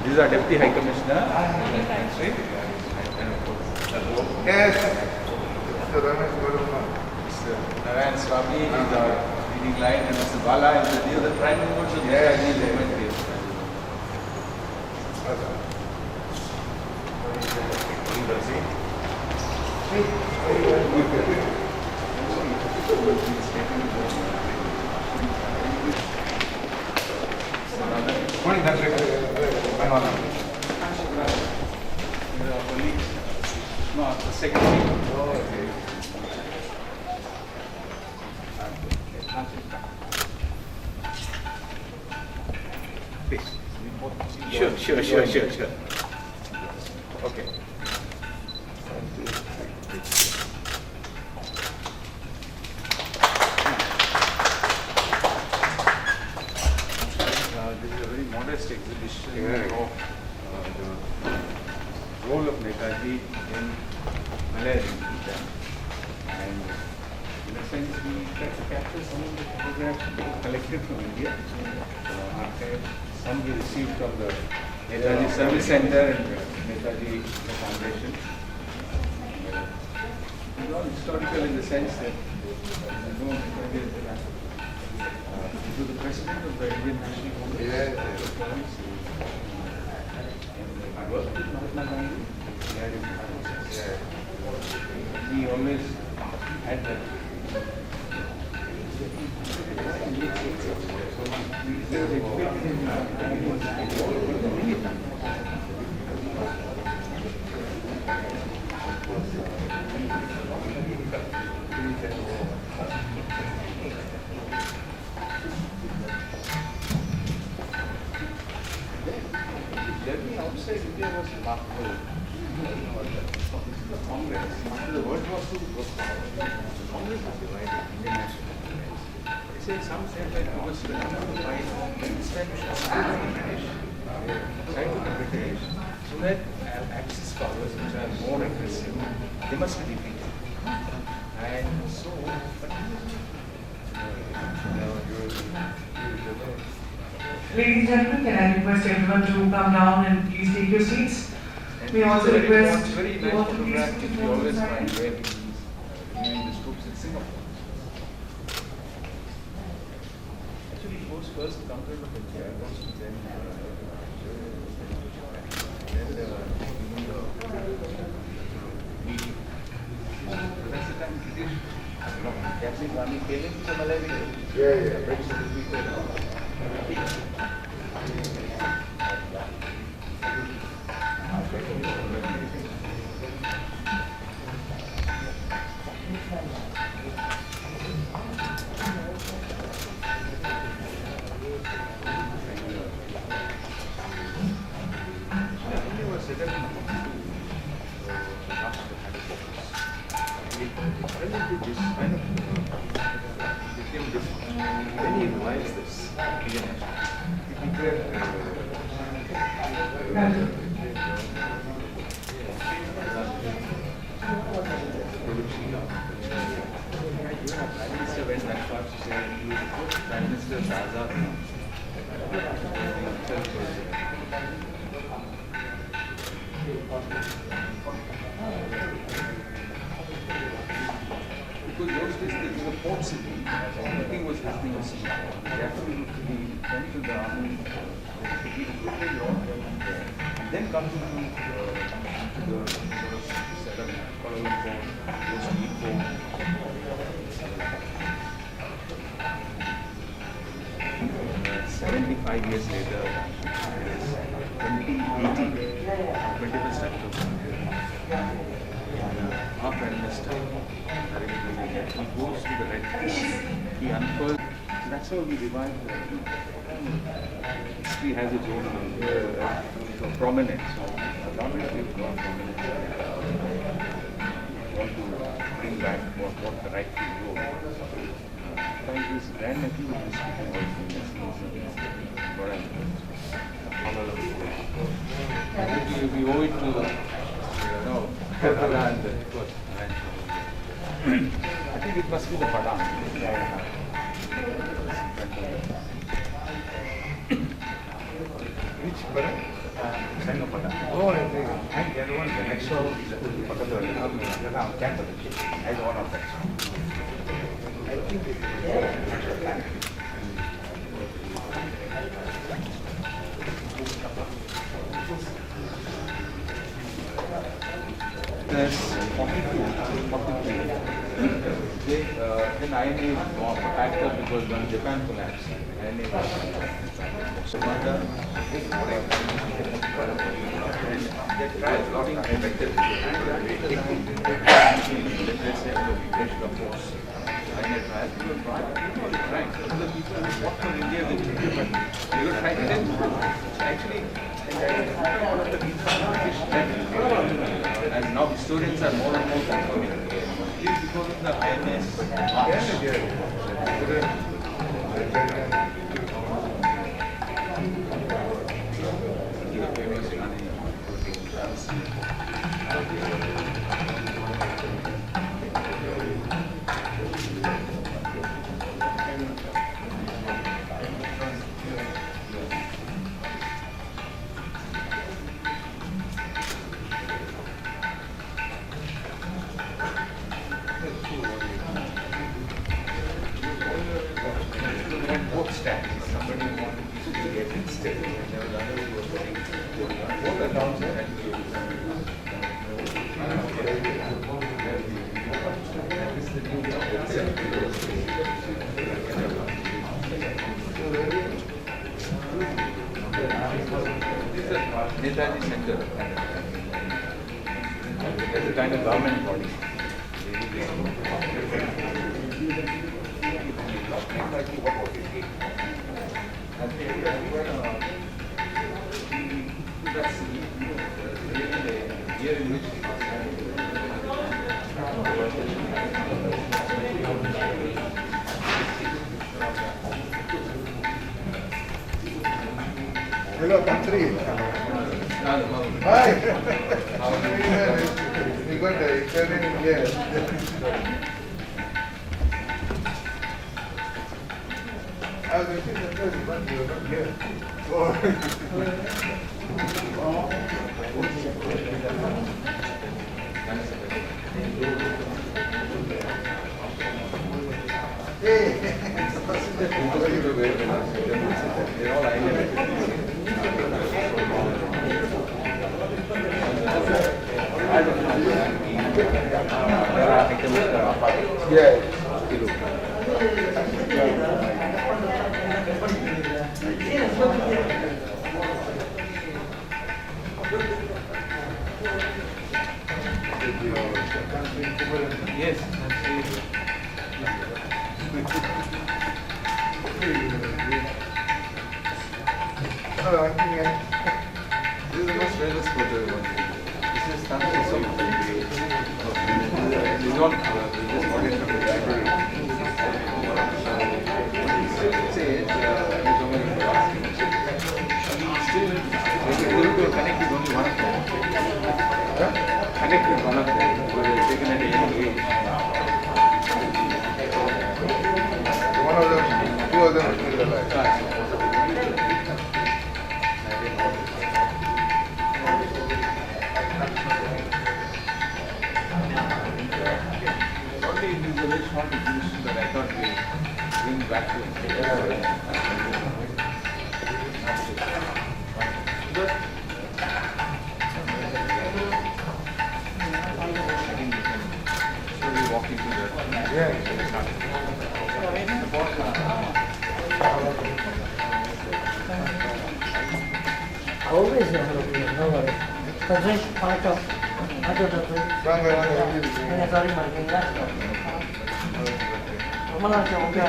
This is our Deputy High Commissioner. Yes. Mr. Ramesh Guruma. Mr. Narayan Swami is our leading line, and Mr. Bala is the prime movers of the Netaji movement. Morning, Dr. My honor. Our colleagues, no, the secretary. Oh, okay. Sure. Okay. This is a very modest exhibition Yeah. of the role of Netaji in malaria. And in a sense, we try to capture some of the photographs collected from India, archive. Some we received from the Netaji Service Center and Netaji Foundation. It's all historical in the sense that Netaji was the president of the Indian National Congress. Yes. And I worked with Mahatma Gandhi. He always had that. The journey outside India was remarkable. The Congress, after the World War II broke out, the Congress was divided, Indian National Congress. They say some said that it was to fight against the British, side of the British, so that Axis powers, which are more aggressive, they must be defeated. And so, Ladies and gentlemen, can I request everyone to come down and please take your seats? We also request very you nice all to photograph please which keep we always your find seats. where he's reviewing the troops in Singapore. Actually, he was first complaint of India, was then meeting. So that's the time British, Japanese army came into Malawi. Yeah. British defeated. India was set up in 1942, after the had a focus. When he did this kind of became different. Then he revised this Indian national. He declared even our Prime Minister went that far to say he was the first Prime Minister Azad. Because those days it was a port city, everything was happening in Singapore. Therefore, he went to the army, he recruited all them there, and then comes into the sort of setup, Kuala Lumpur, goes to Ipoh. 75 years later, it is 2018, 21st October. Our Prime Minister, he goes to the Red Cross, he unfurls, so that's how we revive the history has its own prominence. So, a lot of people are prominent. Want to bring back what the rightful role. Like this grand nephew is speaking about what I'm doing. We owe it to Padang and the court. I think it must be the Padang. Which Padang? Sino Padang. Oh, I think. And the other one, the next one is the campus. I don't know that. I think There's 42. then INA is more packed up because when Japan collapsed, INA was Subhas they tried a lot of effective. Let's say we breached the force. INA tried, we were trying. The people who fought for India with India, but we were trying to actually the British and now historians are more and more confirming. It is because of the INS march. Both strategies. Somebody wanted to get it still, and there was others who were putting both accounts and that is the new This is a Netaji Center. It's a kind of government body. That's really the year in which Hello, country. Hi. We got the Italian here. I was waiting for you, but you were not here. Hey! they're all island. Yeah. Yes, Hello, I'm here. this is the most famous photo. This is something so this is not this audience from the library. Say still able to connect with only one of them. Connect with one of them who is taken at a young age. One of them, two of them are still alive. Only in this village contribution that I thought we bring back to India. But I think we can slowly walk into the Always no worries. Entonces, ¿cuánto? Banga, Sorry, Marquinga. ¿Cómo lo he hecho? Porque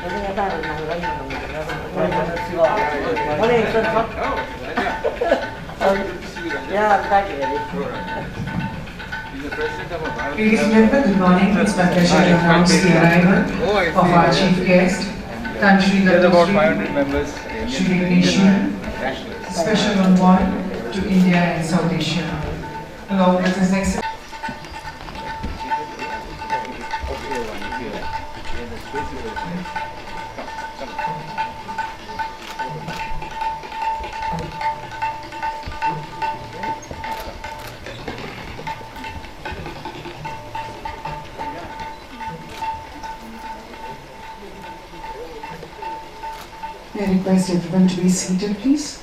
yo tenía que estar en la ciudad. Yeah, thank you. He's the president of a Bharat. Ladies and gentlemen, good morning. It's my pleasure to announce the arrival of our chief guest, Country There's about Shri 500 members. Shri Nation, Nationalists. Special Envoy to India and South Asia, along with his next. May I request everyone to be seated, please.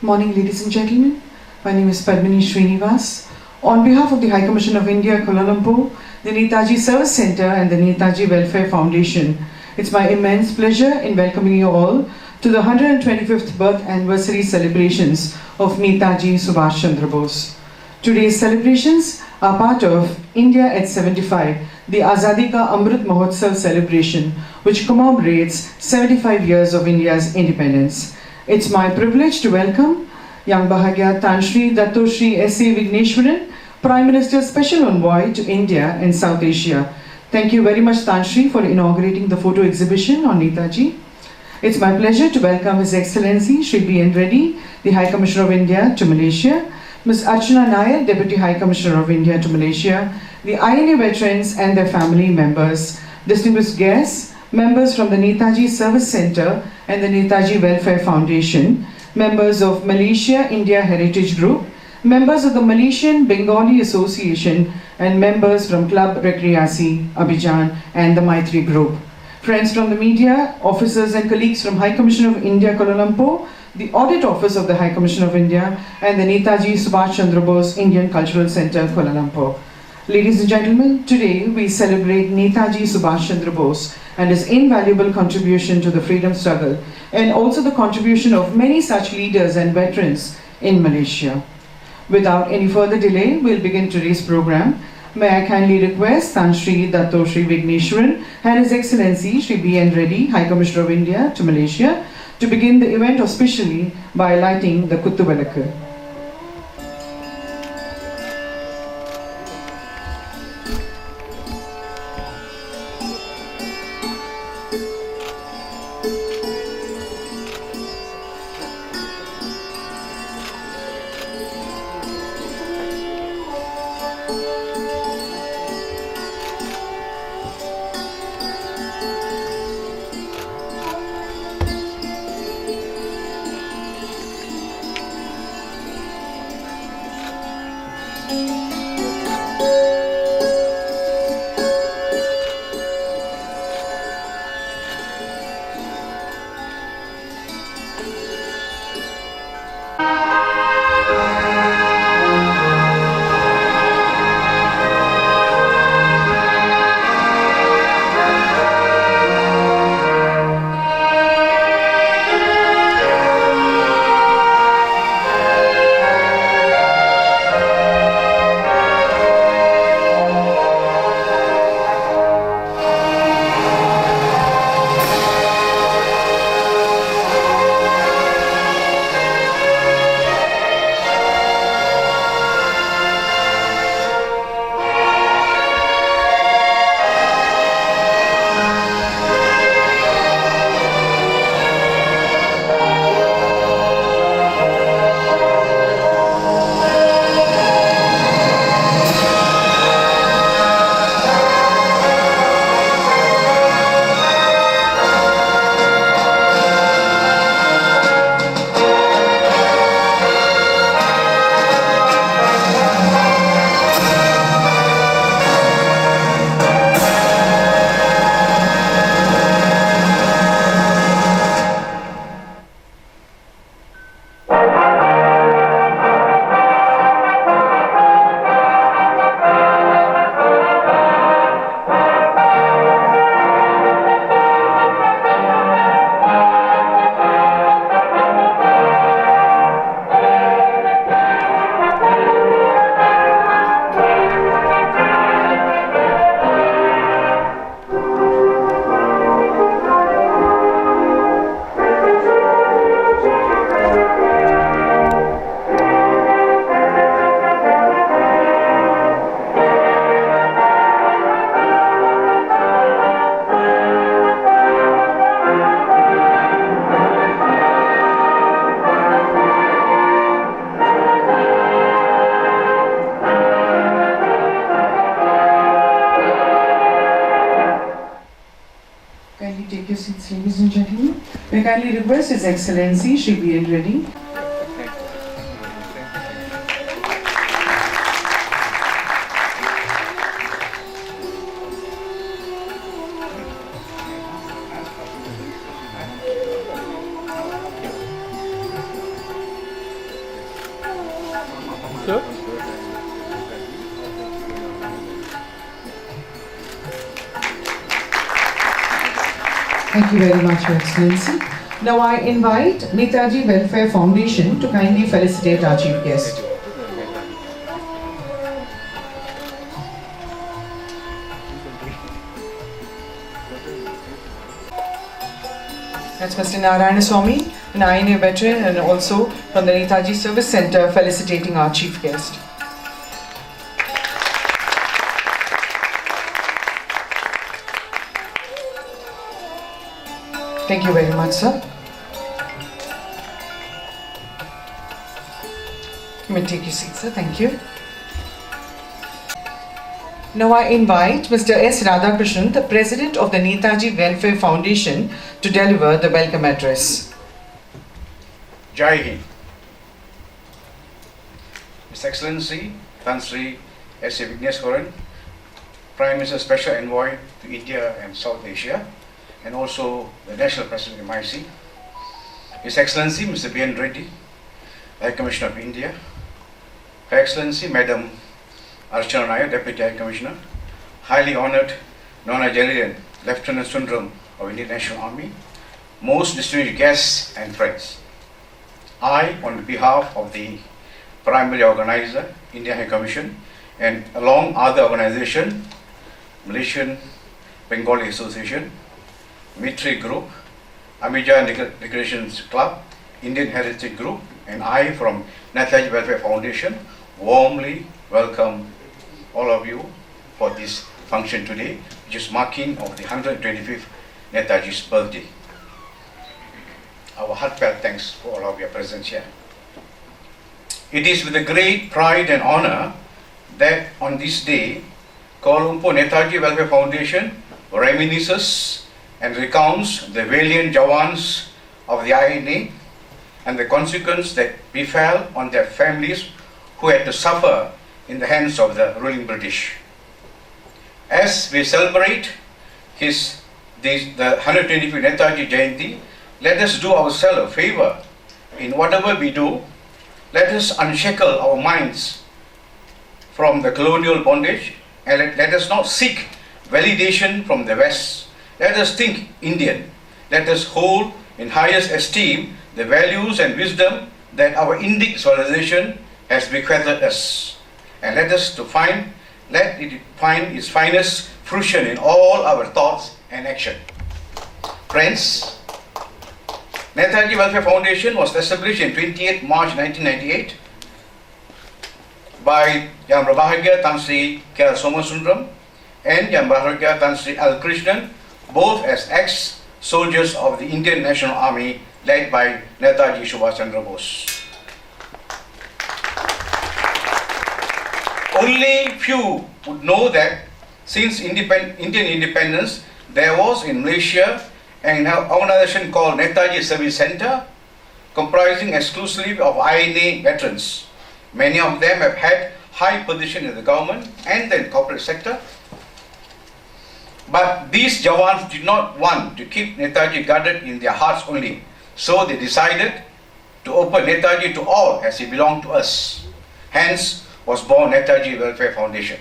Morning, ladies and gentlemen. My name is Padmini Srinivas, On behalf of the High Commission of India, Kuala Lumpur, the Netaji Service Centre and the Netaji Welfare Foundation, it's my immense pleasure in welcoming you all to the 125th birth anniversary celebrations of Netaji Subhas Chandra Bose. Today's celebrations are part of India at 75, the Azadi Ka Amrit Mahotsav celebration, which commemorates 75 years of India's independence. It's my privilege to welcome Yang Bahagya Tanshri Datoshri S.A. Vigneshwaran, Prime Minister's Special Envoy to India and South Asia. Thank you very much, Tanshri, for inaugurating the photo exhibition on Netaji. It's my pleasure to welcome His Excellency Shri B.N. Reddy, the High Commissioner of India to Malaysia, Ms. Archana Nair, Deputy High Commissioner of India to Malaysia, the INA veterans and their family members, distinguished guests, members from the Netaji Service Centre and the Netaji Welfare Foundation, members of Malaysia India Heritage Group, members of the Malaysian Bengali Association, and members from Club Rekreasi, Abidjan and the Maitri Group. Friends from the media, officers and colleagues from High Commission of India, Kuala Lumpur, the Audit Office of the High Commission of India, and the Netaji Subhas Chandra Bose Indian Cultural Centre, Kuala Lumpur. Ladies and gentlemen, today we celebrate Netaji Subhas Chandra Bose and his invaluable contribution to the freedom struggle, and also the contribution of many such leaders and veterans in Malaysia. Without any further delay, we'll begin today's program. May I kindly request Tanshri Datoshri Vigneshwaran and His Excellency Shri B.N. Reddy, High Commissioner of India to Malaysia, to begin the event auspicially by lighting the Kuttu Velakku. Take your seats, ladies and gentlemen. May I kindly request His Excellency Shri B.N. Reddy. Sir? Thank you very much, Your Excellency. Now I invite Netaji Welfare Foundation to kindly felicitate our chief guest. That's Mr. Narayanaswamy, an INA veteran and also from the Netaji Service Center, felicitating our chief guest. Thank you very much, sir. You may take your seat, sir. Thank you. Now I invite Mr. S. Radhakrishnan, the President of the Netaji Welfare Foundation, to deliver the welcome address. Jai Hind. His Excellency Tan Sri S. A. Vigneswaran, Prime Minister Special Envoy to India and South Asia, and also the National President of MIC, His Excellency Mr. B. N. Reddy, High Commissioner of India, Her Excellency Madam Archana Nair, Deputy High Commissioner, highly honoured Nonagerian Lieutenant Sundram of Indian National Army, most distinguished guests and friends. I, on behalf of the primary organizer, Indian High Commission, and along other organizations, Malaysian Bengali Association, Mitri Group, Amija Recreation Club, Indian Heritage Group, and I from Netaji Welfare Foundation warmly welcome all of you for this function today, which is marking of the 125th Netaji's birthday. Our heartfelt thanks for all of your presence here. It is with a great pride and honor that on this day, Kuala Lumpur Netaji Welfare Foundation reminisces and recounts the valiant Jawans of the INA and the consequence that befell on their families who had to suffer in the hands of the ruling British. As we celebrate the 125th Netaji Jayanti, let us do ourselves a favor. In whatever we do, let us unshackle our minds from the colonial bondage, and let us not seek validation from the West. Let us think Indian. Let us hold in highest esteem the values and wisdom that our Indic civilization has bequeathed us. And let it find its finest fruition in all our thoughts and action. Friends, Netaji Welfare Foundation was established in 28 March 1998 by Yang Berbahagia Tan Sri K. Somasundram and Yang Berbahagia Tan Sri L. Krishnan, both as ex-soldiers of the Indian National Army led by Netaji Subhas Chandra Bose. Only few would know that since Indian independence, there was in Malaysia an organization called Netaji Service Center, comprising exclusively of INA veterans. Many of them have had high position in the government and the corporate sector. But these Jawans did not want to keep Netaji guarded in their hearts only. So they decided to open Netaji to all as he belonged to us. Hence was born Netaji Welfare Foundation.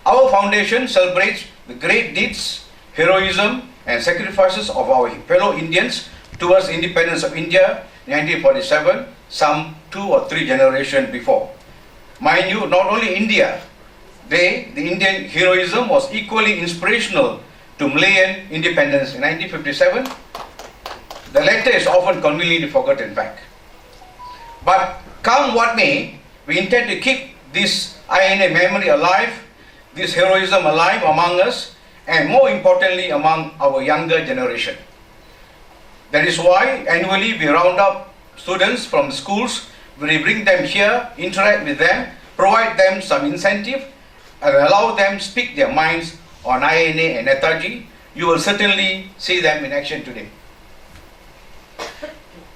Our foundation celebrates the great deeds, heroism and sacrifices of our fellow Indians towards independence of India in 1947, some 2 or 3 generations before. Mind you, not only India, the Indian heroism was equally inspirational to Malayan independence in 1957. The latter is often conveniently forgotten back. But come what may, we intend to keep this INA memory alive, this heroism alive among us, and more importantly among our younger generation. That is why annually we round up students from schools, we bring them here, interact with them, provide them some incentive, and allow them speak their minds on INA and Netaji. You will certainly see them in action today.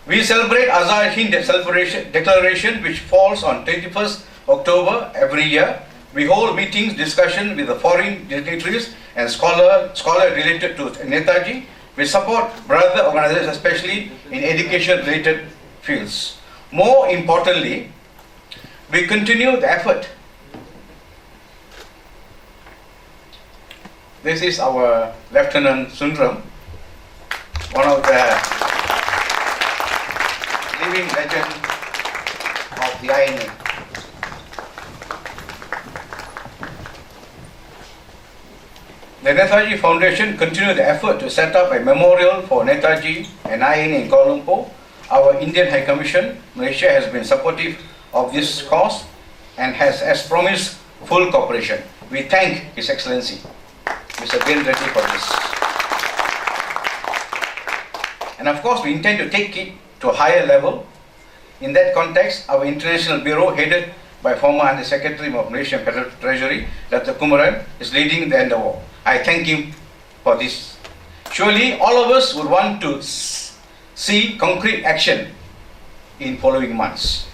We celebrate Azad Hind Declaration, which falls on 21st October every year. We hold meetings, discussion with the foreign dignitaries and scholar related to Netaji. We support brother organizations, especially in education-related fields. More importantly, we continue the effort. This is our Lieutenant Sundram. one of the living legends of the INA. The Netaji Foundation continued the effort to set up a memorial for Netaji and INA in Kuala Lumpur. Our Indian High Commission, Malaysia, has been supportive of this cause and has, as promised, full cooperation. We thank His Excellency, Mr. Ben Reddy, for this. And of course, we intend to take it to a higher level. In that context, our international bureau, headed by former Under Secretary of Malaysian Federal Treasury, Dr. Kumaran, is leading the endeavor. I thank him for this. Surely, all of us would want to see concrete action in following months.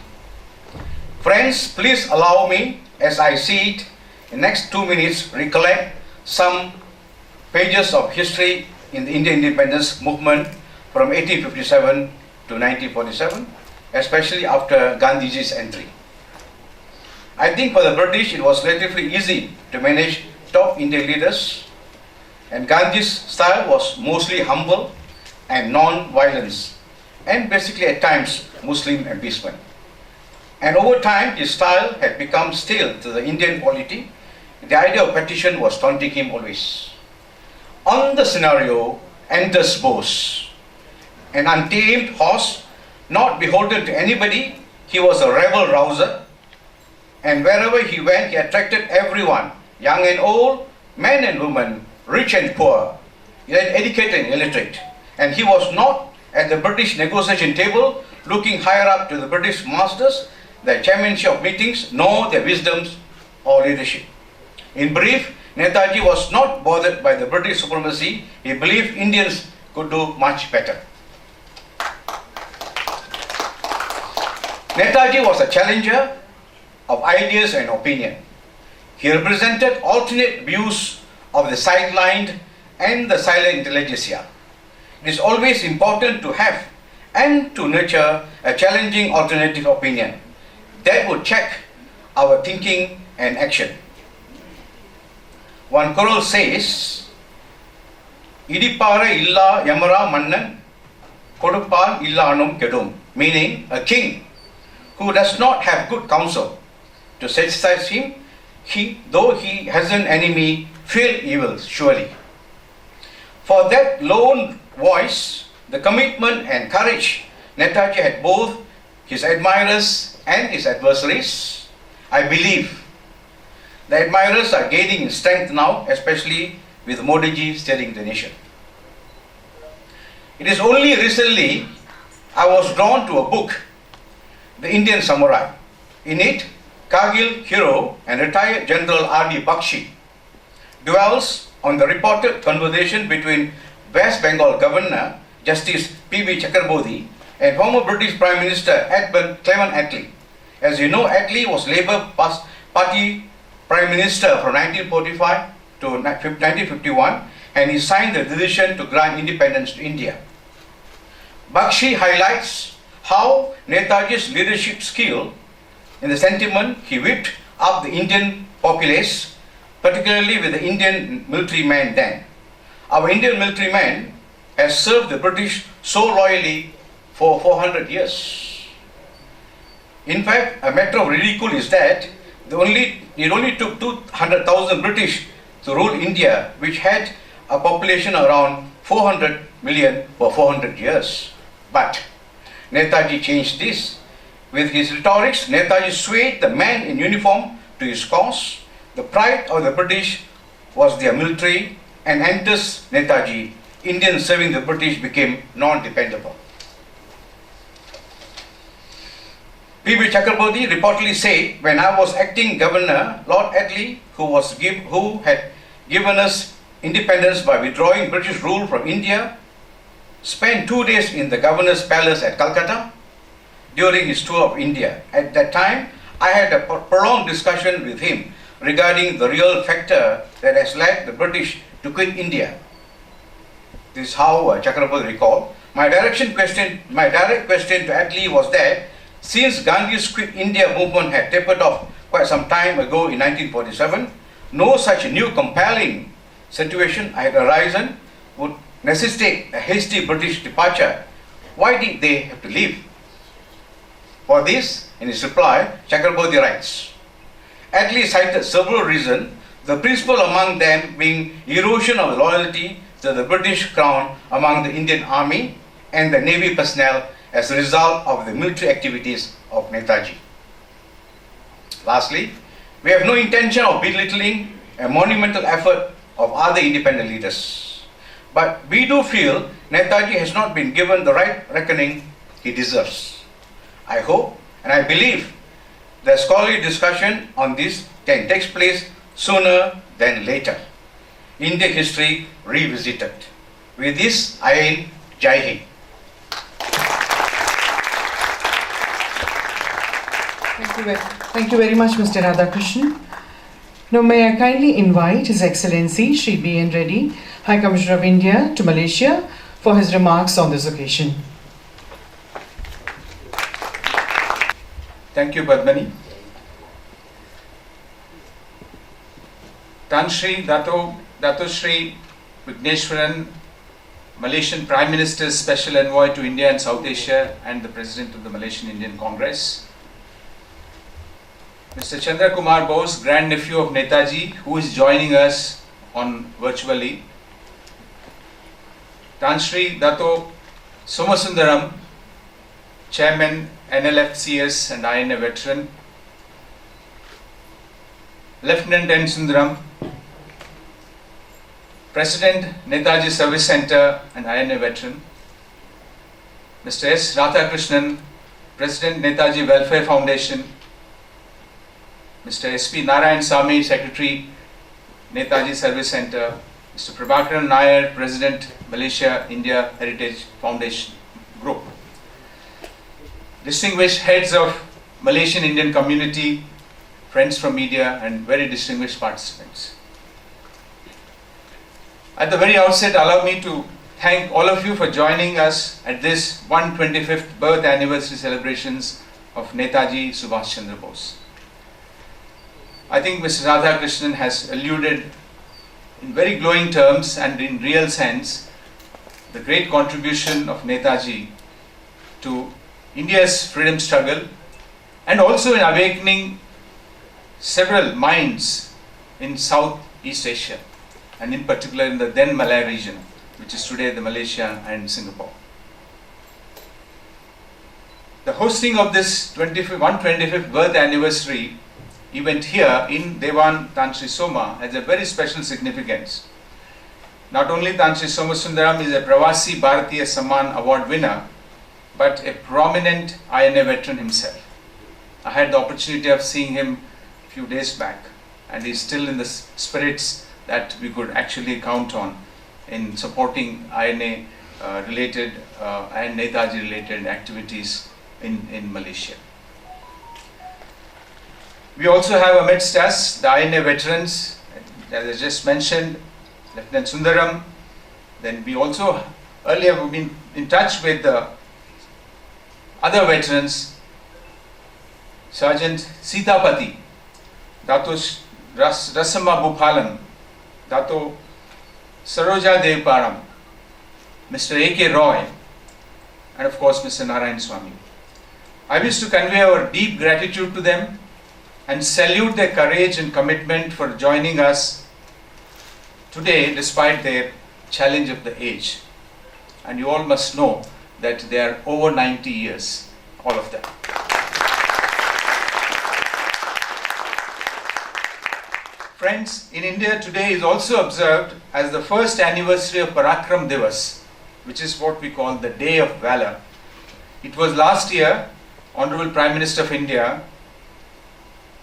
Friends, please allow me, as I see it, in the next 2 minutes, recollect some pages of history in the Indian independence movement from 1857 to 1947, especially after Gandhiji's entry. I think for the British it was relatively easy to manage top Indian leaders, and Gandhi's style was mostly humble and non-violence, and basically at times Muslim appeasement. And over time his style had become stale to the Indian polity. The idea of petition was taunting him always. On the scenario enters Bose, an untamed horse, not beholden to anybody. He was a rebel rouser, and wherever he went, he attracted everyone, young and old, men and women, rich and poor, educated and illiterate. And he was not at the British negotiation table looking higher up to the British masters, their chairmanship of meetings, nor their wisdoms or leadership. In brief, Netaji was not bothered by the British supremacy. He believed Indians could do much better. Netaji was a challenger of ideas and opinion. He represented alternate views of the sidelined and the silent intelligentsia. It is always important to have and to nurture a challenging alternative opinion that would check our thinking and action. One quarrel says, Idipara illa yamara mannan, kodupal illa anum kedum, meaning a king who does not have good counsel to satirize him, though he has an enemy, fear evil surely. For that lone voice, the commitment and courage, Netaji had both his admirers and his adversaries. I believe the admirers are gaining in strength now, especially with Modi ji steering the nation. It is only recently I was drawn to a book, The Indian Samurai. In it, Kargil hero and retired General R.D. Bakshi dwells on the reported conversation between West Bengal Governor Justice P.B. Chakraborty and former British Prime Minister Edmund Clement Attlee. As you know, Attlee was Labour Party Prime Minister from 1945 to 1951, and he signed the decision to grant independence to India. Bakshi highlights how Netaji's leadership skill in the sentiment he whipped up the Indian populace, particularly with the Indian military men then. Our Indian military men has served the British so loyally for 400 years. In fact, a matter of ridicule is that it only took 200,000 British to rule India, which had a population around 400 million for 400 years. But Netaji changed this. With his rhetorics, Netaji swayed the man in uniform to his cause. The pride of the British was their military, and enters Netaji, Indians serving the British became non-dependable. P.B. Chakraborty reportedly said, when I was acting governor, Lord Attlee, who had given us independence by withdrawing British rule from India, spent 2 days in the governor's palace at Calcutta during his tour of India. At that time, I had a prolonged discussion with him regarding the real factor that has led the British to quit India. This is how Chakraborty recalled. My direct question to Attlee was that since Gandhi's Quit India movement had tapered off quite some time ago in 1947, no such new compelling situation had arisen necessitate a hasty British departure, why did they have to leave? For this, in his reply, Chakraborty writes, Attlee cited several reasons, the principal among them being erosion of loyalty to the British Crown among the Indian Army and the Navy personnel as a result of the military activities of Netaji. Lastly, we have no intention of belittling a monumental effort of other independent leaders. But we do feel Netaji has not been given the right reckoning he deserves. I hope and I believe the scholarly discussion on this can take place sooner than later. Indian history revisited. With this, I end. Jai Hind. Thank you very much, Mr. Radhakrishnan. Now, may I kindly invite His Excellency Shri B.N. Reddy, High Commissioner of India to Malaysia, for his remarks on this occasion. Thank you, Padmani. Tan Sri Dato Sri Vigneshwaran, Malaysian Prime Minister's Special Envoy to India and South Asia and the President of the Malaysian Indian Congress. Mr. Chandra Bose, Grand Nephew of Netaji, who is joining us on virtually. Tan Sri Dato Somasundaram, Chairman NLFCS and INA veteran. Lieutenant N. Sundaram, President Netaji Service Center and INA veteran. Mr. S. Radhakrishnan, President Netaji Welfare Foundation. Mr. S.P. Narayan Sami, Secretary Netaji Service Center. Mr. Prabhakaran Nair, President Malaysia India Heritage Foundation Group. Distinguished heads of Malaysian Indian community, friends from media and very distinguished participants. At the very outset, allow me to thank all of you for joining us at this 125th birth anniversary celebrations of Netaji Subhas Chandra Bose. I think Mr. Radhakrishnan has alluded in very glowing terms and in real sense the great contribution of Netaji to India's freedom struggle and also in awakening several minds in Southeast Asia and in particular in the then Malay region, which is today the Malaysia and Singapore. The hosting of this 125th birth anniversary event here in Dewan Tan Sri Soma has a very special significance. Not only Tan Sri Somasundaram is a Pravasi Bharatiya Samman Award winner, but a prominent INA veteran himself. I had the opportunity of seeing him a few days back, and he's still in the spirits that we could actually count on in supporting INA related and Netaji related activities in Malaysia. We also have amidst us the INA veterans, as I just mentioned, Lieutenant Sundaram. Then we also earlier have been in touch with the other veterans, Sergeant Sitapati, Dato Rasama Bhupalan, Dato Saroja Devparam, Mr. A.K. Roy, and of course Mr. Narayan Swami. I wish to convey our deep gratitude to them and salute their courage and commitment for joining us today despite their challenge of the age. And you all must know that they are over 90 years, all of them. Friends, in India today is also observed as the first anniversary of Parakram Divas, which is what we call the Day of Valor. It was last year, Honorable Prime Minister of India,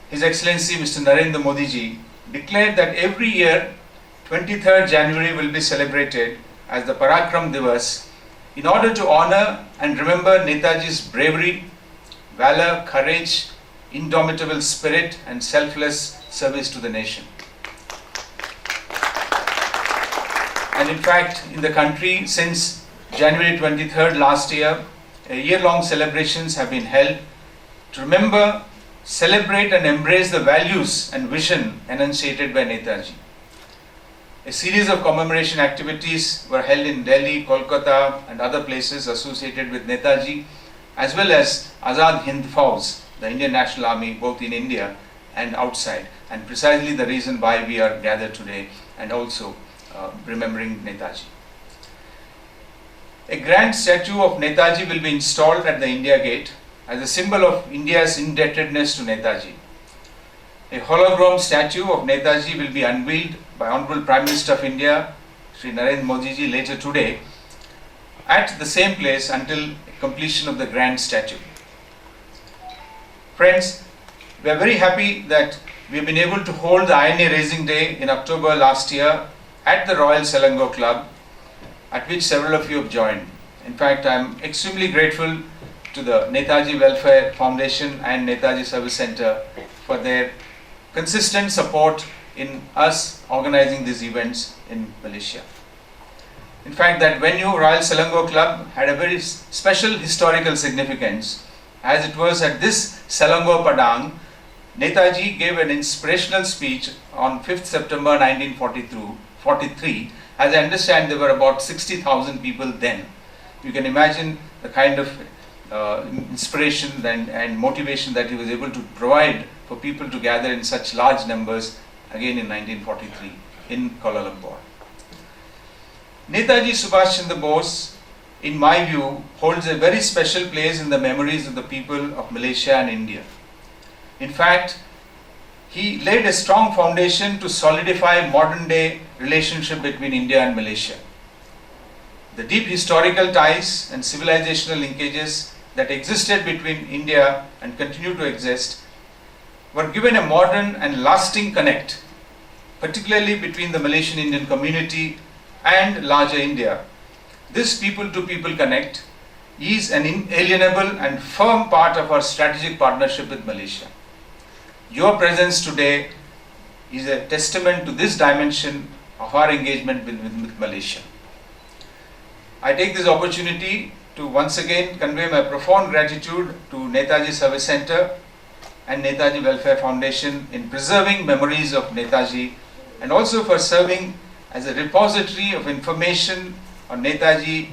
His Excellency Mr. Narendra Modi ji, declared that every year 23rd January will be celebrated as the Parakram Divas in order to honor and remember Netaji's bravery, valor, courage, indomitable spirit and selfless service to the nation. And in fact, in the country since January 23rd last year, a year-long celebrations have been held to remember, celebrate and embrace the values and vision enunciated by Netaji. A series of commemoration activities were held in Delhi, Kolkata and other places associated with Netaji, as well as Azad Hind Fauj, the Indian National Army, both in India and outside, and precisely the reason why we are gathered today and also remembering Netaji. A grand statue of Netaji will be installed at the India Gate as a symbol of India's indebtedness to Netaji. A hologram statue of Netaji will be unveiled by Honorable Prime Minister of India, Shri Narendra Modi ji, later today at the same place until completion of the grand statue. Friends, we are very happy that we have been able to hold the INA Raising Day in October last year at the Royal Selangor Club, at which several of you have joined. In fact, I am extremely grateful to the Netaji Welfare Foundation and Netaji Service Center for their consistent support in us organizing these events in Malaysia. In fact, that venue, Royal Selangor Club, had a very special historical significance, as it was at this Selangor Padang, Netaji gave an inspirational speech on 5th September 1943. As I understand, there were about 60,000 people then. You can imagine the kind of inspiration and motivation that he was able to provide for people to gather in such large numbers again in 1943 in Kuala Lumpur. Netaji Subhas Chandra Bose, in my view, holds a very special place in the memories of the people of Malaysia and India. In fact, he laid a strong foundation to solidify modern day relationship between India and Malaysia. The deep historical ties and civilizational linkages that existed between India and continue to exist were given a modern and lasting connect, particularly between the Malaysian Indian community and larger India. This people-to-people connect is an inalienable and firm part of our strategic partnership with Malaysia. Your presence today is a testament to this dimension of our engagement with Malaysia. I take this opportunity to once again convey my profound gratitude to Netaji Service Center and Netaji Welfare Foundation in preserving memories of Netaji and also for serving as a repository of information on Netaji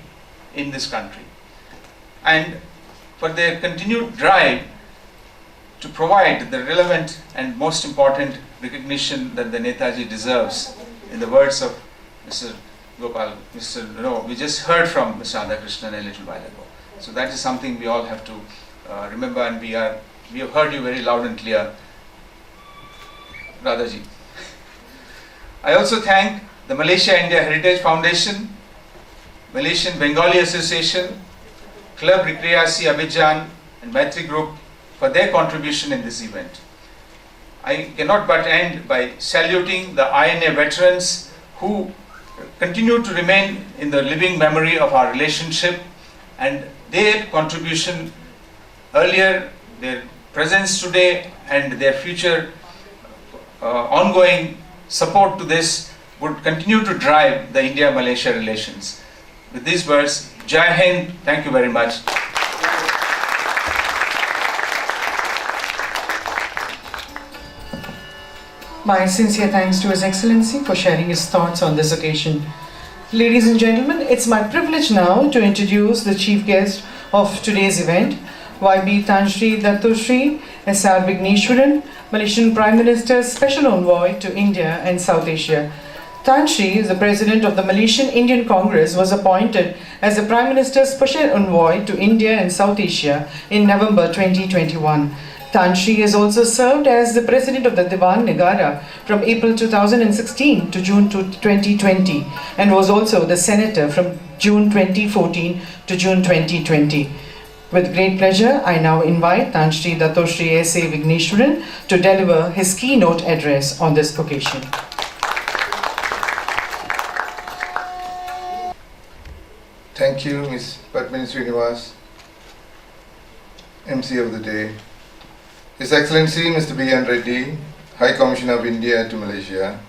in this country, and for their continued drive to provide the relevant and most important recognition that the Netaji deserves. In the words of Mr. Gopal, we just heard from Mr. Krishnan a little while ago. So that is something we all have to remember, and we have heard you very loud and clear, Radhaji. I also thank the Malaysia India Heritage Foundation, Malaysian Bengali Association, Club Recreasi Abidjan and Maitri Group for their contribution in this event. I cannot but end by saluting the INA veterans who continue to remain in the living memory of our relationship, and their contribution earlier, their presence today and their future ongoing support to this would continue to drive the India-Malaysia relations. With these words, Jai Hind, thank you very much. My sincere thanks to His Excellency for sharing his thoughts on this occasion. Ladies and gentlemen, it's my privilege now to introduce the chief guest of today's event, YB Tan Sri Dato Sri S.R. Vigneswaran, Malaysian Prime Minister's Special Envoy to India and South Asia. Tan Sri, the President of the Malaysian Indian Congress, was appointed as the Prime Minister's Special Envoy to India and South Asia in November 2021. Tan Sri has also served as the President of the Diwan Negara from April 2016 to June 2020 and was also the Senator from June 2014 to June 2020. With great pleasure, I now invite Tan Sri Dato Sri S.A. Vigneswaran to deliver his keynote address on this occasion. Thank you, Ms. Padmini Srinivas, MC of the day. His Excellency Mr. B.N. Reddy, High Commissioner of India to Malaysia,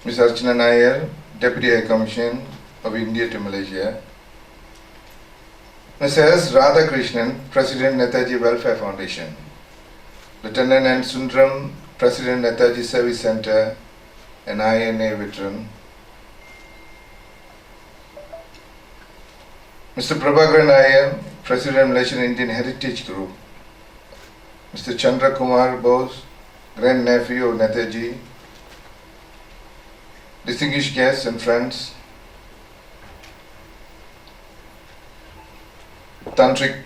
Ms. Archana Nair, Deputy High Commission of India to Malaysia, Mr. S. Radhakrishnan, President Netaji Welfare Foundation, Lieutenant N. Sundram, President Netaji Service Center, an INA veteran, Mr. Prabhakaran Iyer, President Malaysian Indian Heritage Group, Mr. Chandra Bose, Grand Nephew of Netaji, distinguished guests and friends, Tantric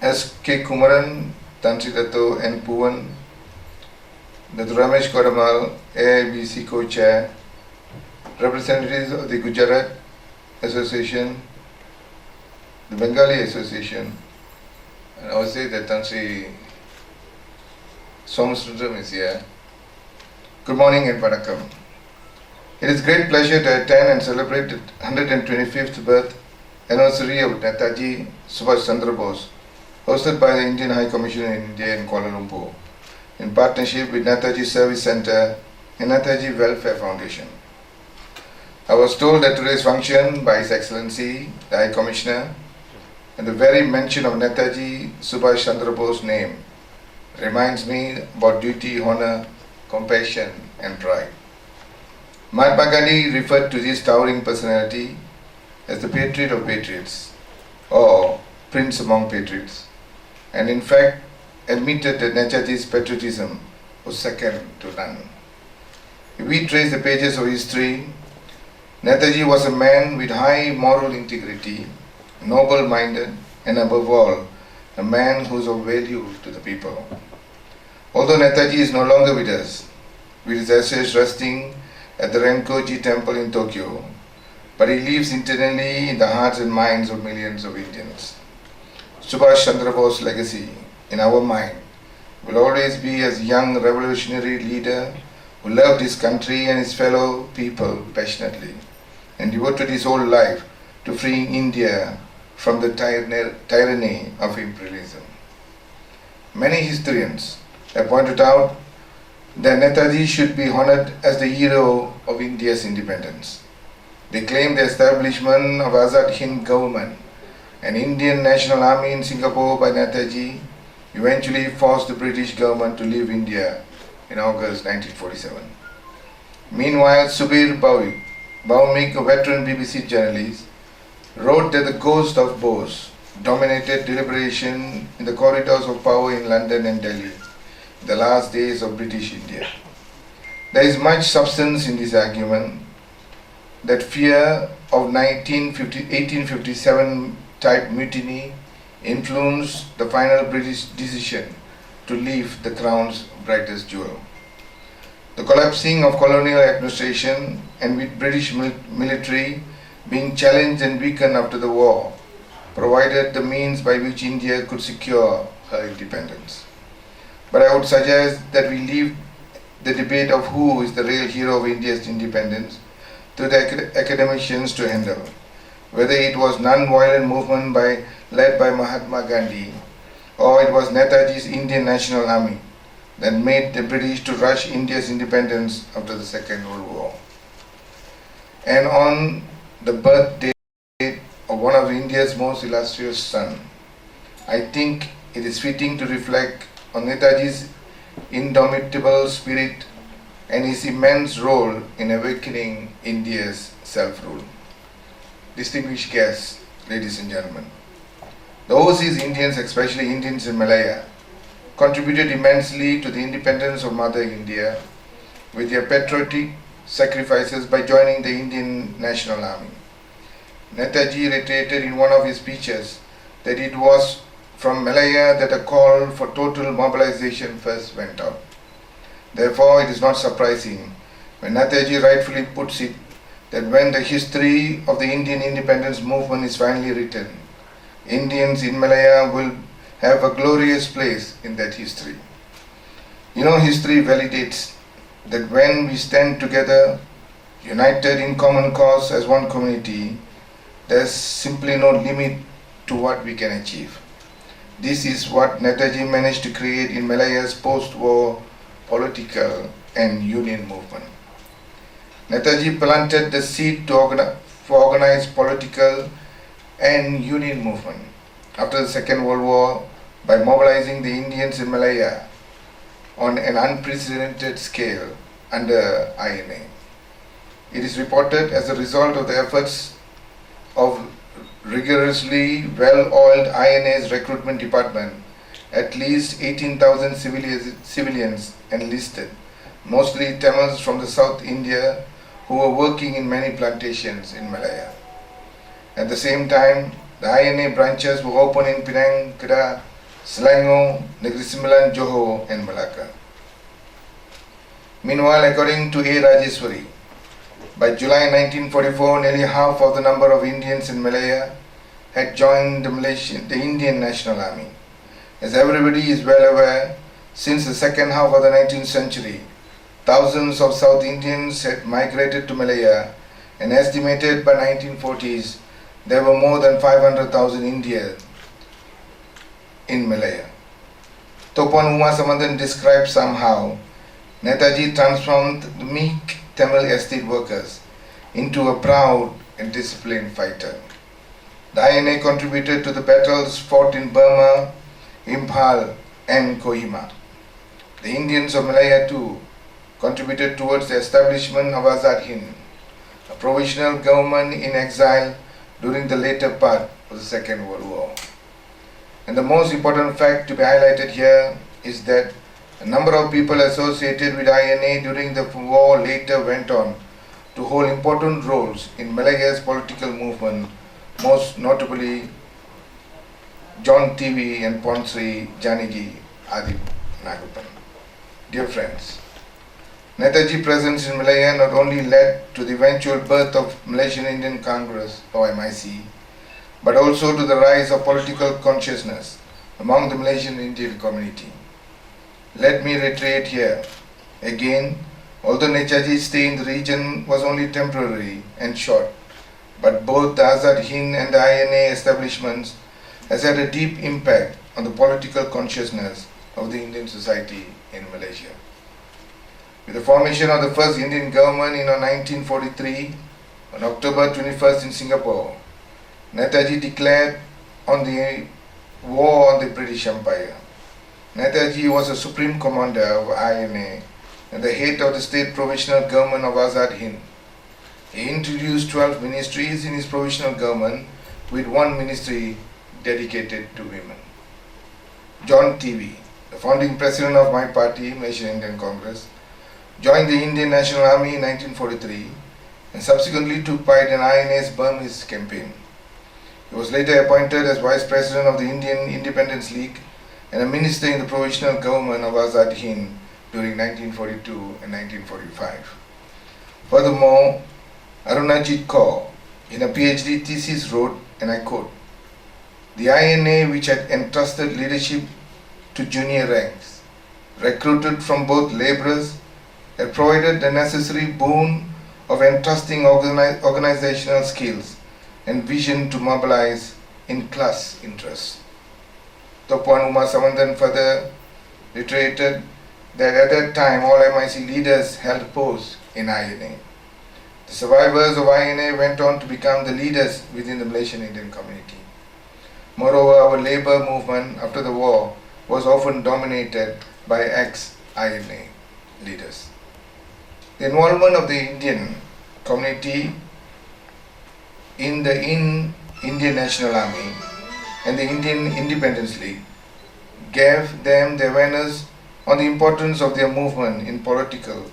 S.K. Kumaran, Tantri Dato N. Puvan, Dr. Ramesh Kodamal, AIBC Co-Chair, representatives of the Gujarat Association, the Bengali Association, and I would say that Tantri Somasundram is here. Good morning and Vanakkam. It is great pleasure to attend and celebrate the 125th birth anniversary of Netaji Subhas Chandra Bose, hosted by the Indian High Commission in India in Kuala Lumpur, in partnership with Netaji Service Centre and Netaji Welfare Foundation. I was told that today's function by His Excellency, the High Commissioner, and the very mention of Netaji Subhas Chandra Bose's name reminds me about duty, honor, compassion and pride. Mahatma Gandhi referred to this towering personality as the patriot of patriots, or prince among patriots, and in fact admitted that Netaji's patriotism was second to none. If we trace the pages of history, Netaji was a man with high moral integrity, noble-minded, and above all, a man who is of value to the people. Although Netaji is no longer with us, with his ashes resting at the Renkoji temple in Tokyo, but he lives internally in the hearts and minds of millions of Indians. Subhas Chandra Bose's legacy, in our mind, will always be as a young revolutionary leader who loved his country and his fellow people passionately and devoted his whole life to freeing India from the tyranny of imperialism. Many historians have pointed out that Netaji should be honored as the hero of India's independence. They claim the establishment of Azad Hind government, an Indian national army in Singapore by Netaji, eventually forced the British government to leave India in August 1947. Meanwhile, Subir Bhaumik, a veteran BBC journalist, wrote that the ghost of Bose dominated deliberation in the corridors of power in London and Delhi in the last days of British India. There is much substance in this argument that fear of 1857 type mutiny influenced the final British decision to leave the crown's brightest jewel. The collapsing of colonial administration and with British military being challenged and weakened after the war provided the means by which India could secure her independence. But I would suggest that we leave the debate of who is the real hero of India's independence to the academicians to handle, whether it was non-violent movement led by Mahatma Gandhi or it was Netaji's Indian National Army that made the British to rush India's independence after the Second World War. And on the birthday of one of India's most illustrious sons, I think it is fitting to reflect on Netaji's indomitable spirit and his immense role in awakening India's self-rule. Distinguished guests, ladies and gentlemen, the overseas Indians, especially Indians in Malaya, contributed immensely to the independence of Mother India with their patriotic sacrifices by joining the Indian National Army. Netaji reiterated in one of his speeches that it was from Malaya that a call for total mobilization first went out. Therefore, it is not surprising when Netaji rightfully puts it that when the history of the Indian independence movement is finally written, Indians in Malaya will have a glorious place in that history. History validates that when we stand together, united in common cause as one community, there's simply no limit to what we can achieve. This is what Netaji managed to create in Malaya's post-war political and union movement. Netaji planted the seed for organized political and union movement after the Second World War by mobilizing the Indians in Malaya on an unprecedented scale under INA. It is reported as a result of the efforts of rigorously well-oiled INA's recruitment department, at least 18,000 civilians enlisted, mostly Tamils from the South India, who were working in many plantations in Malaya. At the same time, the INA branches were open in Penang, Kedah, Selangor, Negeri Sembilan, Johor and Malacca. Meanwhile, according to A. Rajeswari, by July 1944, nearly half of the number of Indians in Malaya had joined the Indian National Army. As everybody is well aware, since the second half of the 19th century, thousands of South Indians had migrated to Malaya, and estimated by 1940s, there were more than 500,000 Indians in Malaya. Topan Uma Samandan described somehow, Netaji transformed the meek Tamil estate workers into a proud and disciplined fighter. The INA contributed to the battles fought in Burma, Imphal and Kohima. The Indians of Malaya too contributed towards the establishment of Azad Hind, a provisional government in exile during the later part of the Second World War. And the most important fact to be highlighted here is that a number of people associated with INA during the war later went on to hold important roles in Malaya's political movement, most notably John TV and Ponsri Janagi Adi Nagapan. Dear friends, Netaji's presence in Malaya not only led to the eventual birth of Malaysian Indian Congress or MIC, but also to the rise of political consciousness among the Malaysian Indian community. Let me reiterate here, again, although Netaji's stay in the region was only temporary and short, but both the Azad Hind and the INA establishments has had a deep impact on the political consciousness of the Indian society in Malaysia. With the formation of the first Indian government in 1943, on October 21st in Singapore, Netaji declared on the war on the British Empire. Netaji was the supreme commander of INA and the head of the state provisional government of Azad Hind. He introduced 12 ministries in his provisional government, with one ministry dedicated to women. John TV, the founding president of my party, Malaysian Indian Congress, joined the Indian National Army in 1943 and subsequently took part in INA's Burmese campaign. He was later appointed as vice president of the Indian Independence League and a minister in the provisional government of Azad Hind during 1942 and 1945. Furthermore, Arunajit Kaur, in a PhD thesis, wrote, and I quote, "The INA, which had entrusted leadership to junior ranks, recruited from both laborers, had provided the necessary boon of entrusting organizational skills and vision to mobilize in class interests." Topuan Uma Samandan further reiterated that at that time all MIC leaders held posts in INA. The survivors of INA went on to become the leaders within the Malaysian Indian community. Moreover, our labor movement after the war was often dominated by ex-INA leaders. The involvement of the Indian community in the Indian National Army and the Indian Independence League gave them the awareness on the importance of their movement in political,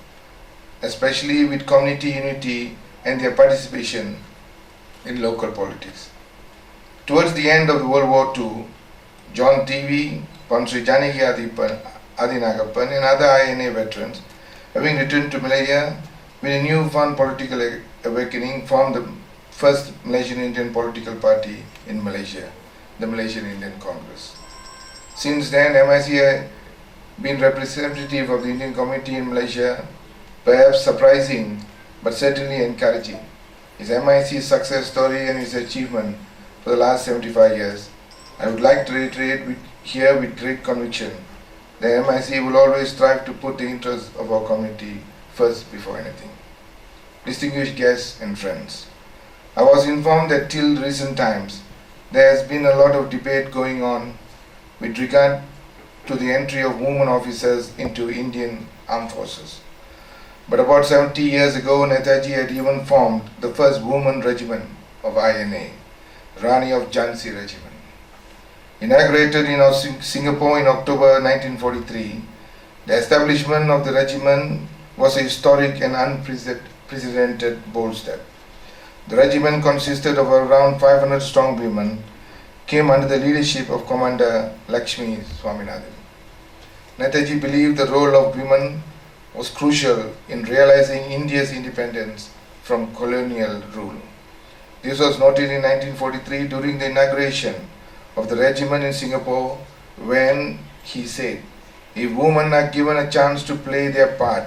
especially with community unity and their participation in local politics. Towards the end of the World War II, John TV, Pansri Janaki Adinagapan and other INA veterans, having returned to Malaya with a newfound political awakening, formed the first Malaysian Indian political party in Malaysia, the Malaysian Indian Congress. Since then, MIC has been representative of the Indian community in Malaysia, perhaps surprising but certainly encouraging. His MIC's success story and his achievement for the last 75 years, I would like to reiterate here with great conviction that MIC will always strive to put the interests of our community first before anything. Distinguished guests and friends, I was informed that till recent times there has been a lot of debate going on with regard to the entry of women officers into Indian armed forces. But about 70 years ago, Netaji had even formed the first women regiment of INA, Rani of Jhansi Regiment. Inaugurated in Singapore in October 1943, the establishment of the regiment was a historic and unprecedented bold step. The regiment consisted of around 500 strong women, came under the leadership of Commander Lakshmi Swaminathan. Netaji believed the role of women was crucial in realizing India's independence from colonial rule. This was noted in 1943 during the inauguration of the regiment in Singapore, when he said, "If women are given a chance to play their part,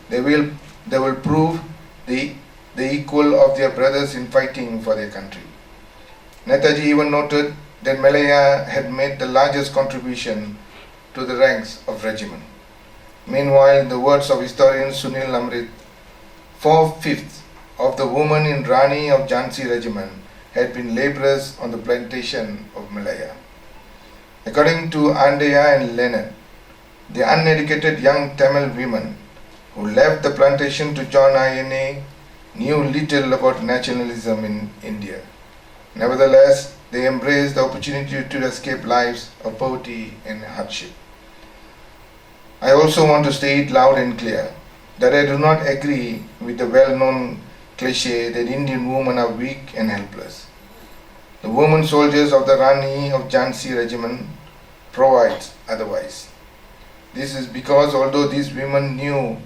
they will prove the equal of their brothers in fighting for their country." Netaji even noted that Malaya had made the largest contribution to the ranks of regiment. Meanwhile, in the words of historian Sunil Amrit, 4/5 of the women in Rani of Jhansi Regiment had been labourers on the plantation of Malaya. According to Andaya and Leonard, the uneducated young Tamil women who left the plantation to join INA knew little about nationalism in India. Nevertheless, they embraced the opportunity to escape lives of poverty and hardship. I also want to state loud and clear that I do not agree with the well-known cliché that Indian women are weak and helpless. The women soldiers of the Rani of Jhansi Regiment provides otherwise. This is because although these women knew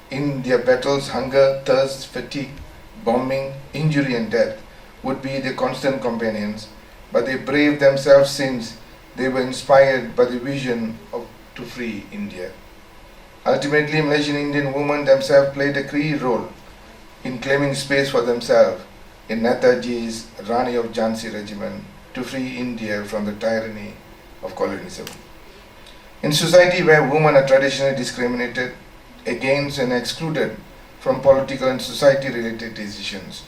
in their battles hunger, thirst, fatigue, bombing, injury and death would be their constant companions, but they braved themselves since they were inspired by the vision to free India. Ultimately, Malaysian Indian women themselves played a key role in claiming space for themselves in Netaji's Rani of Jhansi Regiment to free India from the tyranny of colonialism. In society where women are traditionally discriminated against and excluded from political and society-related decisions,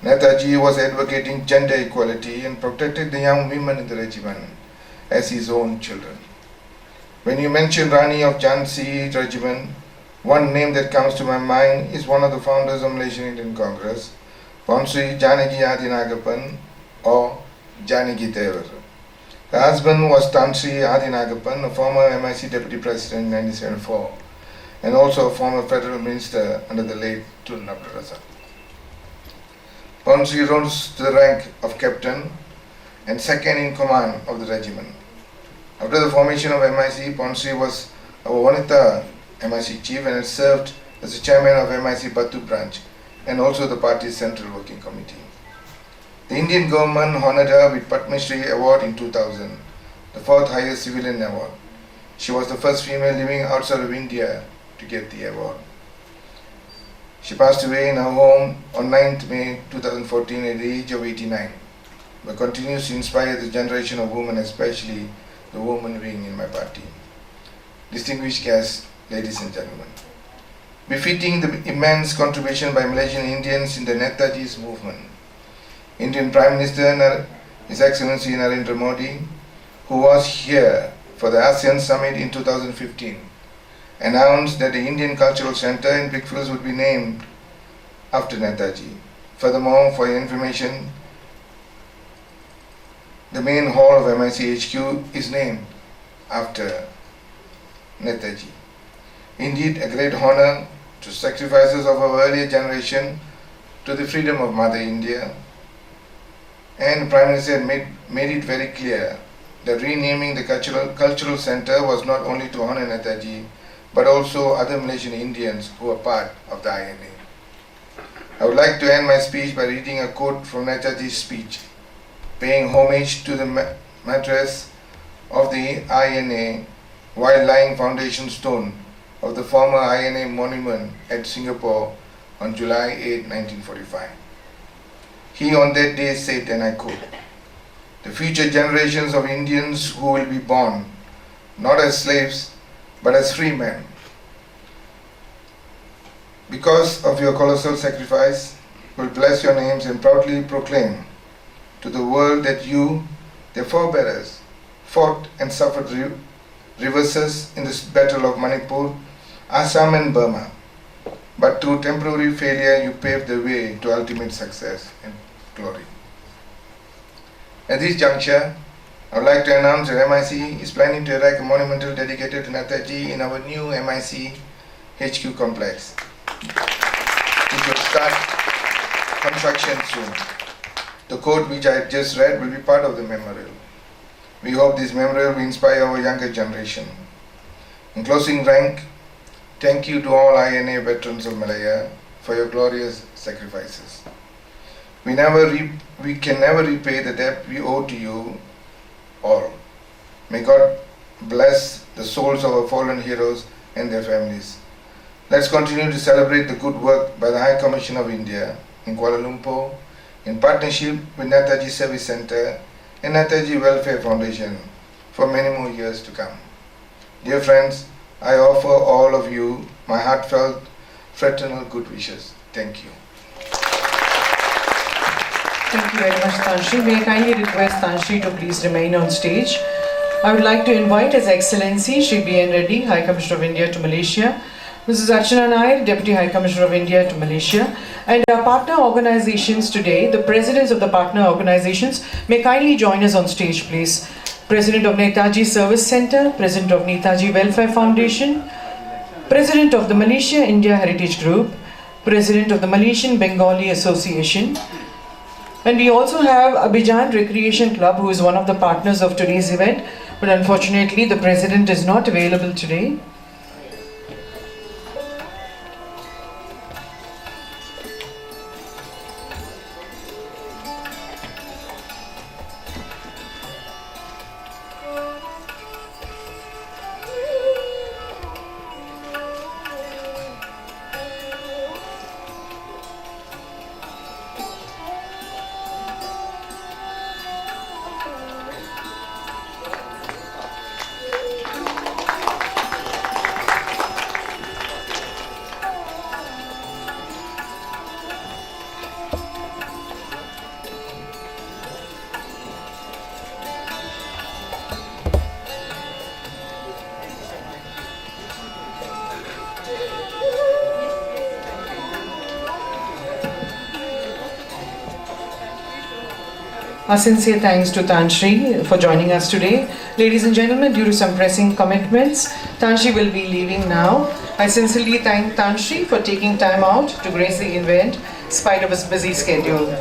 Netaji was advocating gender equality and protected the young women in the regiment as his own children. When you mention Rani of Jhansi Regiment, one name that comes to my mind is one of the founders of Malaysian Indian Congress, Puan Sri Janaki Adinagapan or Janaki Devar. Her husband was Tan Sri Adinagapan, a former MIC Deputy President in 1974, and also a former Federal Minister under the late Tun Abdul Razak. Puan Sri rose to the rank of Captain and second in command of the regiment. After the formation of MIC, Puan Sri was a Wanita MIC chief and had served as the chairman of MIC Batu branch and also the party's central working committee. The Indian government honoured her with Padma Shri Award in 2000, the fourth highest civilian award. She was the first female living outside of India to get the award. She passed away in her home on 9th May 2014 at the age of 89, but continues to inspire the generation of women, especially the women wing in my party. Distinguished guests, ladies and gentlemen, befitting the immense contribution by Malaysian Indians in the Netaji's movement, Indian Prime Minister His Excellency Narendra Modi, who was here for the ASEAN Summit in 2015, announced that the Indian Cultural Centre in Brickfields would be named after Netaji. Furthermore, for your information, the main hall of MIC HQ is named after Netaji. Indeed, a great honour to sacrifices of our earlier generation to the freedom of Mother India. And the Prime Minister had made it very clear that renaming the cultural centre was not only to honour Netaji, but also other Malaysian Indians who are part of the INA. I would like to end my speech by reading a quote from Netaji's speech, paying homage to the mattress of the INA while laying foundation stone of the former INA monument at Singapore on July 8, 1945. He on that day said, and I quote, "The future generations of Indians who will be born not as slaves but as free men, because of your colossal sacrifice, will bless your names and proudly proclaim to the world that you, their forebearers, fought and suffered reverses in this battle of Manipur, Assam and Burma, but through temporary failure you paved the way to ultimate success and glory." At this juncture, I would like to announce that MIC is planning to erect a monumental dedicated to Netaji in our new MIC HQ complex, which will start construction soon. The quote which I just read will be part of the memorial. We hope this memorial will inspire our younger generation. In closing rank, thank you to all INA veterans of Malaya for your glorious sacrifices. We can never repay the debt we owe to you all. May God bless the souls of our fallen heroes and their families. Let's continue to celebrate the good work by the High Commission of India in Kuala Lumpur in partnership with Netaji Service Center and Netaji Welfare Foundation for many more years to come. Dear friends, I offer all of you my heartfelt fraternal good wishes. Thank you. Thank you very much, Tanshri. May I kindly request Tanshri to please remain on stage. I would like to invite His Excellency Shri B.N. Reddy, High Commissioner of India to Malaysia, Mrs. Archana Nair, Deputy High Commissioner of India to Malaysia, and our partner organizations today, the presidents of the partner organizations, may kindly join us on stage, please. President of Netaji Service Center, President of Netaji Welfare Foundation, President of the Malaysia India Heritage Group, President of the Malaysian Bengali Association, and we also have Abidjan Recreation Club, who is one of the partners of today's event, but unfortunately the President is not available today. Our sincere thanks to Tanshri for joining us today. Ladies and gentlemen, due to some pressing commitments, Tanshri will be leaving now. I sincerely thank Tanshri for taking time out to grace the event, in spite of his busy schedule.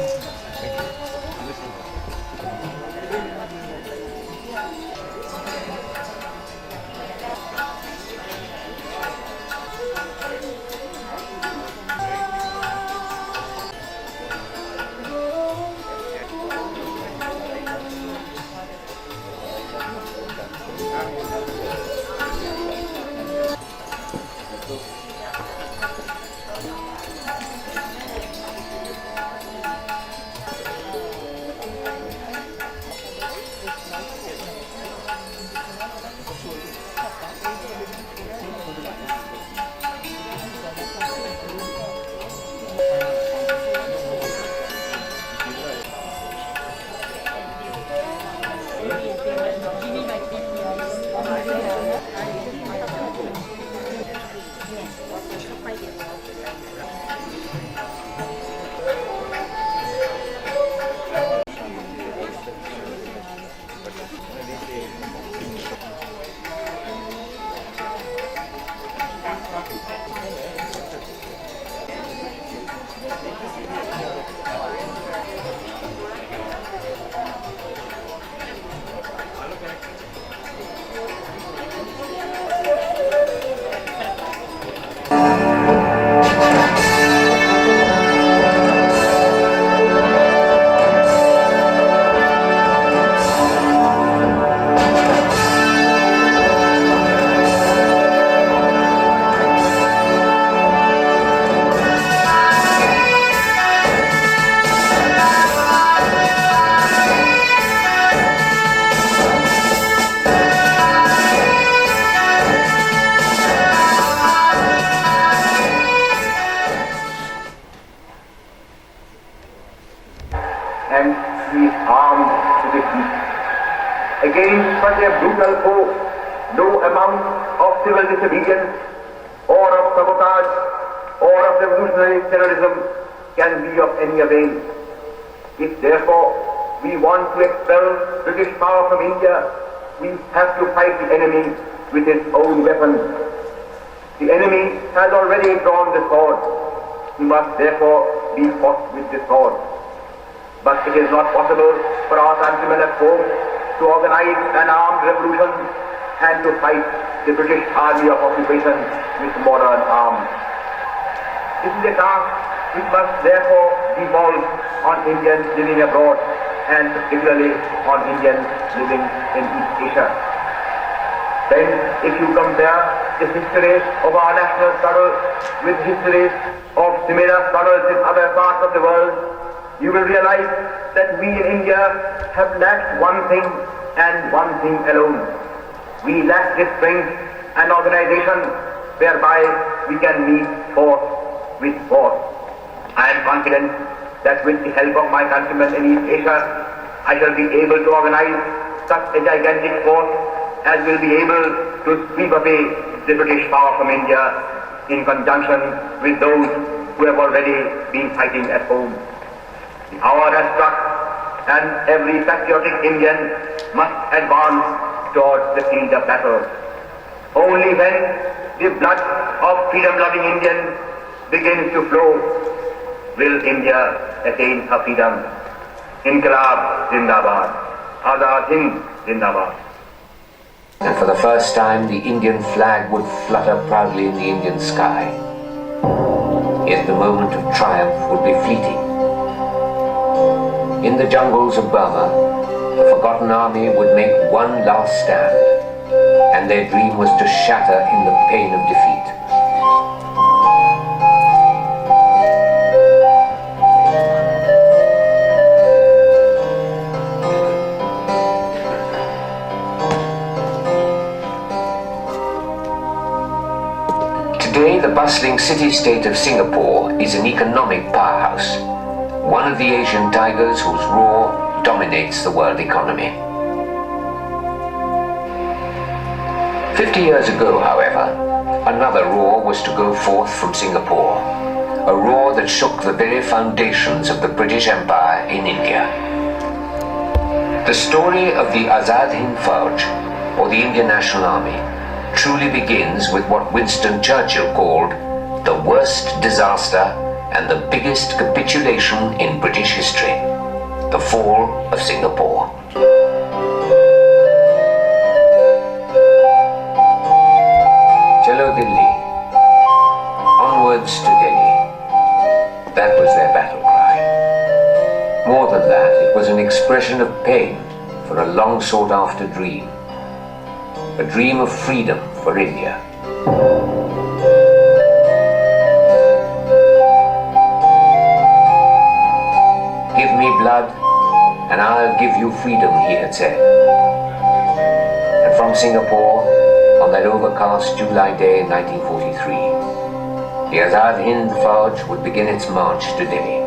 Against such a brutal foe, no amount of civil disobedience or of sabotage or of revolutionary terrorism can be of any avail. If therefore we want to expel British power from India, we have to fight the enemy with his own weapons. The enemy has already drawn the sword. He must therefore be fought with the sword. But it is not possible for our countrymen at home to organize an armed revolution and to fight the British army of occupation with modern arms. This is a task which must therefore devolve on Indians living abroad and particularly on Indians living in East Asia. Then, if you compare the history of our national struggle with histories of similar struggles in other parts of the world, you will realize that we in India have lacked one thing and one thing alone. We lack the strength and organization whereby we can meet force with force. I am confident that with the help of my countrymen in East Asia, I shall be able to organize such a gigantic force as will be able to sweep away the British power from India in conjunction with those who have already been fighting at home. The hour has struck and every patriotic Indian must advance towards the field of battle. Only when the blood of freedom-loving Indians begins to flow will India attain her freedom. Inqilab Zindabad. Azad Hind Zindabad. And for the first time the Indian flag would flutter proudly in the Indian sky. Yet the moment of triumph would be fleeting. In the jungles of Burma, the forgotten army would make one last stand, and their dream was to shatter in the pain of defeat. Today, the bustling city-state of Singapore is an economic powerhouse, one of the Asian tigers whose roar dominates the world economy. 50 years ago, however, another roar was to go forth from Singapore, a roar that shook the very foundations of the British Empire in India. The story of the Azad Hind Fauj, or the Indian National Army, truly begins with what Winston Churchill called the worst disaster and the biggest capitulation in British history, the fall of Singapore. Chalo Dilli, onwards to Delhi. That was their battle cry. More than that, it was an expression of pain for a long sought after dream. A dream of freedom for India. Give me blood and I'll give you freedom, he had said. And from Singapore, on that overcast July day in 1943, the Azad Hind Fauj would begin its march to Delhi.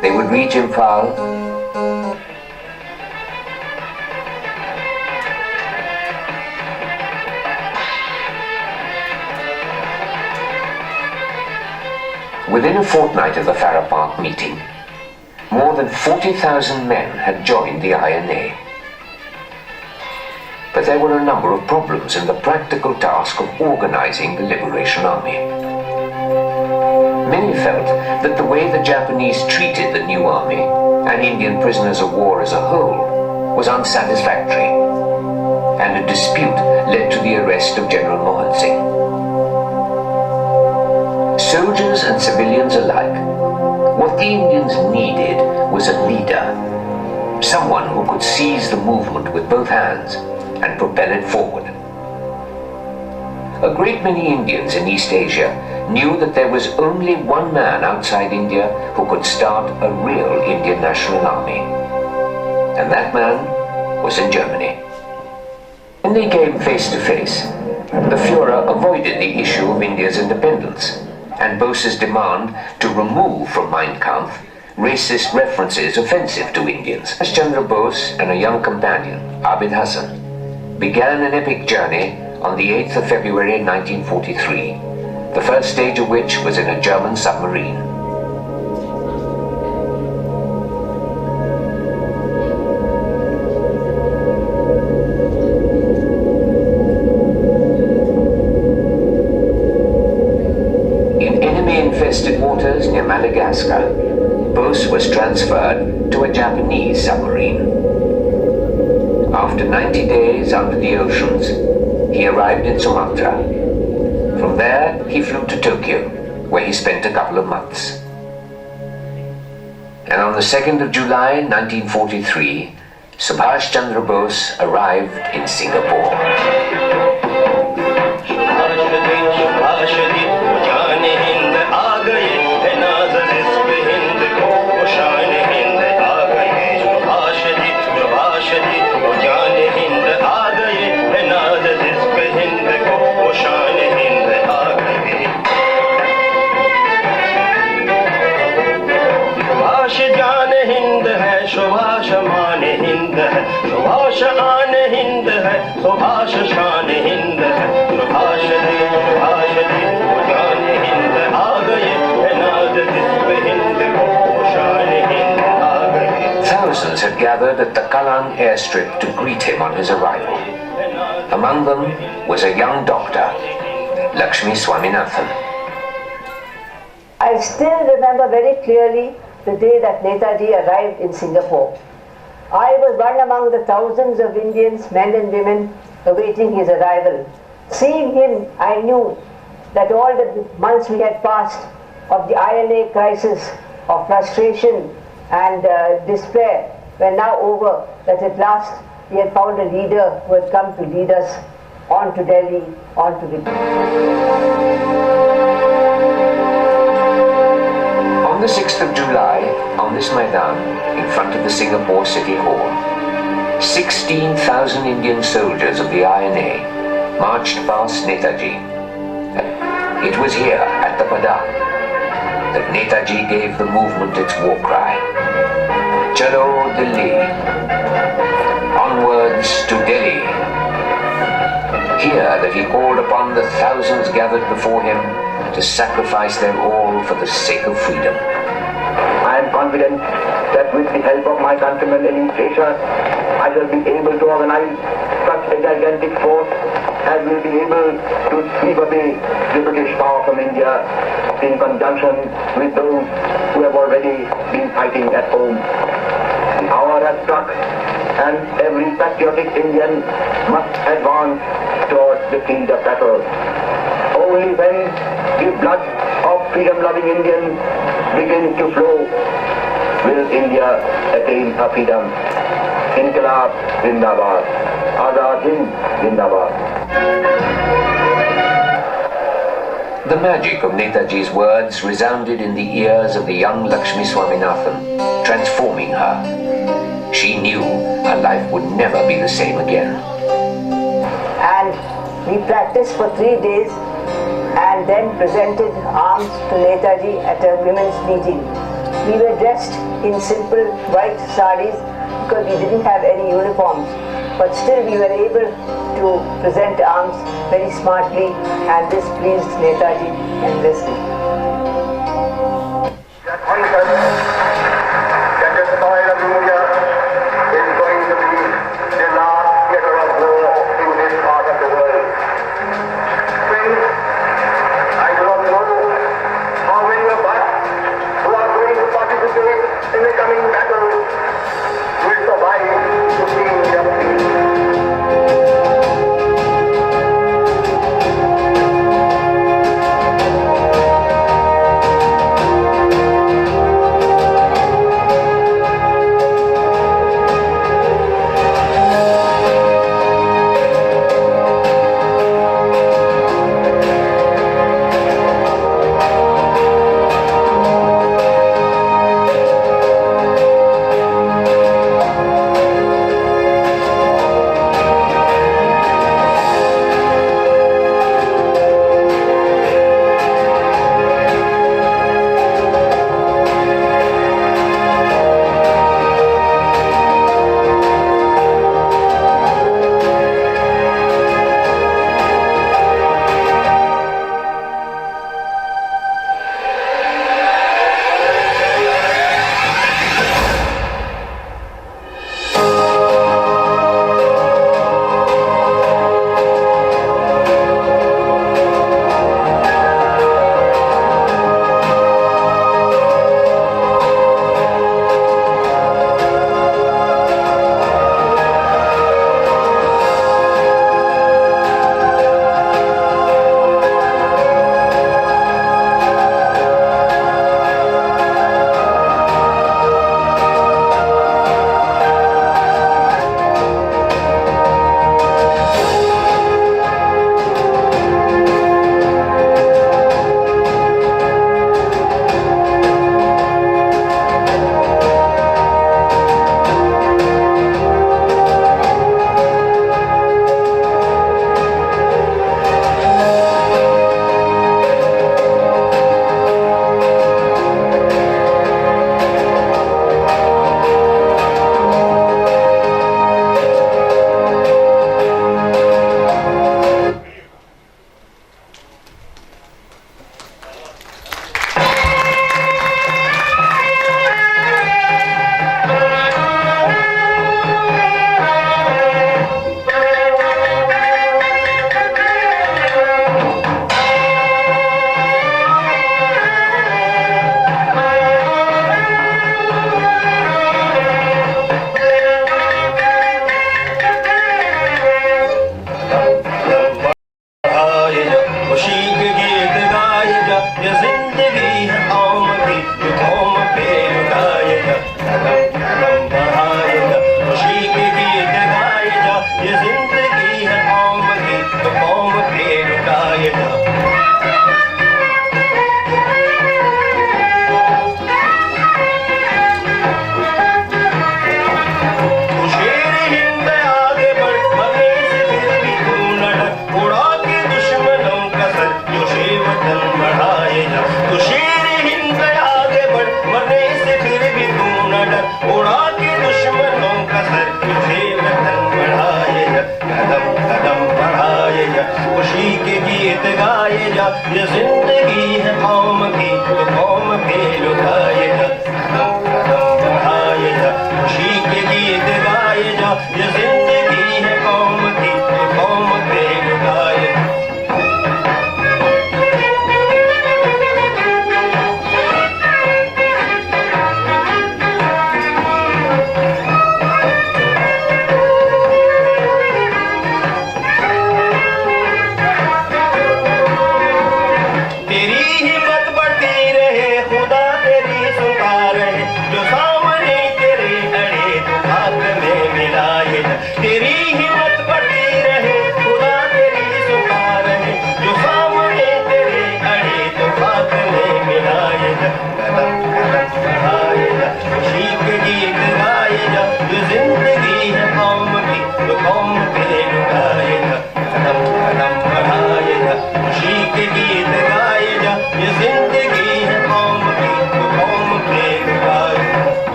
They would reach Imphal, within a fortnight of the Farrer Park meeting, more than 40,000 men had joined the INA. But there were a number of problems in the practical task of organizing the Liberation Army. Many felt that the way the Japanese treated the new army and Indian prisoners of war as a whole was unsatisfactory, and a dispute led to the arrest of General Mohan Singh. Soldiers and civilians alike, what the Indians needed was a leader, someone who could seize the movement with both hands and propel it forward. A great many Indians in East Asia knew that there was only one man outside India who could start a real Indian National Army, and that man was in Germany. When they came face to face, the Führer avoided the issue of India's independence and Bose's demand to remove from Mein Kampf racist references offensive to Indians, as Chandra Bose and a young companion, Abid Hassan, began an epic journey on the 8th of February 1943 the first stage of which was in a German submarine. In enemy-infested waters near Madagascar, Bose was transferred to a Japanese submarine. After 90 days under the oceans, he arrived in Sumatra. From there, he flew to Tokyo, where he spent a couple of months. And on the 2nd of July 1943, Subhas Chandra Bose arrived in Singapore. Thousands had gathered at the Kallang airstrip to greet him on his arrival. Among them was a young doctor, Lakshmi Swaminathan. I still remember very clearly the day that Netaji arrived in Singapore. I was one among the thousands of Indians, men and women, awaiting his arrival. Seeing him, I knew that all the months we had passed of the INA crisis, of frustration and despair were now over, that at last we had found a leader who had come to lead us on to Delhi, on to victory. On the 6th of July, on this Maidan, in front of the Singapore City Hall, 16,000 Indian soldiers of the INA marched past Netaji. It was here, at the Padang, that Netaji gave the movement its war cry. Chalo Delhi, onwards to Delhi. Here that he called upon the thousands gathered before him to sacrifice their all for the sake of freedom. I am confident that with the help of my countrymen in East Asia, I shall be able to organize such a gigantic force as will be able to sweep away the British power from India in conjunction with those who have already been fighting at home. The hour has struck, and every patriotic Indian must advance towards the field of battle. Only when the blood of freedom-loving Indians begins to flow will India attain her freedom. Inqilab Zindabad. Azad Hind Zindabad. The magic of Netaji's words resounded in the ears of the young Lakshmi Swaminathan, transforming her. She knew her life would never be the same again. And we practiced for 3 days and then presented arms to Netaji at a women's meeting. We were dressed in simple white saris because we didn't have any uniforms, but still we were able to present arms very smartly, and this pleased Netaji endlessly. That the soil of India is going to be the last theater of war in this part of the world. Friends, I do not know how many of us who are going to participate in the coming battle will survive to see India free. उड़ा के दुश्मनों का sir तुझे वतन बढ़ाए जा, कदम कदम बढ़ाए जा, खुशी के गीत गाए जा, ये जिंदगी है कौम की तो कौम पे लुटाए जा, कदम कदम बढ़ाए जा, खुशी के गीत गाए जा, ये जिंदगी है कौम की तो कौम पे लुटाए जा।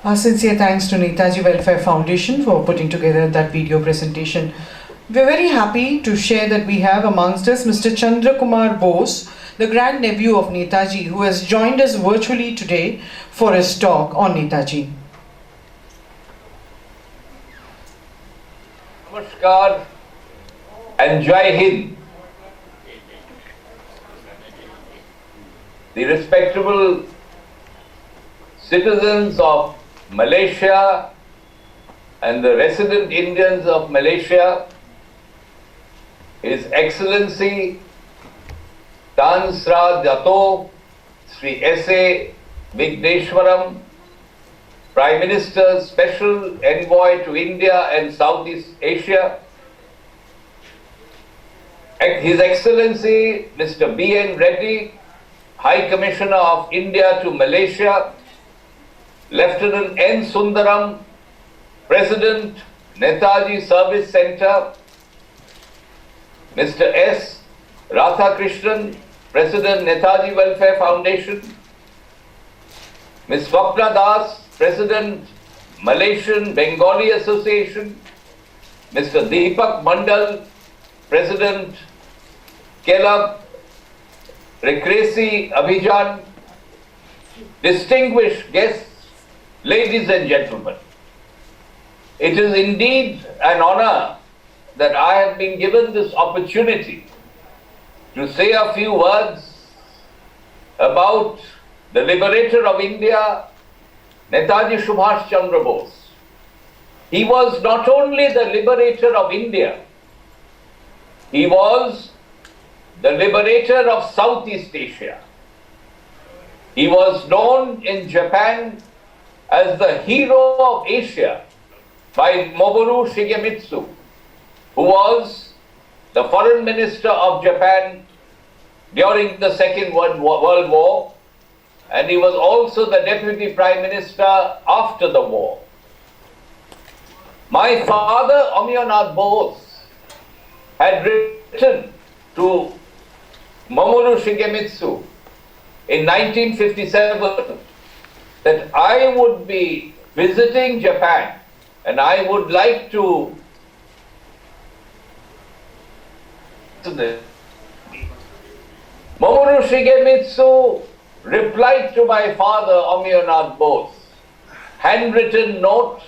Our sincere thanks to Netaji Welfare Foundation for putting together that video presentation. We're very happy to share that we have amongst us Mr. Chandra Bose, the grandnephew of Netaji, who has joined us virtually today for his talk on Netaji. Namaskar and Jai Hind. The respectable citizens of Malaysia and the resident Indians of Malaysia, His Excellency Tan Sra Dato Sri S.A. Vigneshwaram, Prime Minister Special Envoy to India and Southeast Asia, His Excellency Mr. B.N. Reddy, High Commissioner of India to Malaysia, Lieutenant N. Sundaram, President, Netaji Service Center, Mr. S. Radhakrishnan, President, Netaji Welfare Foundation, Ms. Swapna Das, President, Malaysian Bengali Association, Mr. Deepak Mandal, President, Kelab Recreasi Abhijan, distinguished guests, ladies and gentlemen. It is indeed an honor that I have been given this opportunity to say a few words about the liberator of India, Netaji Subhas Chandra Bose. He was not only the liberator of India, he was the liberator of Southeast Asia. He was known in Japan as the hero of Asia by Noboru Shigemitsu, who was the foreign minister of Japan during the Second World War, and he was also the deputy prime minister after the war. My father, Omiyanath Bose, had written to Mamoru Shigemitsu in 1957 that I would be visiting Japan and I would like to Mamoru Shigemitsu replied to my father, Omiyanath Bose, handwritten note.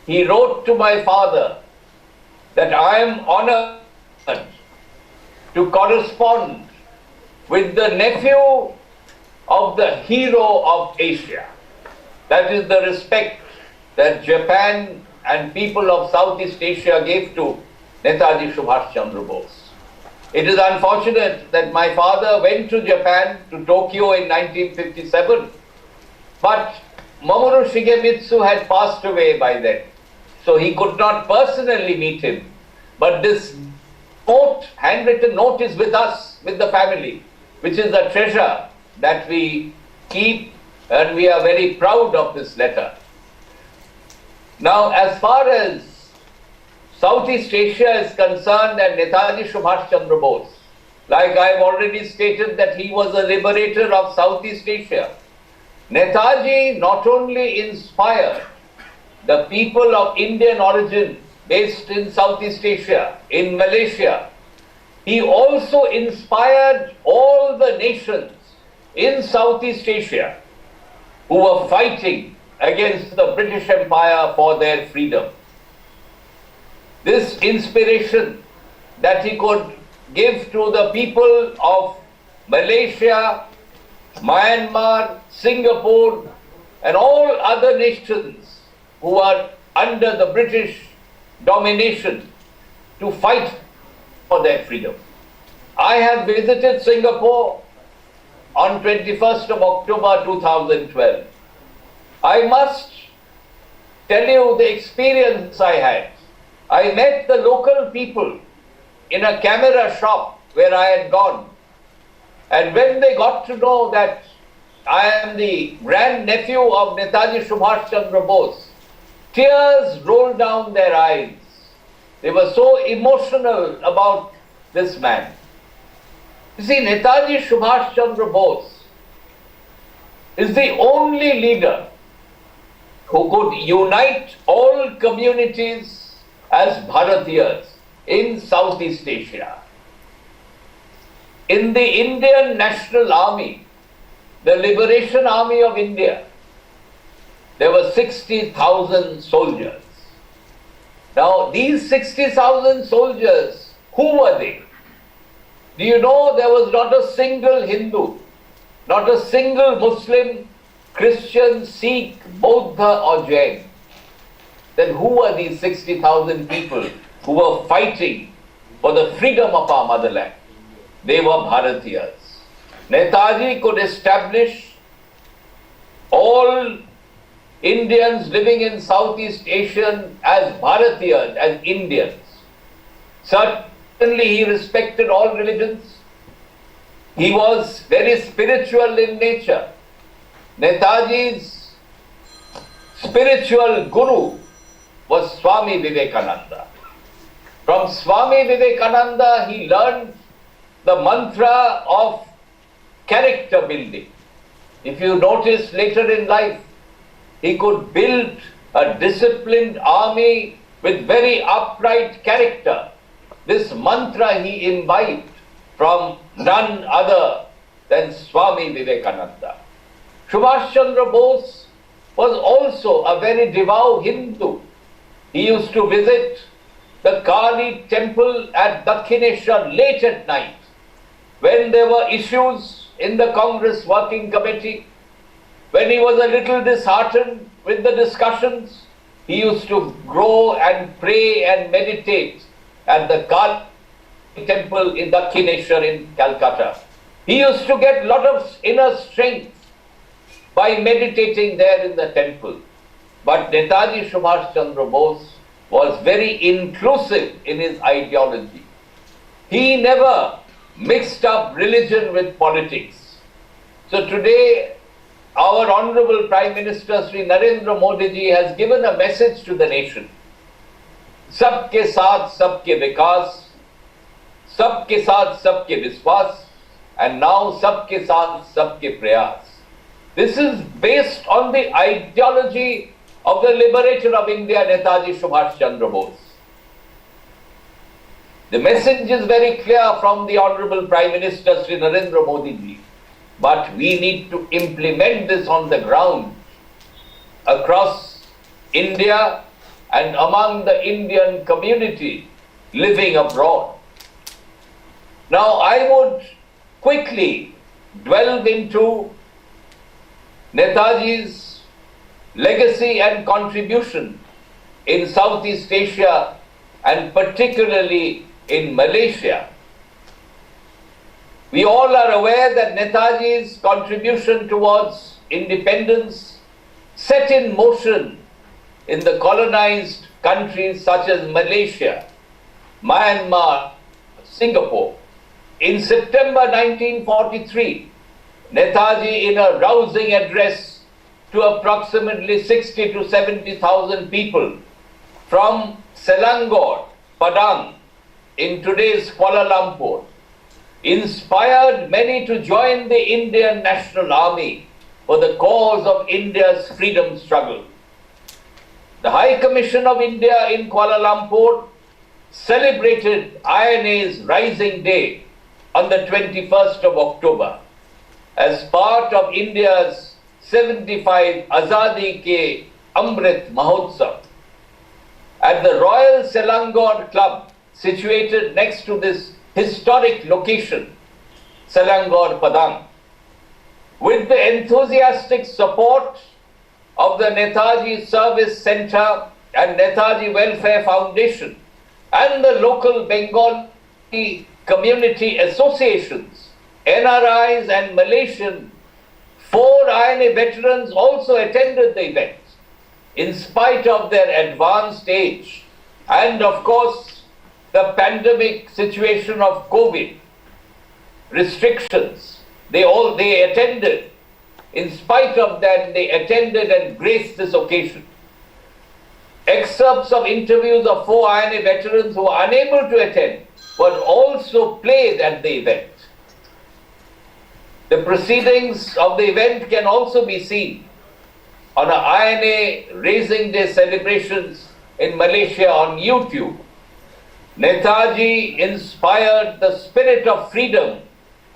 He wrote to my father that I am honored to correspond with the nephew of the hero of Asia. That is the respect that Japan and people of Southeast Asia gave to Netaji Subhas Chandra Bose. It is unfortunate that my father went to Japan, to Tokyo in 1957, but Mamoru Shigemitsu had passed away by then, so he could not personally meet him. But this note, handwritten note, is with us, with the family, which is a treasure that we keep, and we are very proud of this letter. Now, as far as Southeast Asia is concerned and Netaji Subhas Chandra Bose, like I have already stated that he was a liberator of Southeast Asia, Netaji not only inspired the people of Indian origin based in Southeast Asia, in Malaysia, he also inspired all the nations in Southeast Asia who were fighting against the British Empire for their freedom. This inspiration that he could give to the people of Malaysia, Myanmar, Singapore, and all other nations who are under the British domination to fight for their freedom. I have visited Singapore on 21st of October 2012. I must tell you the experience I had. I met the local people in a camera shop where I had gone. And when they got to know that I am the grandnephew of Netaji Subhas Chandra Bose, tears rolled down their eyes. They were so emotional about this man. You see, Netaji Subhas Chandra Bose is the only leader who could unite all communities as Bharatiyas in Southeast Asia. In the Indian National Army, the Liberation Army of India, there were 60,000 soldiers. Now, these 60,000 soldiers, who were they? Do you know there was not a single Hindu, not a single Muslim, Christian, Sikh, Buddha or Jain? Then who are these 60,000 people who were fighting for the freedom of our motherland? They were Bharatiyas. Netaji could establish all Indians living in Southeast Asia as Bharatiyas, as Indians. Certainly he respected all religions. He was very spiritual in nature. Netaji's spiritual guru was Swami Vivekananda. From Swami Vivekananda he learned the mantra of character building. If you notice later in life, he could build a disciplined army with very upright character. This mantra he imbibed from none other than Swami Vivekananda. Subhas Chandra Bose was also a very devout Hindu. He used to visit the Kali temple at Dakshineshwar late at night. When there were issues in the Congress working committee, when he was a little disheartened with the discussions, he used to go and pray and meditate at the Kali temple in Dakshineshwar in Calcutta. He used to get a lot of inner strength by meditating there in the temple. But Netaji Subhas Chandra Bose was very inclusive in his ideology. He never mixed up religion with politics. So today, our Honorable Prime Minister Sri Narendra Modi ji has given a message to the nation. Sabke saath sabke vikas, sabke saath sabke viswas, and now sabke saath sabke prayas. This is based on the ideology of the liberator of India, Netaji Subhas Chandra Bose. The message is very clear from the Honorable Prime Minister Sri Narendra Modi ji. But we need to implement this on the ground across India and among the Indian community living abroad. Now I would quickly delve into Netaji's legacy and contribution in Southeast Asia and particularly in Malaysia. We all are aware that Netaji's contribution towards independence set in motion in the colonized countries such as Malaysia, Myanmar, Singapore. In September 1943, Netaji, in a rousing address to approximately 60 to 70,000 people from Selangor, Padang, in today's Kuala Lumpur, inspired many to join the Indian National Army for the cause of India's freedom struggle. The High Commission of India in Kuala Lumpur celebrated INA's Rising Day on the 21st of October as part of India's 75 Azadi Ke Amrit Mahotsav. At the Royal Selangor Club, situated next to this historic location, Selangor Padang, with the enthusiastic support of the Netaji Service Centre and Netaji Welfare Foundation and the local Bengali community associations, NRIs and Malaysian, 4 INA veterans also attended the event in spite of their advanced age and of course the pandemic situation of COVID restrictions. They attended. In spite of that, they attended and graced this occasion. Excerpts of interviews of 4 INA veterans who were unable to attend were also played at the event. The proceedings of the event can also be seen on a INA Raising Day celebrations in Malaysia on YouTube. Netaji inspired the spirit of freedom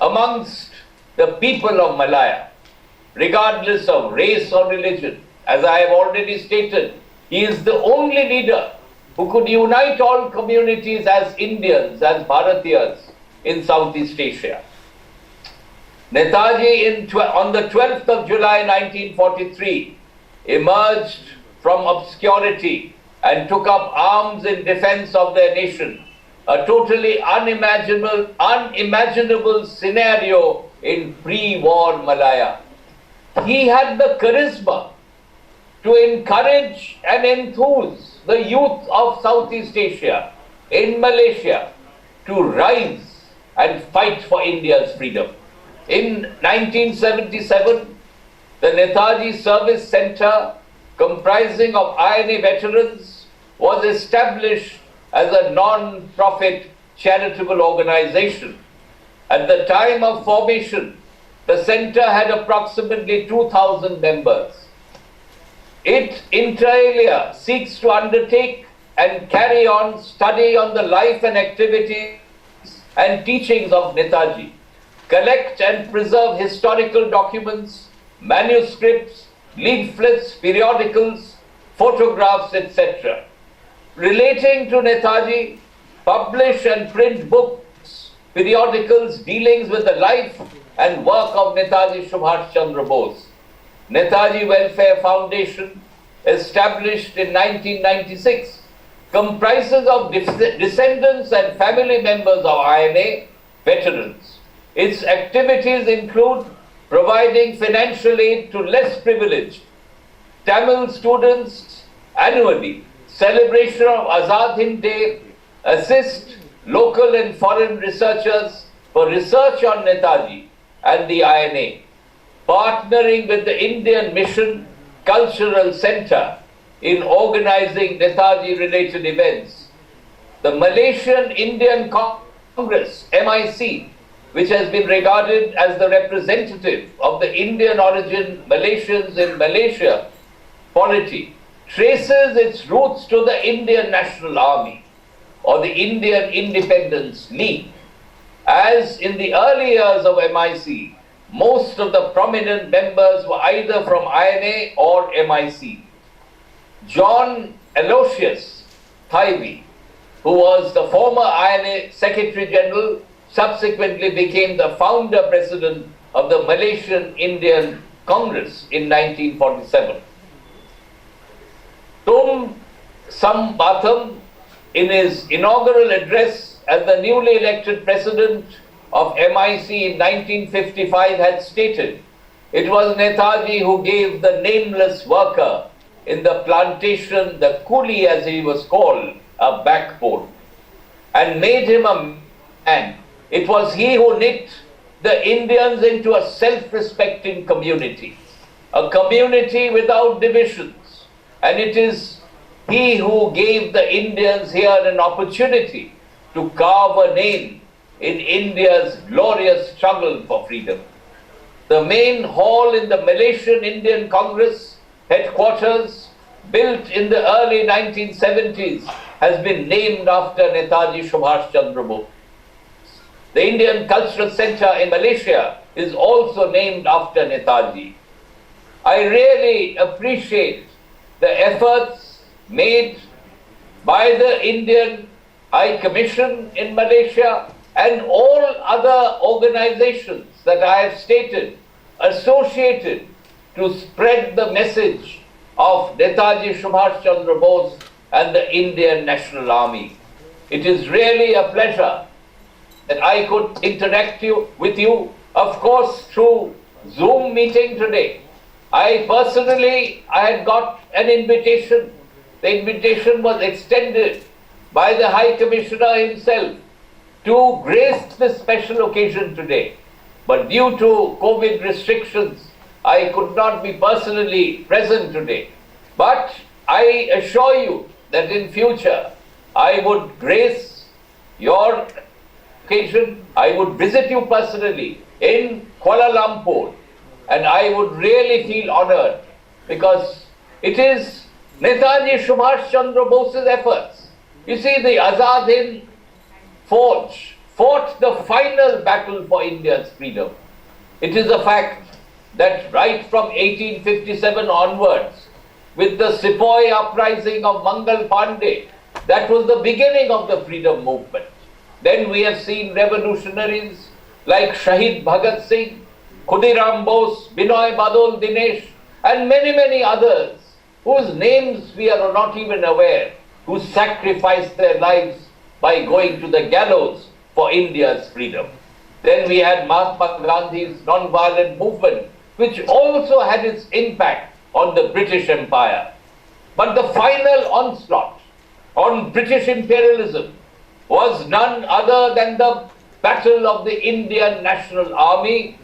amongst the people of Malaya, regardless of race or religion. As I have already stated, he is the only leader who could unite all communities as Indians, as Bharatiyas in Southeast Asia. Netaji, on the 12th of July 1943, emerged from obscurity and took up arms in defense of their nation, a totally unimaginable scenario in pre-war Malaya. He had the charisma to encourage and enthuse the youth of Southeast Asia in Malaysia to rise and fight for India's freedom. In 1977, the Netaji Service Centre, comprising of INA veterans, was established as a non-profit charitable organization. At the time of formation, the centre had approximately 2,000 members. It, inter alia, seeks to undertake and carry on study on the life and activities and teachings of Netaji, collect and preserve historical documents, manuscripts, leaflets, periodicals, photographs, etc. Relating to Netaji, publish and print books, periodicals, dealings with the life and work of Netaji Subhas Chandra Bose. Netaji Welfare Foundation, established in 1996, comprises of descendants and family members of INA veterans. Its activities include providing financial aid to less privileged Tamil students annually, celebration of Azad Hind Day, assist local and foreign researchers for research on Netaji and the INA, partnering with the Indian Mission Cultural Centre in organizing Netaji-related events. The Malaysian Indian Congress, MIC, which has been regarded as the representative of the Indian origin Malaysians in Malaysia polity, traces its roots to the Indian National Army. or the Indian Independence League. As in the early years of MIC, most of the prominent members were either from INA or MIC. John Aloysius Thaivy, who was the former INA Secretary General, subsequently became the founder president of the Malaysian Indian Congress in 1947. Tum Sambatham, in his inaugural address as the newly elected president of MIC in 1955, had stated, "It was Netaji who gave the nameless worker in the plantation, the coolie as he was called, a backbone, and made him a man. It was he who knit the Indians into a self-respecting community, a community without divisions, and it is he who gave the Indians here an opportunity to carve a name in India's glorious struggle for freedom." The main hall in the Malaysian Indian Congress headquarters, built in the early 1970s, has been named after Netaji Subhas Chandra Bose. The Indian Cultural Center in Malaysia is also named after Netaji. I really appreciate the efforts made by the Indian High Commission in Malaysia and all other organizations that I have stated associated to spread the message of Netaji Subhas Chandra Bose and the Indian National Army. It is really a pleasure that I could interact with you, of course, through Zoom meeting today. I had got an invitation. The invitation was extended by the High Commissioner himself to grace this special occasion today. But due to COVID restrictions, I could not be personally present today. But I assure you that in future, I would grace your occasion. I would visit you personally in Kuala Lumpur, and I would really feel honored because it is Netaji Subhas Chandra Bose's efforts. You see, the Azad Hind Forge fought the final battle for India's freedom. It is a fact that right from 1857 onwards, with the Sepoy uprising of Mangal Pandey, that was the beginning of the freedom movement. Then we have seen revolutionaries like Shahid Bhagat Singh, Khudiram Bose, Binoy Badol Dinesh, and many, many others whose names we are not even aware, who sacrificed their lives by going to the gallows for India's freedom. Then we had Mahatma Gandhi's non-violent movement, which also had its impact on the British Empire. But the final onslaught on British imperialism was none other than the Battle of the Indian National Army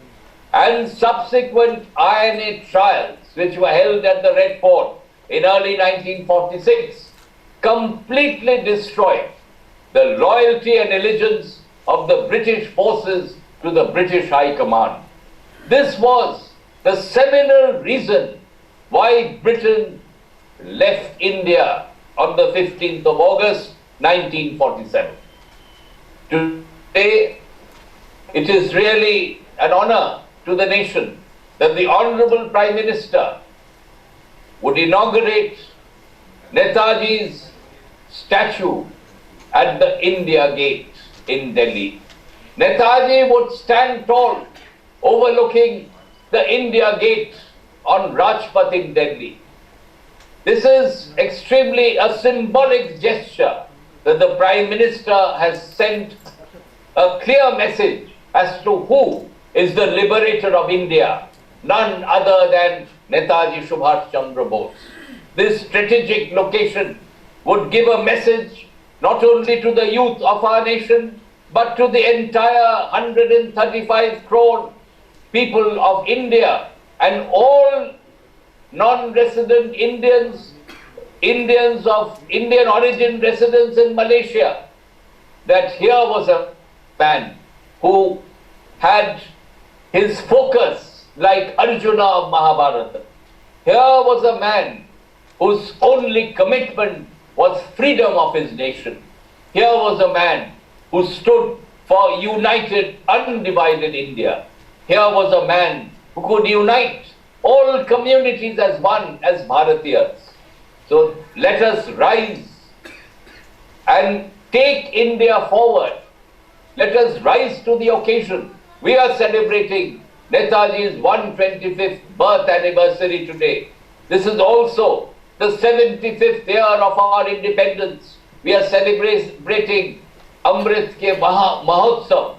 and subsequent INA trials, which were held at the Red Fort in early 1946, completely destroyed the loyalty and allegiance of the British forces to the British High Command. This was the seminal reason why Britain left India on the 15th of August 1947. Today, it is really an honor to the nation that the Honorable Prime Minister would inaugurate Netaji's statue at the India Gate in Delhi. Netaji would stand tall overlooking the India Gate on Rajpath in Delhi. This is extremely a symbolic gesture that the Prime Minister has sent a clear message as to who is the liberator of India, none other than Netaji Subhas Chandra Bose. This strategic location would give a message not only to the youth of our nation, but to the entire 135 crore people of India and all non-resident Indians, Indians of Indian origin residents in Malaysia, that here was a man who had his focus like Arjuna of Mahabharata. Here was a man whose only commitment was freedom of his nation. Here was a man who stood for united, undivided India. Here was a man who could unite all communities as one, as Bharatiyas. So let us rise and take India forward. Let us rise to the occasion. We are celebrating Netaji's 125th birth anniversary today. This is also the 75th year of our independence. We are celebrating Amrit Ke Mahotsav.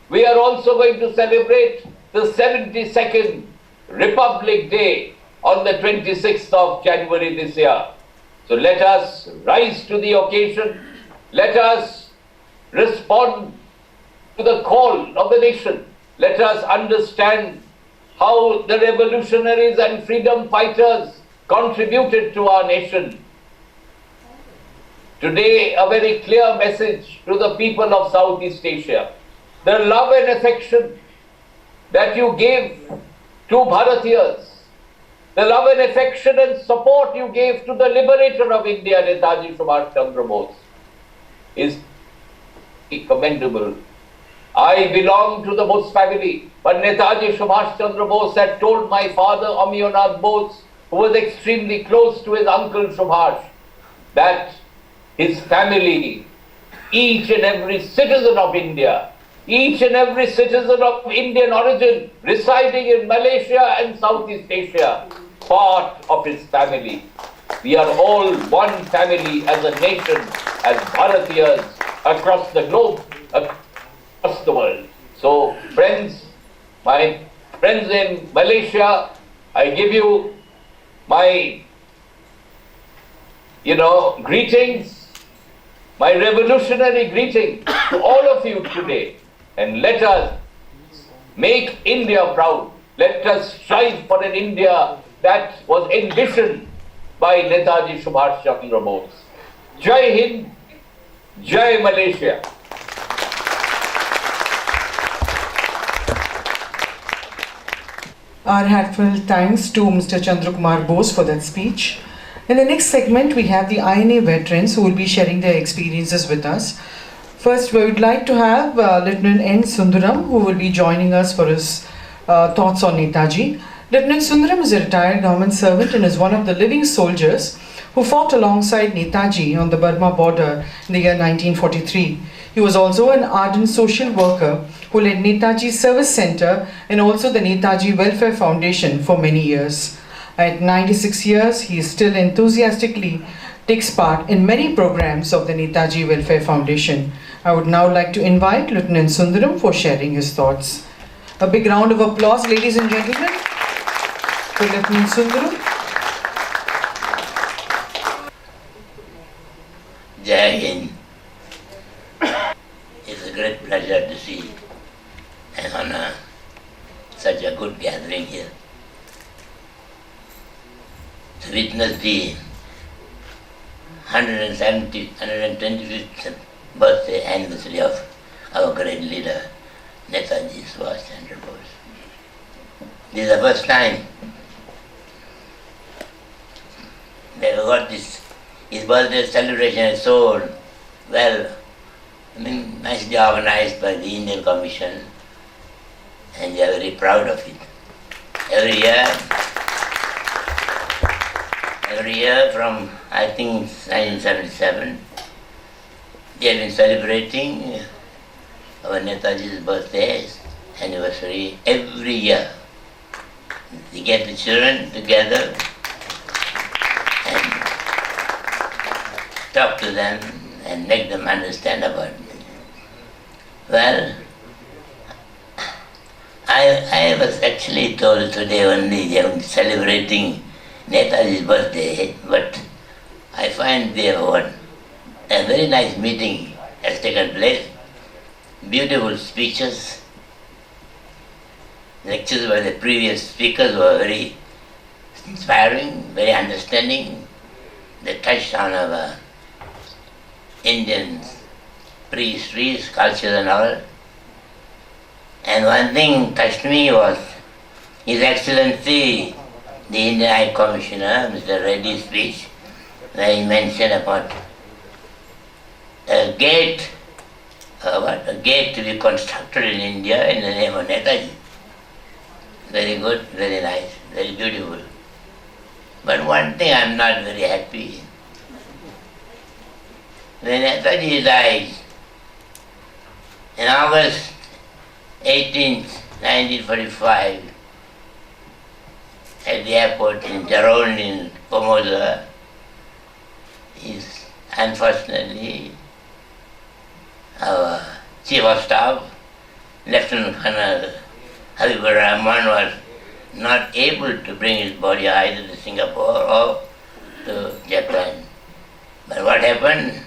We are also going to celebrate the 72nd Republic Day on the 26th of January this year. So let us rise to the occasion. Let us respond to the call of the nation. Let us understand how the revolutionaries and freedom fighters contributed to our nation. Today, a very clear message to the people of Southeast Asia. The love and affection that you gave to Bharatiyas, the love and affection and support you gave to the liberator of India, Netaji Subhas Chandra Bose, is commendable. I belong to the Bose family, but Netaji Subhas Chandra Bose had told my father, Amionath Bose, who was extremely close to his uncle Subhas, that his family, each and every citizen of India, each and every citizen of Indian origin residing in Malaysia and Southeast Asia, part of his family. We are all one family as a nation, as Bharatiyas across the globe, across the world. So friends, my friends in Malaysia, I give you my, greetings, my revolutionary greeting to all of you today. And let us make India proud. Let us strive for an India that was envisioned by Netaji Subhas Chandra Bose. Jai Hind, Jai Malaysia. Our heartfelt thanks to Mr. Chandra Kumar Bose for that speech. In the next segment, we have the INA veterans who will be sharing their experiences with us. First, we would like to have Lieutenant N. Sundaram, who will be joining us for his thoughts on Netaji. Lieutenant Sundaram is a retired government servant and is one of the living soldiers who fought alongside Netaji on the Burma border in the year 1943. He was also an ardent social worker who led Netaji Service Center and also the Netaji Welfare Foundation for many years. At 96 years, he still enthusiastically takes part in many programs of the Netaji Welfare Foundation. I would now like to invite Lieutenant Sundaram for sharing his thoughts. A big round of applause, ladies and gentlemen, for Lieutenant Sundaram. Jai Hind. It's a great pleasure to see and honor such a good gathering here. To witness the 125th birthday anniversary of our great leader, Netaji Subhas Chandra Bose. This is the first time they got his birthday celebration is so well, nicely organized by the Indian Commission, and we are very proud of it. Every year from, I think, 1977, we have been celebrating our Netaji's birthday anniversary every year. We get the children together and talk to them and make them understand about it. Well, I was actually told today only they are celebrating Netaji's birthday, but I find a very nice meeting has taken place. Beautiful speeches. Lectures by the previous speakers were very inspiring, very understanding. They touched on our Indian pre-histories, cultures and all. And one thing touched me was His Excellency, the Indian High Commissioner, Mr. Reddy's speech, where he mentioned about a gate, a gate to be constructed in India in the name of Netaji. Very good, very nice, very beautiful. But one thing I'm not very happy. When Netaji died in August 18th, 1945, at the airport in Jarone in Formosa, is unfortunately our Chief of Staff, Lieutenant Colonel Habibur Rahman, was not able to bring his body either to Singapore or to Japan. But what happened?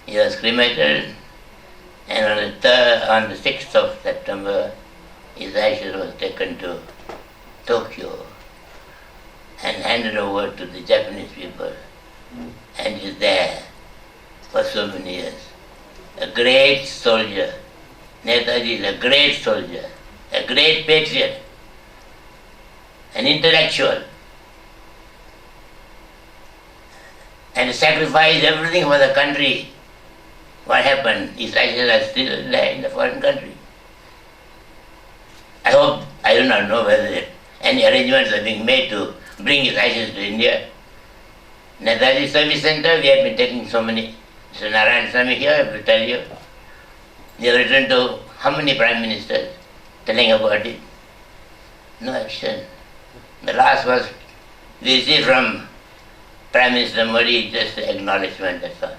He was cremated, and on the 6th of September, his ashes was taken to Tokyo and handed over to the Japanese people, and is there for so many years. A great soldier. Netaji is a great soldier, a great patriot, an intellectual, and sacrificed everything for the country. What happened? His ashes are still there in the foreign country. I do not know whether any arrangements are being made to bring his ashes to India. Netaji Service Center, we have been taking so many. Mr. Narayan Swami here, I will tell you. They have written to how many prime ministers telling about it? No action. The last was we received from Prime Minister Modi just the acknowledgement, that's all.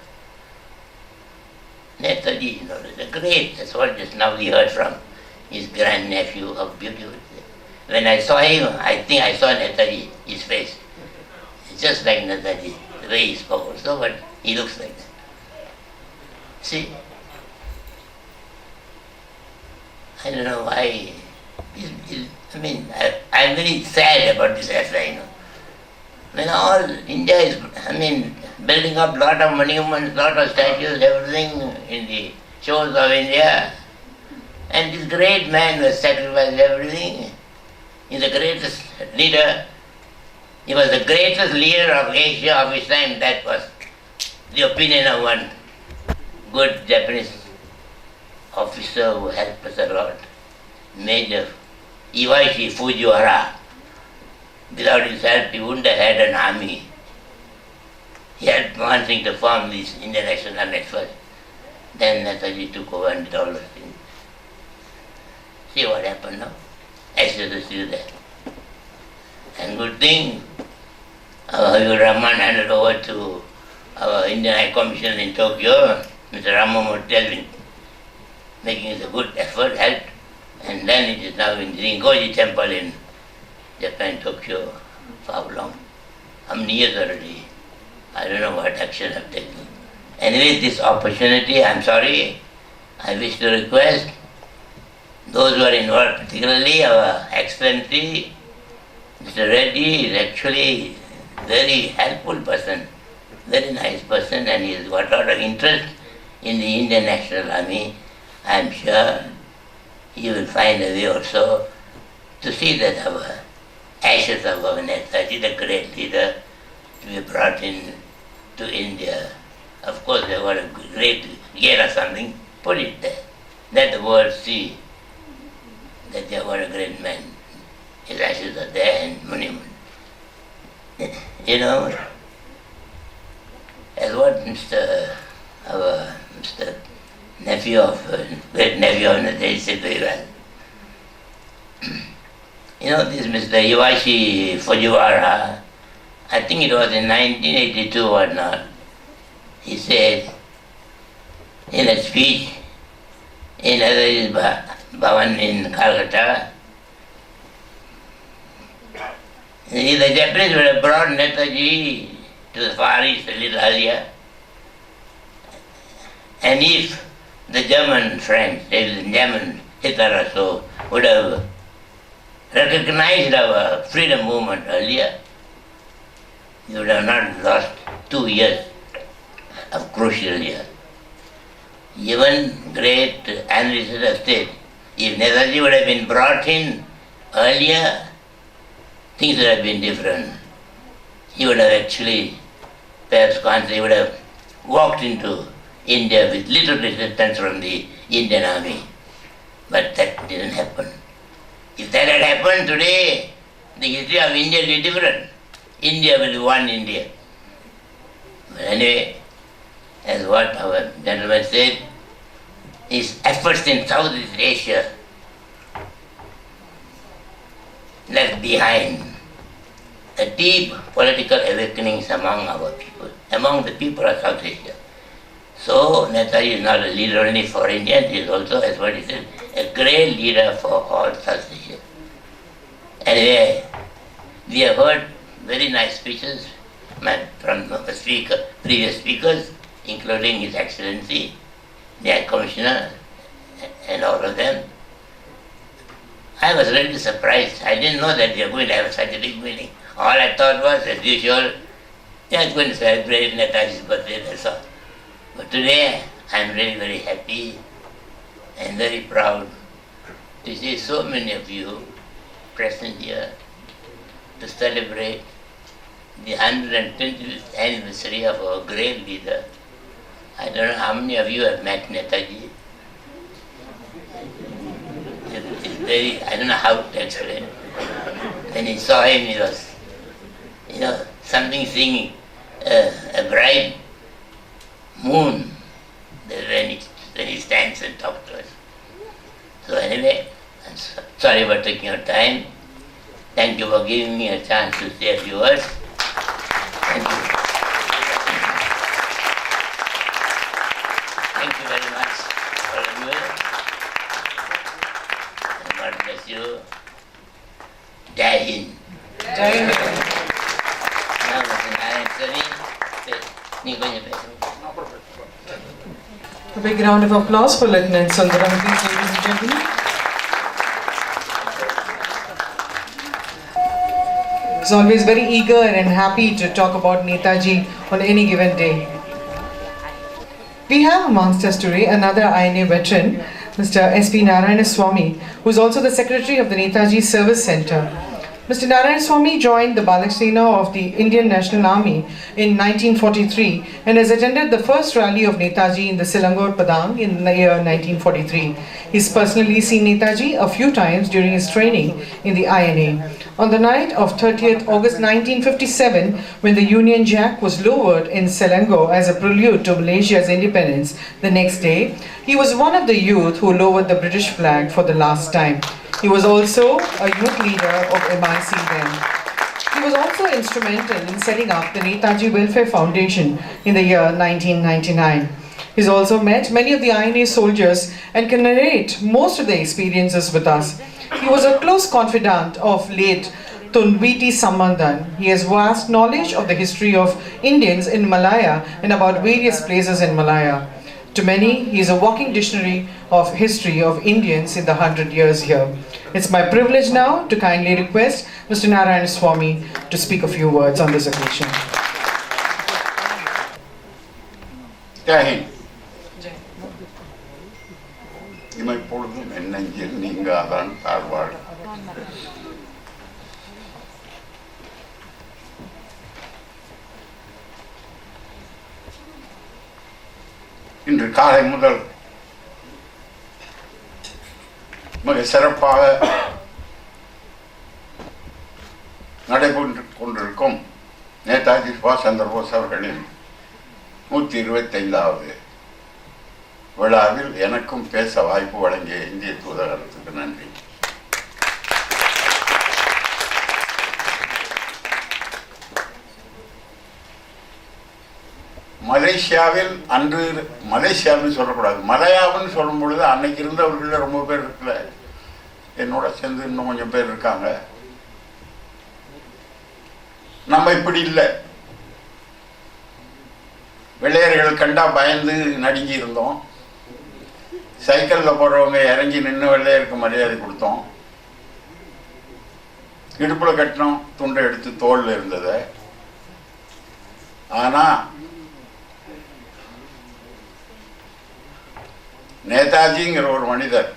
Netaji, the great, that's what just now we heard from his grandnephew, how beautiful. When I saw him, I think I saw Netaji, his face. It's just like Netaji, the way he spoke also, but he looks like that. See, I don't know why. I'm very sad about this affair, When all India is, building up lot of monuments, lot of statues, everything in the shores of India, and this great man was sacrificed everything. He's the greatest leader. He was the greatest leader of Asia of his time. That was the opinion of one good Japanese officer who helped us a lot, Major Iwashi Fujiwara. Without his help, he wouldn't have had an army. He helped wanting to form this Indian National Army at first. Then Netaji took over and did all those things. See what happened now? Ashes are still there. And good thing, Habibur Rahman handed over to our Indian High Commission in Tokyo, Mr. Ramamoto, making a good effort, helped, and then it is now in Rinpoche Temple in Japan, Tokyo, for how long? How many years already? I don't know what action I've taken. Anyway, this opportunity, I'm sorry, I wish to request those who are involved, particularly our Excellency, Mr. Reddy is actually a very helpful person, very nice person, and he has got a lot of interest in the Indian National Army. I am sure he will find a way also to see that our ashes of our Netaji, the great leader, to be brought in to India. Of course, they got a great gear or something, put it there. Let the world see that they were a great man. His ashes are there in monument. As what our Mr. Nephew of, great nephew of Netaji said very well. This Mr. Iwashi Fujiwara, I think it was in 1982 or not, he said in a speech in Netaji's Bhavan in Calcutta, the Japanese would have brought Netaji to the Far East a little earlier, and if the German friends, the German Hitler or so, would have recognized our freedom movement earlier, you would have not lost 2 years of crucial years. Even great analysts have said, if Netaji would have been brought in earlier, things would have been different. He would have actually, perhaps he would have walked into India with little resistance from the Indian army. But that didn't happen. If that had happened today, the history of India will be different. India will be one India. But anyway, as what our gentleman said, his efforts in Southeast Asia left behind a deep political awakenings among our people, among the people of South Asia. So Netaji is not a leader only for India, he is also, as what he said, a great leader for all South Asia. Anyway, we have heard very nice speeches from the previous speakers, including His Excellency, the High Commissioner, and all of them. I was really surprised. I didn't know that they were going to have such a big meeting. All I thought was, as usual, they are going to celebrate Netaji's birthday, that's all. But today, I am really very happy and very proud to see so many of you present here to celebrate the 125th anniversary of our great leader. I don't know how many of you have met Netaji. It's very, I don't know how to explain. When he saw him, he was, something seeing a bright moon when he stands and talks to us. So anyway, I'm sorry for taking your time. Thank you for giving me a chance to say a few words. Thank you. Thank you very much, all of you. And God bless you. Jai Hind. Jai Hind. Now, Mr. Narayan Sari, A big round of applause for Lieutenant Chandra, please, ladies and gentlemen. He's always very eager and happy to talk about Netaji on any given day. We have amongst us today another INA veteran, Mr. S.P. Narayanaswamy, who is also the Secretary of the Netaji Service Center. Mr. Narayanaswamy joined the Balaksena of the Indian National Army in 1943 and has attended the first rally of Netaji in the Selangor Padang in the year 1943. He's personally seen Netaji a few times during his training in the INA. On the night of 30th August 1957, when the Union Jack was lowered in Selangor as a prelude to Malaysia's independence, the next day, he was one of the youth who lowered the British flag for the last time. He was also a youth leader of MIC then. He was also instrumental in setting up the Netaji Welfare Foundation in the year 1999. He's also met many of the INA soldiers and can narrate most of their experiences with us. He was a close confidant of late Tunviti Sambandan. He has vast knowledge of the history of Indians in Malaya and about various places in Malaya. To many, he is a walking dictionary of history of Indians in the 100 years here. It's my privilege now to kindly request Mr. Narayanaswamy to speak a few words on this occasion. Jai Hind. இமைப்பொழுதும் என் நெஞ்சில் நீங்காதான் தாழ்வாள். இன்று காலை முதல் மிக சிறப்பாக நடைபெற்று கொண்டிருக்கும் நேதாஜி சுபாஷ் சந்திர போஸ் அவர்களின் 125வது விழாவில் எனக்கும் பேச வாய்ப்பு வழங்கிய இந்திய தூதரகத்துக்கு நன்றி. மலேசியாவில் அன்று மலேசியாவுன்னு சொல்லக்கூடாது, மலையாவுன்னு சொல்லும் பொழுது அன்னைக்கு இருந்தவர்கள் ரொம்ப பேர் இருக்கல, என்னோட சேர்ந்து இன்னும் கொஞ்சம் பேர் இருக்காங்க. நம்ம இப்படி இல்லை, வெள்ளையர்கள் கண்டா பயந்து நடுங்கி இருந்தோம். சைக்கிளில் போகிறவங்க இறங்கி நின்று வெள்ளையருக்கு மரியாதை கொடுத்தோம். இடுப்பில் கட்டினோம், துண்டை எடுத்து தோளில் இருந்ததை. ஆனால் நேதாஜிங்கிற ஒரு மனிதர்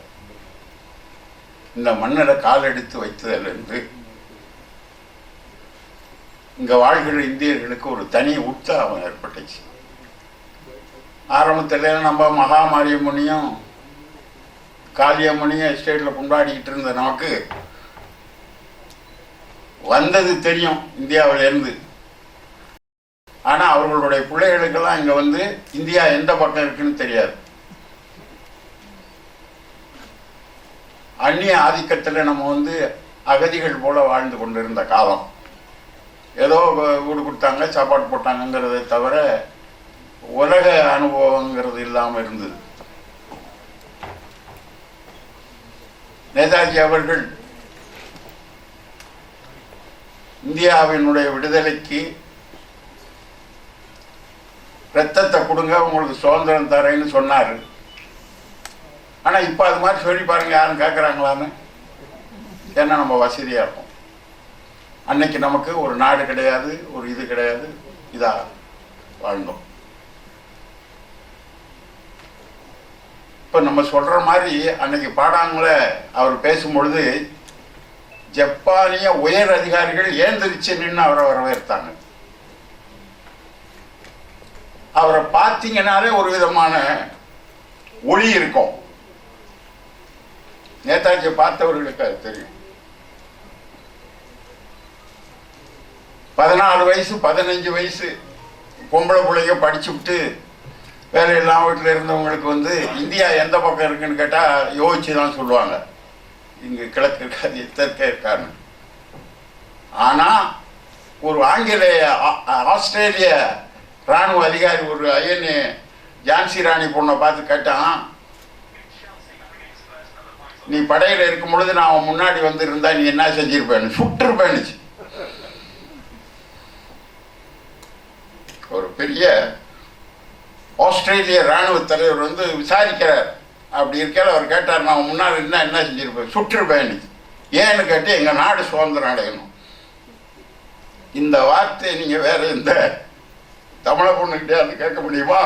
இந்த மண்ணில் கால் எடுத்து வைத்ததிலிருந்து இங்கே வாழ்கிற இந்தியர்களுக்கு ஒரு தனி உற்சாகம் ஏற்பட்டுச்சு. ஆரம்பத்தில் நம்ம மகாமாரியம்மனையும் காளியம்மனையும் எஸ்டேட்டில் கொண்டாடிக்கிட்டு இருந்த நமக்கு வந்தது தெரியும் இந்தியாவிலேருந்து. ஆனால் அவர்களுடைய பிள்ளைகளுக்கெல்லாம் இங்கே வந்து இந்தியா எந்த பக்கம் இருக்குன்னு தெரியாது. அந்நிய ஆதிக்கத்தில் நம்ம வந்து அகதிகள் போல வாழ்ந்து கொண்டிருந்த காலம். ஏதோ வீடு கொடுத்தாங்க, சாப்பாடு போட்டாங்கங்கிறதை தவிர உலக அனுபவங்கிறது இல்லாமல் இருந்தது. நேதாஜி அவர்கள் இந்தியாவினுடைய விடுதலைக்கு ரத்தத்தை கொடுங்க, உங்களுக்கு சுதந்திரம் தரேன்னு சொன்னார். ஆனால் இப்போ அது மாதிரி சொல்லி பாருங்க, யாரும் கேட்குறாங்களான்னு. ஏன்னா நம்ம வசதியாக இருக்கும். அன்னைக்கு நமக்கு ஒரு நாடு கிடையாது, ஒரு இது கிடையாது, இதாக வாழ்ந்தோம். இப்போ நம்ம சொல்கிற மாதிரி அன்னைக்கு பாடாங்கள அவர் பேசும்பொழுது ஜப்பானிய உயர் அதிகாரிகள் ஏந்திரிச்சு நின்று அவரை வரவேற்றாங்க. அவரை பார்த்தீங்கன்னாலே ஒரு விதமான ஒளி இருக்கும். நேதாஜியை பார்த்தவர்களுக்கு அது தெரியும். 14 வயசு 15 வயசு பொம்பளை பிள்ளைங்க படிச்சு விட்டு வேலையெல்லாம் வீட்டில் இருந்தவங்களுக்கு வந்து இந்தியா எந்த பக்கம் இருக்குன்னு கேட்டால் யோசிச்சு தான் சொல்லுவாங்க. இங்கே கிழக்கு இருக்காது, தெற்கே இருக்கான்னு. ஆனால் ஒரு ஆங்கிலேய ஆஸ்திரேலிய இராணுவ அதிகாரி ஒரு ஐஎன்ஏ ஜான்சி ராணி பொண்ணை பார்த்து கேட்டான், நீ படையில் இருக்கும் பொழுது நான் அவன் முன்னாடி வந்து இருந்தா நீ என்ன செஞ்சிருப்பேன்னு. சுட்டிருப்பேன்னுச்சு. ஒரு பெரிய ஆஸ்திரேலிய இராணுவ தலைவர் வந்து விசாரிக்கிறார். அப்படி இருக்கையில் அவர் கேட்டார், நான் முன்னாடி இருந்தால் என்ன செஞ்சிருப்பேன். சுட்டிருப்பேன்னுச்சு. ஏன்னு கேட்டு எங்கள் நாடு சுதந்திரம் அடையணும். இந்த வார்த்தையை நீங்கள் வேற எந்த தமிழை பொண்ணுக்கிட்டே அது கேட்க முடியுமா?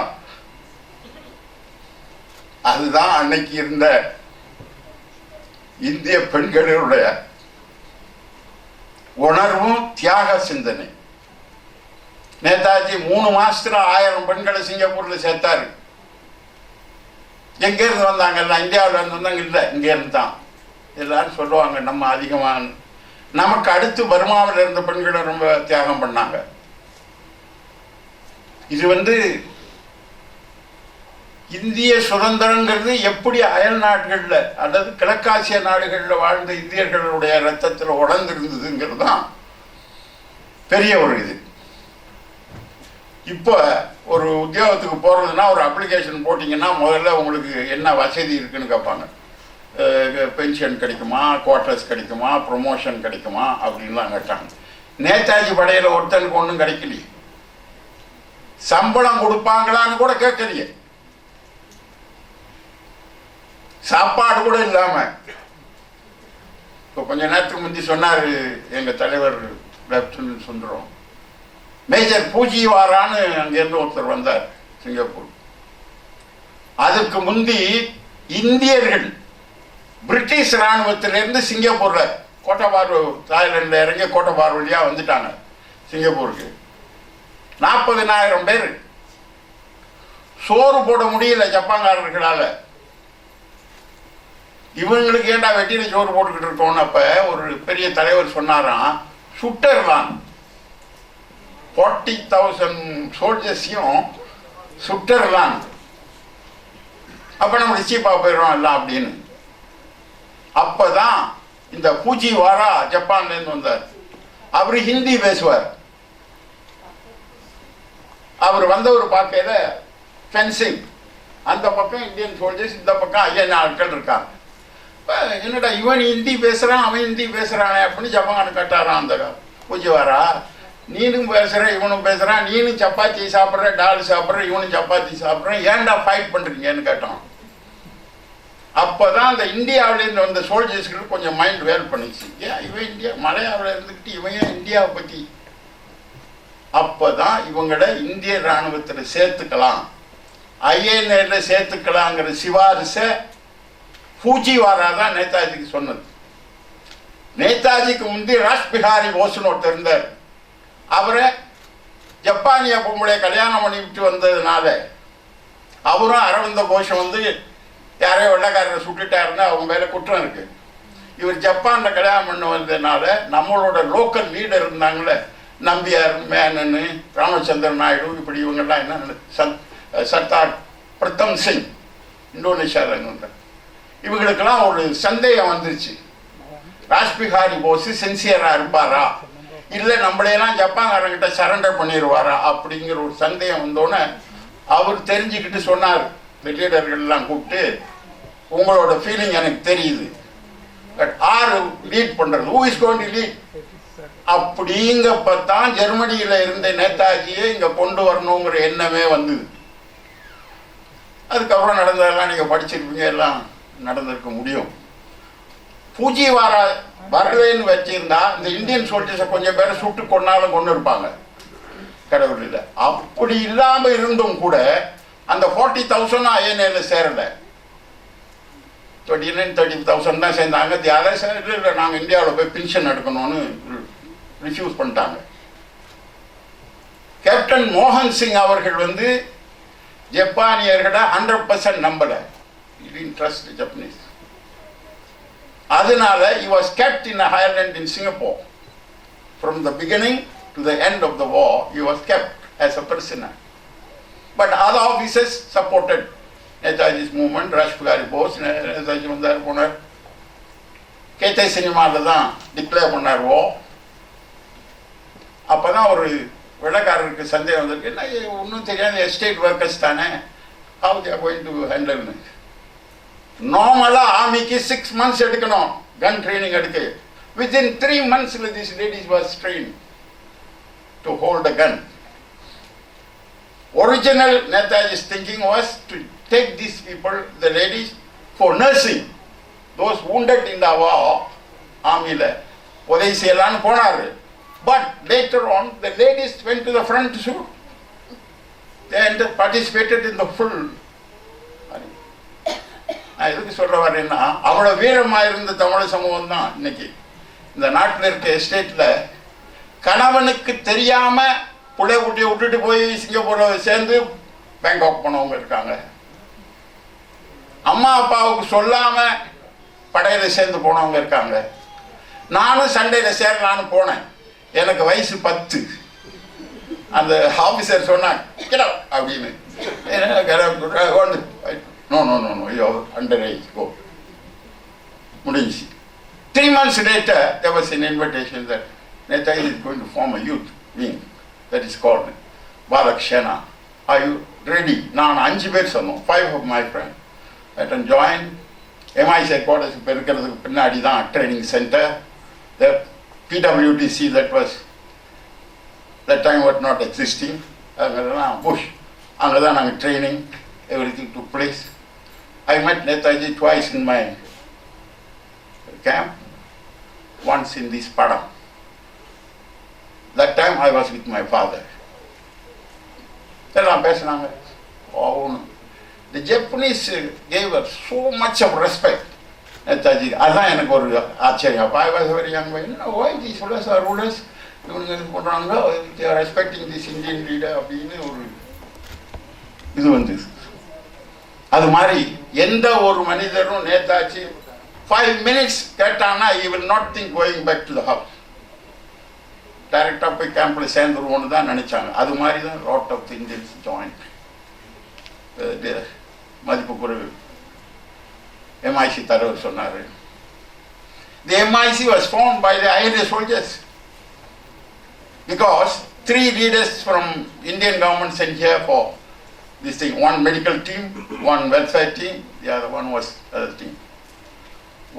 அதுதான் அன்னைக்கு இருந்த இந்திய பெண்களுடைய உணர்வும் தியாக சிந்தனை. நேதாஜி 3 மாசத்துல 1000 பெண்களை சிங்கப்பூர்ல சேர்த்தாரு. எங்க இருந்து வந்தாங்க? எல்லாம் இந்தியாவில் இருந்து வந்தாங்க. இல்லை, இங்க இருந்து தான். எல்லாரும் சொல்லுவாங்க நம்ம அதிகமாக. நமக்கு அடுத்து பர்மாவில் இருந்த பெண்களை ரொம்ப தியாகம் பண்ணாங்க. இது வந்து இந்திய சுதந்திரங்கிறது எப்படி அயல் நாடுகளில் அல்லது கிழக்காசிய நாடுகளில் வாழ்ந்த இந்தியர்களுடைய ரத்தத்தில் உடந்திருந்ததுங்கிறது தான் பெரிய ஒரு இது. இப்போ ஒரு உத்தியோகத்துக்கு போகிறதுனா ஒரு அப்ளிகேஷன் போட்டிங்கன்னா முதல்ல உங்களுக்கு என்ன வசதி இருக்குன்னு கேட்பாங்க. பென்ஷன் கிடைக்குமா, குவார்ட்டர்ஸ் கிடைக்குமா, ப்ரொமோஷன் கிடைக்குமா அப்படின்லாம் கேட்டாங்க. நேதாஜி படையில் ஒருத்தனுக்கு ஒன்றும் கிடைக்கலையே. சம்பளம் கொடுப்பாங்களான்னு கூட கேட்கலையே. சாப்பாடு கூட இல்லாம. இப்போ கொஞ்ச நேரத்துக்கு முந்தி சொன்னார் எங்க தலைவர் லெப்டினன்ட் சுந்தரம், மேஜர் பூஜி வாரான்னு அங்கிருந்து ஒருத்தர் வந்தார் சிங்கப்பூர். அதுக்கு முந்தி இந்தியர்கள் பிரிட்டிஷ் இராணுவத்திலிருந்து சிங்கப்பூர்ல கோட்டபார், தாய்லாந்துல இறங்கி கோட்டபார் வழியா வந்துட்டாங்க சிங்கப்பூருக்கு. 40,000 பேர். சோறு போட முடியல ஜப்பான்காரர்களால. இவங்களுக்கு ஏண்டா வெட்டியில சோறு போட்டுக்கிட்டு இருக்கோம்னு அப்ப ஒரு பெரிய தலைவர் சொன்னாராம், சுட்டர்லாம் 40,000 சோல்ஜர்ஸையும் சுட்டர்லாம். அப்ப நம்ம சீப்பா போயிடுறோம் எல்லாம் அப்படின்னு. அப்பதான் இந்த பூஜி வாரா ஜப்பான்ல இருந்து வந்தார். அவரு ஹிந்தி பேசுவார். அவர் வந்தவர் பார்க்கையில ஃபென்சிங், அந்த பக்கம் இந்தியன் சோல்ஜர்ஸ், இந்த பக்கம் ஐயன் ஆட்கள் இருக்காங்க. என்னடா இவன் ஹிந்தி பேசுறான், அவன் ஹிந்தி பேசுறானே அப்படின்னு ஜப்பான் கட்டாரான் அந்த பூஜி வாரா. நீனும் பேசுற, இவனும் பேசுறான், நீனும் சப்பாத்தி சாப்பிட்ற, டால் சாப்பிட்ற, இவனும் சப்பாத்தி சாப்பிட்றேன், ஏன்டா ஃபைட் பண்றீங்கன்னு கேட்டான். அப்பதான் அந்த இந்தியாவிலேருந்து வந்த சோல்ஜர்ஸ்களுக்கு கொஞ்சம் மைண்ட் வேல் பண்ணிச்சு. ஏன் இவன் இந்தியா மலையாவில் இருந்துக்கிட்டு இவன் ஏன் இந்தியாவை பற்றி. அப்பதான் இவங்களை இந்திய இராணுவத்தில் சேர்த்துக்கலாம், ஐஎன்ஏல சேர்த்துக்கலாங்கிற சிபாரிசை பூஜிவாரா தான் நேதாஜிக்கு சொன்னது. நேதாஜிக்கு முந்தி ராஷ்பிஹாரி போஸ்னு ஒருத்தர் இருந்தார். அவரை ஜப்பானிய பொம்பளை கல்யாணம் பண்ணி விட்டு வந்ததுனால அவரும் அரவிந்த கோஷம் வந்து யாரையோ வெள்ளக்காரரை சுட்டுட்டாருன்னு அவங்க மேலே குற்றம் இருக்கு. இவர் ஜப்பானில் கல்யாணம் பண்ண வந்ததுனால நம்மளோட லோக்கல் லீடர் இருந்தாங்களே, நம்பியார், மேனன்னு, ராமச்சந்திர நாயுடு, இப்படி இவங்கெல்லாம் என்ன சர்தார் பிரதம் சிங் இந்தோனேஷியாவில் இருந்தாங்க. இவங்களுக்கெல்லாம் ஒரு சந்தேகம் வந்துருச்சு, ராஜ்பிஹாரி போஸ் சின்சியராக இருப்பாரா, இல்லை நம்மளையெல்லாம் ஜப்பான்காரங்கிட்ட சரண்டர் பண்ணிடுவாரா அப்படிங்கிற ஒரு சந்தேகம் வந்தோன்னே அவர் தெரிஞ்சுக்கிட்டு சொன்னார், இந்த லீடர்கள்லாம் கூப்பிட்டு, உங்களோட ஃபீலிங் எனக்கு தெரியுது, பட் ஆறு லீட் பண்ணுறது, who is going to lead அப்படிங்கப்பத்தான் ஜெர்மனியில் இருந்த நேதாஜியை இங்கே கொண்டு வரணுங்கிற எண்ணமே வந்தது. அதுக்கப்புறம் நடந்ததெல்லாம் நீங்கள் படிச்சிருப்பீங்க, எல்லாம் நடந்திருக்க முடியும். பூஜி வரலன்னு வச்சிருந்தா இந்த இந்தியன் சோல்ஜர்ஸை கொஞ்சம் பேரை சுட்டு கொண்டாலும் கொண்டு இருப்பாங்க, கடவுள் இல்லை. அப்படி இல்லாமல் இருந்தும் கூட அந்த 40,000 ஐஎன்ஏல சேரலை, 29-30,000 தான் சேர்ந்தாங்க. அதே இல்லை, நாங்கள் இந்தியாவில் போய் பென்ஷன் எடுக்கணும்னு ரிஃப்யூஸ் பண்ணிட்டாங்க. கேப்டன் மோகன் சிங் அவர்கள் வந்து ஜப்பானியர்களை 100% நம்பலை, ட்ரஸ்ட் ஜப்பனீஸ். அதனால he was kept in a island in Singapore. From the beginning to the end of the war, he was kept as a prisoner. But other officers supported Netaji's movement. Rashbihari Bose, Netaji வந்தார் போனார், கேத்தை சினிமாவில் தான் declare பண்ணார் war. அப்போ தான் ஒரு வெள்ளக்காரருக்கு சந்தேகம் வந்திருக்கு, என்ன ஒன்றும் தெரியாத எஸ்டேட் ஒர்க்கர்ஸ் தானே, how they are going to handle it. நார்மலாக ஆர்மிக்கு 6 months எடுக்கணும் கன் ட்ரைனிங் எடுக்க. Within 3 months these ladies was trained to hold a gun. Original Netaji's thinking was to take these people, the ladies, for nursing those wounded in the war. ஆர்மியில் உதவி செய்யலான்னு போனார். But later on the ladies went to the front to shoot. They participated in the full. நான் எதுக்கு சொல்ற வரேன்னா, அவ்வளோ வீரமாக இருந்த தமிழ் சமூகம் தான் இன்னைக்கு இந்த நாட்டில் இருக்க எஸ்டேட்டில் கணவனுக்கு தெரியாமல் புள்ளைய குட்டியை விட்டுட்டு போய் சிங்கப்பூரில் சேர்ந்து பேங்காக் போனவங்க இருக்காங்க. அம்மா அப்பாவுக்கு சொல்லாமல் படையில் சேர்ந்து போனவங்க இருக்காங்க. நானும் சண்டையில் சேரலான்னு போனேன், எனக்கு வயசு 10. அந்த ஆஃபீஸர் சொன்னாங்க அப்படின்னு, no, you're underage, go. முடிஞ்சி. 3 months later, there was an invitation that Netaji is going to form a youth wing that is called Balakshana. Are you ready? நான் 5 பேர் சொன்னோம், 5 of my friends. Let us join. MIC headquarters இருக்கிறதுக்கு பின்னாடி தான் training center. The PWTC that was that time was not existing. அங்கெல்லாம் bush. அங்கே தான் நாங்கள் training, everything took place. I met Netaji twice in my camp, once in this Padam. That time I was with my father. எல்லாம் பேசினாங்க. The Japanese gave us so much of respect. Netaji, அதான் எனக்கு ஒரு ஆச்சரியம். I was very young boy. Why these fellows are rulers? இவங்க இது பண்ணுறாங்க, they are respecting this Indian leader அப்படின்னு ஒரு இது வந்து. அது மாதிரி எந்த ஒரு மனிதரும் நேதாஜி 5 minutes கேட்டான்னா he will not think going back to the house. டைரக்டாக போய் கேம்பில் சேர்ந்துருவோன்னு தான் நினச்சாங்க. அது மாதிரி தான் lot of the Indians join. மதிப்புக்குரிய MIC தலைவர் சொன்னார், the MIC was formed by the INA soldiers because 3 leaders from Indian government sent here for this thing. One medical team, one welfare team, the other one was other team.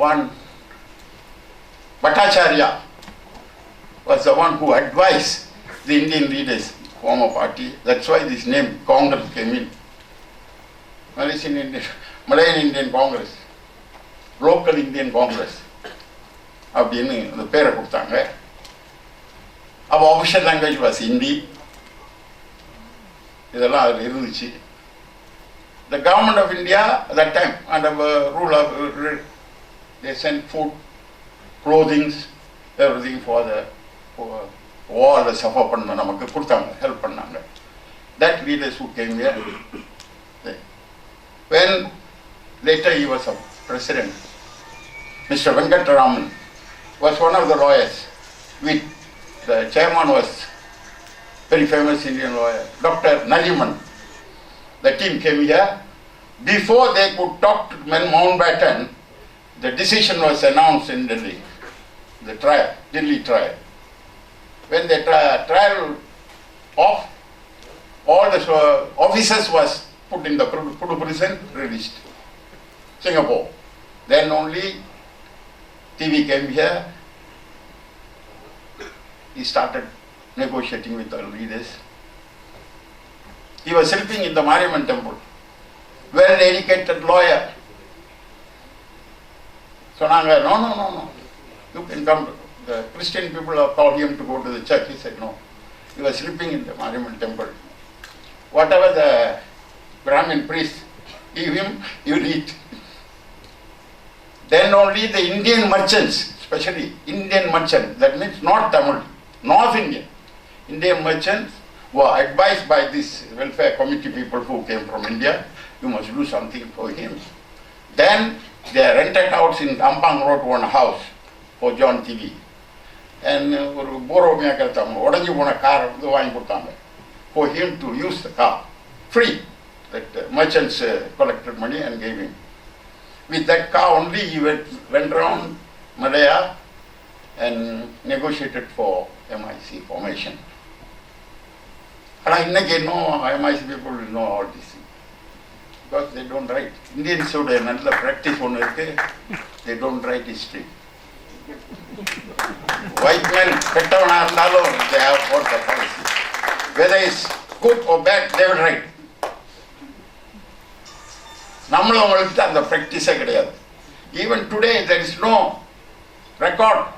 One Bhattacharya was the one who advised the Indian leaders form a party. That's why this name Congress came in. Malayan Indian Congress, local Indian Congress அப்படின்னு அந்த பேரை கொடுத்தாங்க. அப்போ official language was Hindi. இதெல்லாம் அதில் இருந்துச்சு. The government of India at that time under rule of they sent food, clothing, everything for the war suffer பண்ண நமக்கு கொடுத்தாங்க, ஹெல்ப் பண்ணாங்க. That leaders who came here, When later he was a president, Mr. Venkataraman was one of the lawyers. The chairman was very famous Indian lawyer, Dr. Naliman. The team came here. Before they could talk to Mountbatten, the decision was announced in Delhi, the trial, Delhi trial. When the trial off, all the officers was put in the prison, released. Singapore. Then only TV came here. He started negotiating with the leaders. He was sleeping in the Mariamman temple. Well-educated lawyer. So no. You can come. The Christian people have called him to go to the church. He said no. He was sleeping in the Mariamman temple. Whatever the Brahmin priest give him, he will eat. Then only the Indian merchants, especially Indian merchants, that means not Tamil, North Indian, Indian merchants were advised by this welfare committee people who came from India, you must do something for him. Then they rented out in Ampang Road one house for John TV. And for him to use the car, free. That merchants collected money and gave him. With that car only he went around Malaya and negotiated for MIC formation. And I know MIC people will know all this. Because they don't write. Indians should have another practice on it. They don't write history. White men, they have got the policy. Whether it's good or bad, they will write. The practice. Even today, there is no record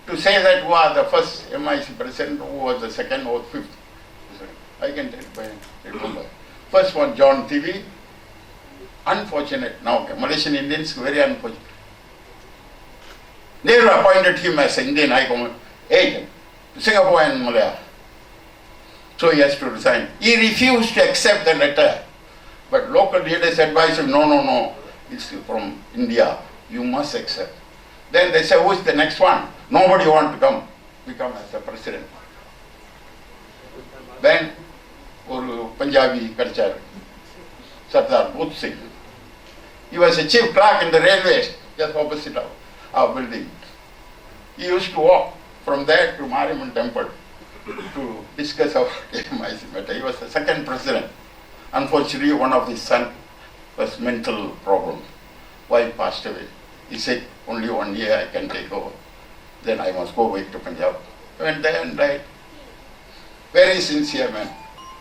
to say that who was the first MIC president, who was the second or fifth. I can remember. First one, John TV. Unfortunate. Now, Malaysian Indians, very unfortunate. Nehru appointed him as an Indian High Command agent to Singapore and Malaya. So he has to resign. He refused to accept the letter. But local leaders advised him, no, it's from India. You must accept. Then they say, who is the next one? Nobody wants to become as the president. Then, Punjabi culture, Sardar Bose Singh. He was a chief clerk in the railways, just opposite our building. He used to walk from there to Mariamman Temple to discuss our MIC matter. He was the second president. Unfortunately, one of his sons was mental problem. Wife passed away. He said, only 1 year I can take over. Then I must go back to Punjab. Went there and died. Very sincere man.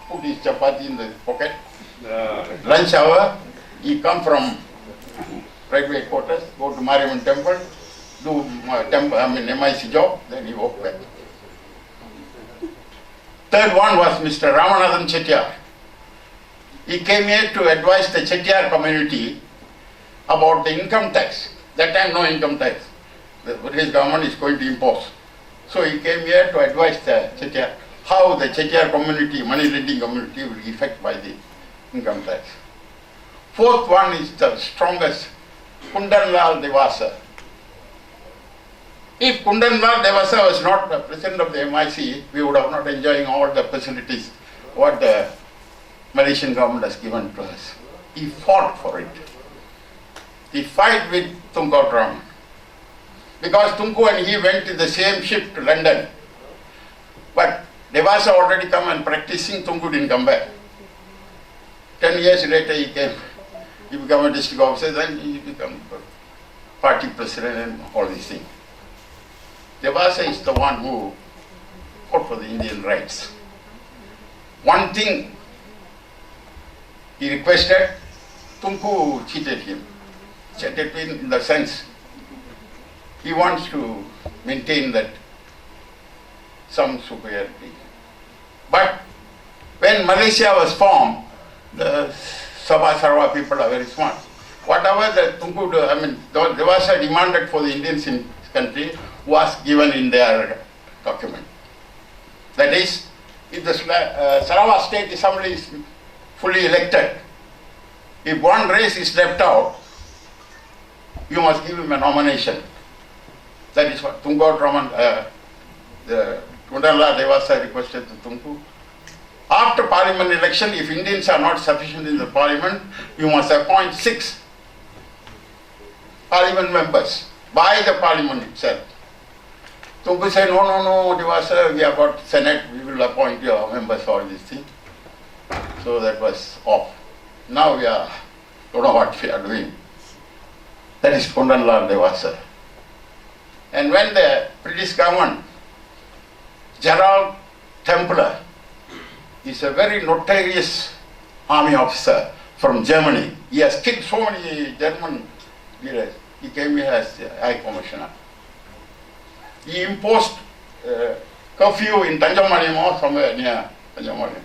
Put his chapati in the pocket. Lunch hour, he come from railway quarters, go to Mariamman Temple, do MIC job, then he walk back. Third one was Mr. Ramanathan Chettiar. He came here to advise the Chettiar community about the income tax. That time no income tax. The British government is going to impose. So he came here to advise the Chettiar how the Chettiar community, money lending community will be affected by the income tax. Fourth one is the strongest, Kundanlal Devasa. If Kundanlal Devasa was not the president of the MIC, we would have not enjoying all the facilities what the Malaysian government has given to us. He fought for it. He fought with Tunku Abdul Rahman. Because Tunku and he went in the same ship to London. But Devasa already come and practicing, Tunku didn't come back. 10 years later he came. He became a district officer, then he became party president and all these things. Devasa is the one who fought for the Indian rights. One thing he requested, Tunku cheated him. Cheated him in the sense he wants to maintain that some superiority. But when Malaysia was formed, the Subhas people are very smart. Whatever the Tunku, Devasa demanded for the Indians in this country was given in their document. That is, if the Sarawak State Assembly is fully elected, If one race is left out, you must give him a nomination. That is what Tunga Raman, the Kundala Devasa requested to Tunku. After parliament election, if Indians are not sufficient in the parliament, you must appoint 6 parliament members by the parliament itself. Tunku said, no, Devasa, we have got Senate, we will appoint your members for this thing. So that was off. Now we don't know what we are doing. That is Pondanlal Devasa. And when the British government, Gerald Templar is a very notorious army officer from Germany. He has killed so many German leaders. He came here as the High Commissioner. He imposed curfew in Tanjamani or somewhere near Tanjamani.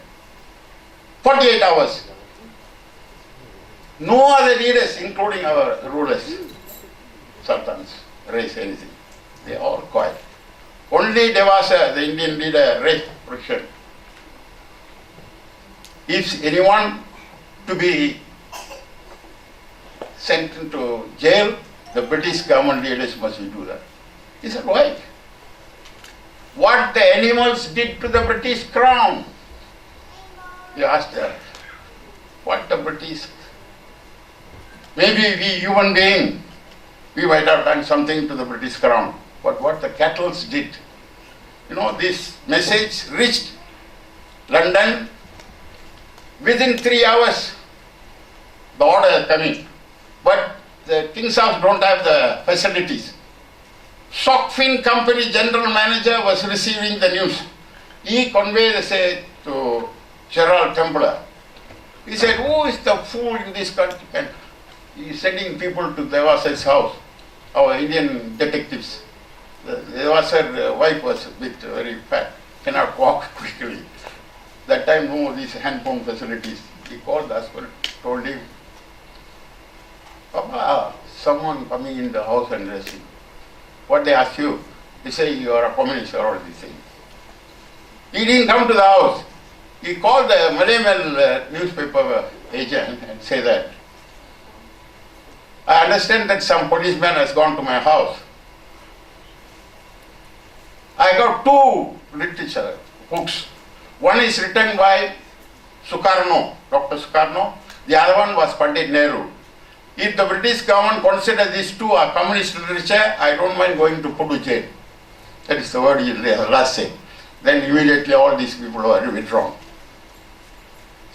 48 hours. No other leaders, including our rulers, sultans, raised anything. They are all quiet. Only Devasa, the Indian leader, raised friction. If anyone to be sent into jail, the British government leaders must do that. He said, why? What the animals did to the British crown? He asked her, what the British? Maybe we human beings, we might have done something to the British crown, but what the cattle did. You know, this message reached London within 3 hours. The order coming, but the King's House don't have the facilities. Sockfin Company general manager was receiving the news. He conveyed the say to Gerald Templar. He said, who is the fool in this country? And he is sending people to Devasa's house, our Indian detectives. Devasa's wife was a bit very fat, cannot walk quickly. That time, no, these handphone facilities. He called the husband, told him, Papa, someone coming in the house and dressing. What they ask you? They say you are a communist or all these things. He didn't come to the house. He called the Malayalam newspaper agent and say that, I understand that some policeman has gone to my house. I got 2 literature books. One is written by Sukarno, Dr. Sukarno. The other one was Pandit Nehru. If the British government considers these 2 are communist literature, I don't mind going to Puducherry. That is the word he last said. Then immediately all these people were withdrawn.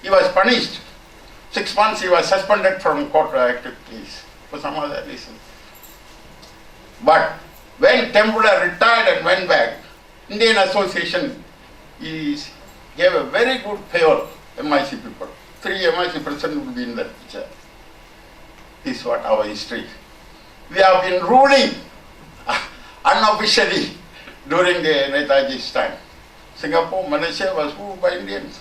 He was punished. 6 months he was suspended from court activities for some other reason. But when Templar retired and went back, Indian Association gave a very good favor to MIC people. 3 MIC presidents will be in that picture. This is what our history. We have been ruling unofficially during the Netaji's time. Singapore, Malaysia was ruled by Indians.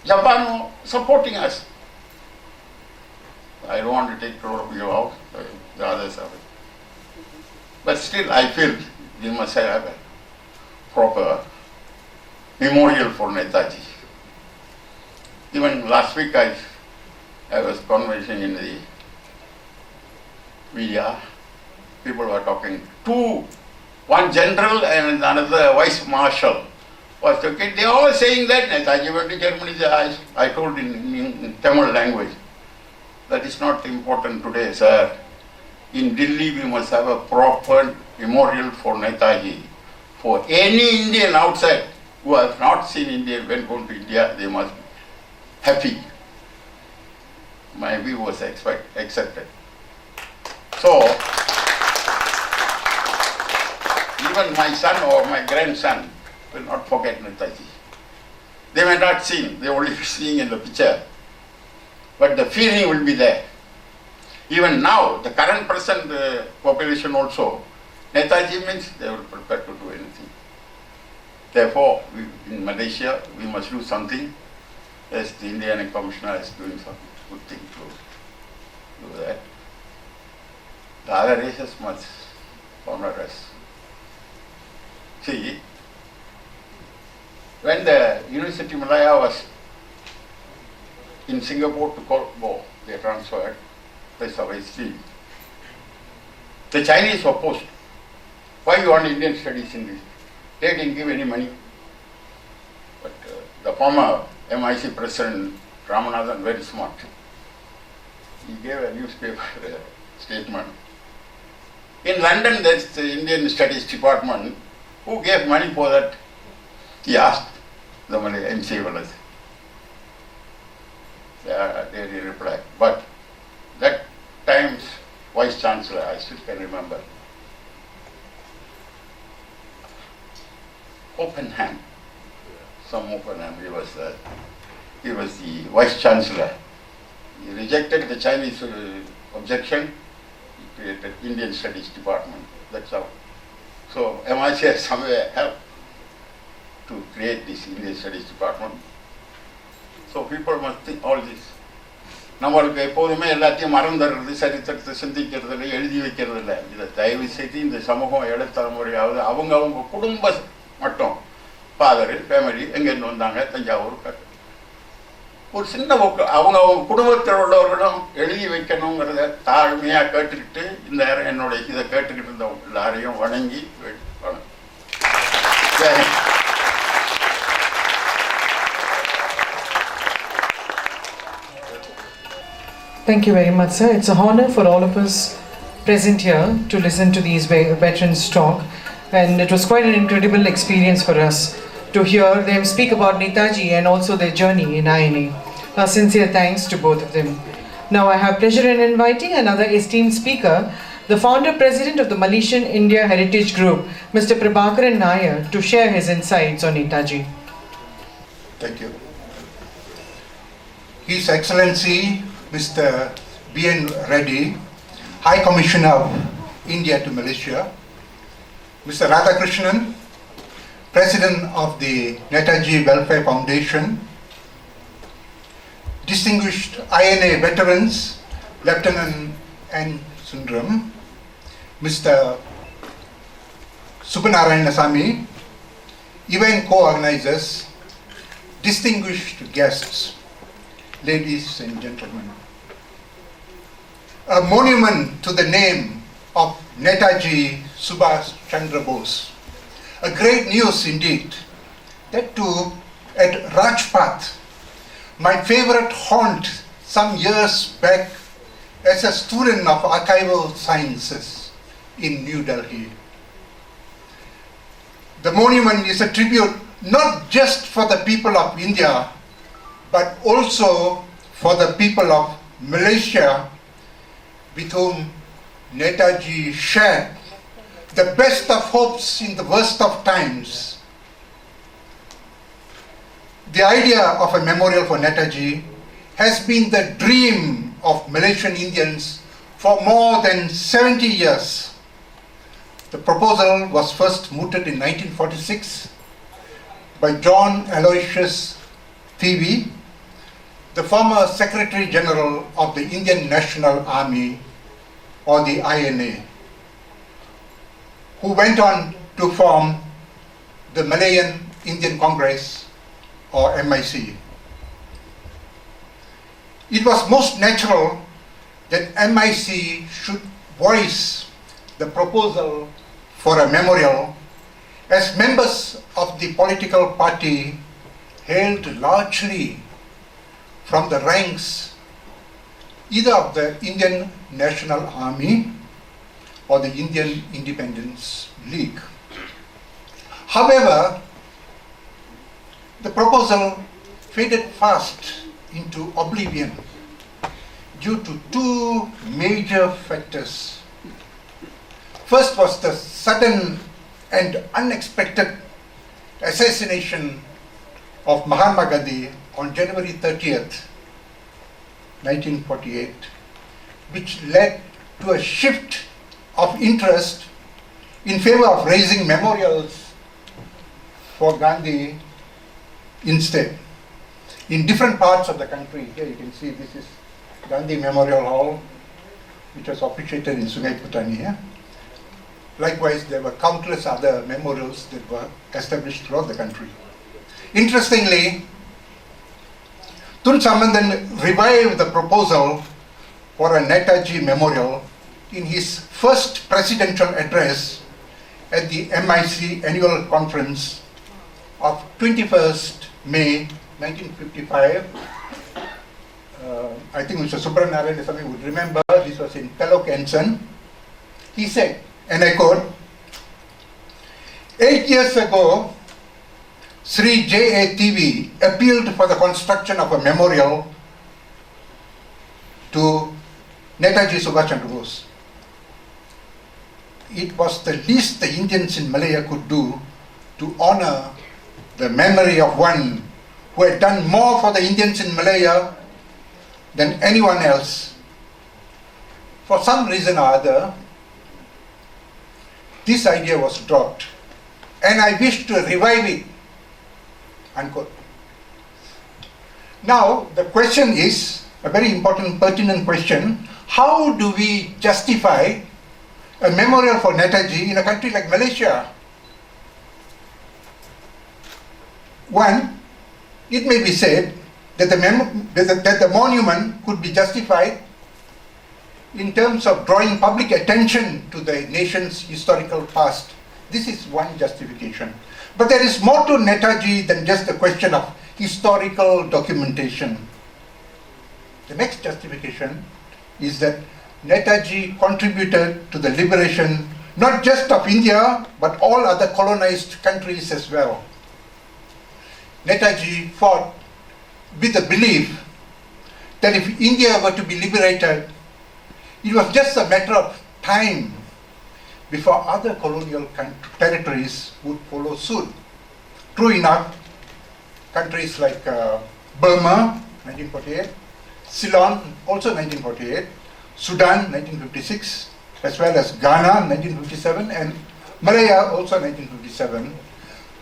Japan was supporting us. I don't want to take care of you out, the others have it. But still, I feel we must have a proper memorial for Netaji. Even last week I was conversing in the media. People were talking. 2, one general and another vice marshal was talking. They all were saying that Netaji went to Germany. I told in Tamil language. That is not important today, sir. In Delhi, we must have a proper memorial for Netaji. For any Indian outside who has not seen India when going to India, they must be happy. My view was accepted. So, even my son or my grandson will not forget Netaji. They may not see, they only seeing in the picture. But the feeling will be there. Even now, the current present population also, Netaji means they will prepare to do anything. Therefore, in Malaysia, we must do something, as the Indian Commissioner is doing some good thing to do that. The other races must honor us. See, when the University Malaya was in Singapore to Colombo, they transferred the Subhas team. The Chinese opposed. Why you want Indian studies in this? They didn't give any money. But the former MIC president, Ramanathan, very smart. He gave a newspaper statement. In London, there's the Indian Studies Department. Who gave money for that? He asked the Malay MC fellows. They didn't reply. But that time's Vice Chancellor, I still can remember, Oppenheim, he was the Vice Chancellor. He rejected the Chinese objection. He created Indian Studies Department. That's how. So MIC has somewhere helped to create this Indian Studies Department. So people must think all this. நம்மளுக்கு எப்போதுமே எல்லாத்தையும் மறந்துடுறது, சரித்திரத்தை சிந்திக்கிறது இல்லை, எழுதி வைக்கிறது இல்லை. இதை தயவு செய்து இந்த சமூகம் எழுத்தலைமுறையாவது அவங்க குடும்ப மட்டும் ஃபாதரு ஃபேமிலி எங்கேருந்து வந்தாங்க, தஞ்சாவூர், ஒரு சின்ன அவங்க குடும்பத்தில் உள்ளவர்களும் எழுதி வைக்கணுங்கிறத தாழ்மையாக கேட்டுக்கிட்டு இந்த நேரம் என்னுடைய இதை கேட்டுக்கிட்டு இருந்த எல்லாரையும் வணங்கி Thank you very much, sir. It's an honor for all of us present here to listen to these veterans talk, and it was quite an incredible experience for us to hear them speak about Netaji and also their journey in INA. Our sincere thanks to both of them. Now I have pleasure in inviting another esteemed speaker, the founder president of the Malaysian India Heritage Group, Mr. Prabhakaran Nair, to share his insights on Netaji. Thank you. His Excellency Mr. B.N. Reddy, High Commissioner of India to Malaysia, Mr. Radhakrishnan, President of the Netaji Welfare Foundation, distinguished INA veterans, Lieutenant N. Sundram, Mr. Subbanarayanasamy, event co-organizers, distinguished guests, ladies and gentlemen. A monument to the name of Netaji Subhas Chandra Bose. A great news indeed. That too at Rajpath, my favorite haunt some years back as a student of archival sciences in New Delhi. The monument is a tribute not just for the people of India, but also for the people of Malaysia, with whom Netaji shared the best of hopes in the worst of times. The idea of a memorial for Netaji has been the dream of Malaysian Indians for more than 70 years. The proposal was first mooted in 1946 by John Aloysius Thiewy, the former Secretary General of the Indian National Army, or the INA, who went on to form the Malayan Indian Congress, or MIC. It was most natural that MIC should voice the proposal for a memorial, as members of the political party hailed largely from the ranks either of the Indian National Army or the Indian Independence League. However, the proposal faded fast into oblivion due to two major factors. First was the sudden and unexpected assassination of Mahatma Gandhi on January 30th, 1948, which led to a shift of interest in favor of raising memorials for Gandhi instead. In different parts of the country, here you can see this is Gandhi Memorial Hall, which was officiated in Sungai Putani. Likewise, there were countless other memorials that were established throughout the country. Interestingly, Tun Sambandan revived the proposal for a Netaji memorial in his first presidential address at the MIC annual conference of 21st May 1955. I think Mr. Subranarayan would remember, this was in Pelokenson. He said, and I quote, 8 years ago, Sri J.A.T.V. appealed for the construction of a memorial to Netaji Subhas Chandra Bose. It was the least the Indians in Malaya could do to honor the memory of one who had done more for the Indians in Malaya than anyone else. For some reason or other, this idea was dropped, and I wish to revive it, unquote. Now, the question is a very important, pertinent question. How do we justify a memorial for Netaji in a country like Malaysia? One, it may be said that the monument could be justified in terms of drawing public attention to the nation's historical past. This is one justification. But there is more to Netaji than just the question of historical documentation. The next justification is that Netaji contributed to the liberation not just of India, but all other colonized countries as well. Netaji fought with the belief that if India were to be liberated, it was just a matter of time before other colonial territories would follow suit. True enough, countries like Burma, 1948, Ceylon, also 1948, Sudan, 1956, as well as Ghana, 1957, and Malaya, also 1957,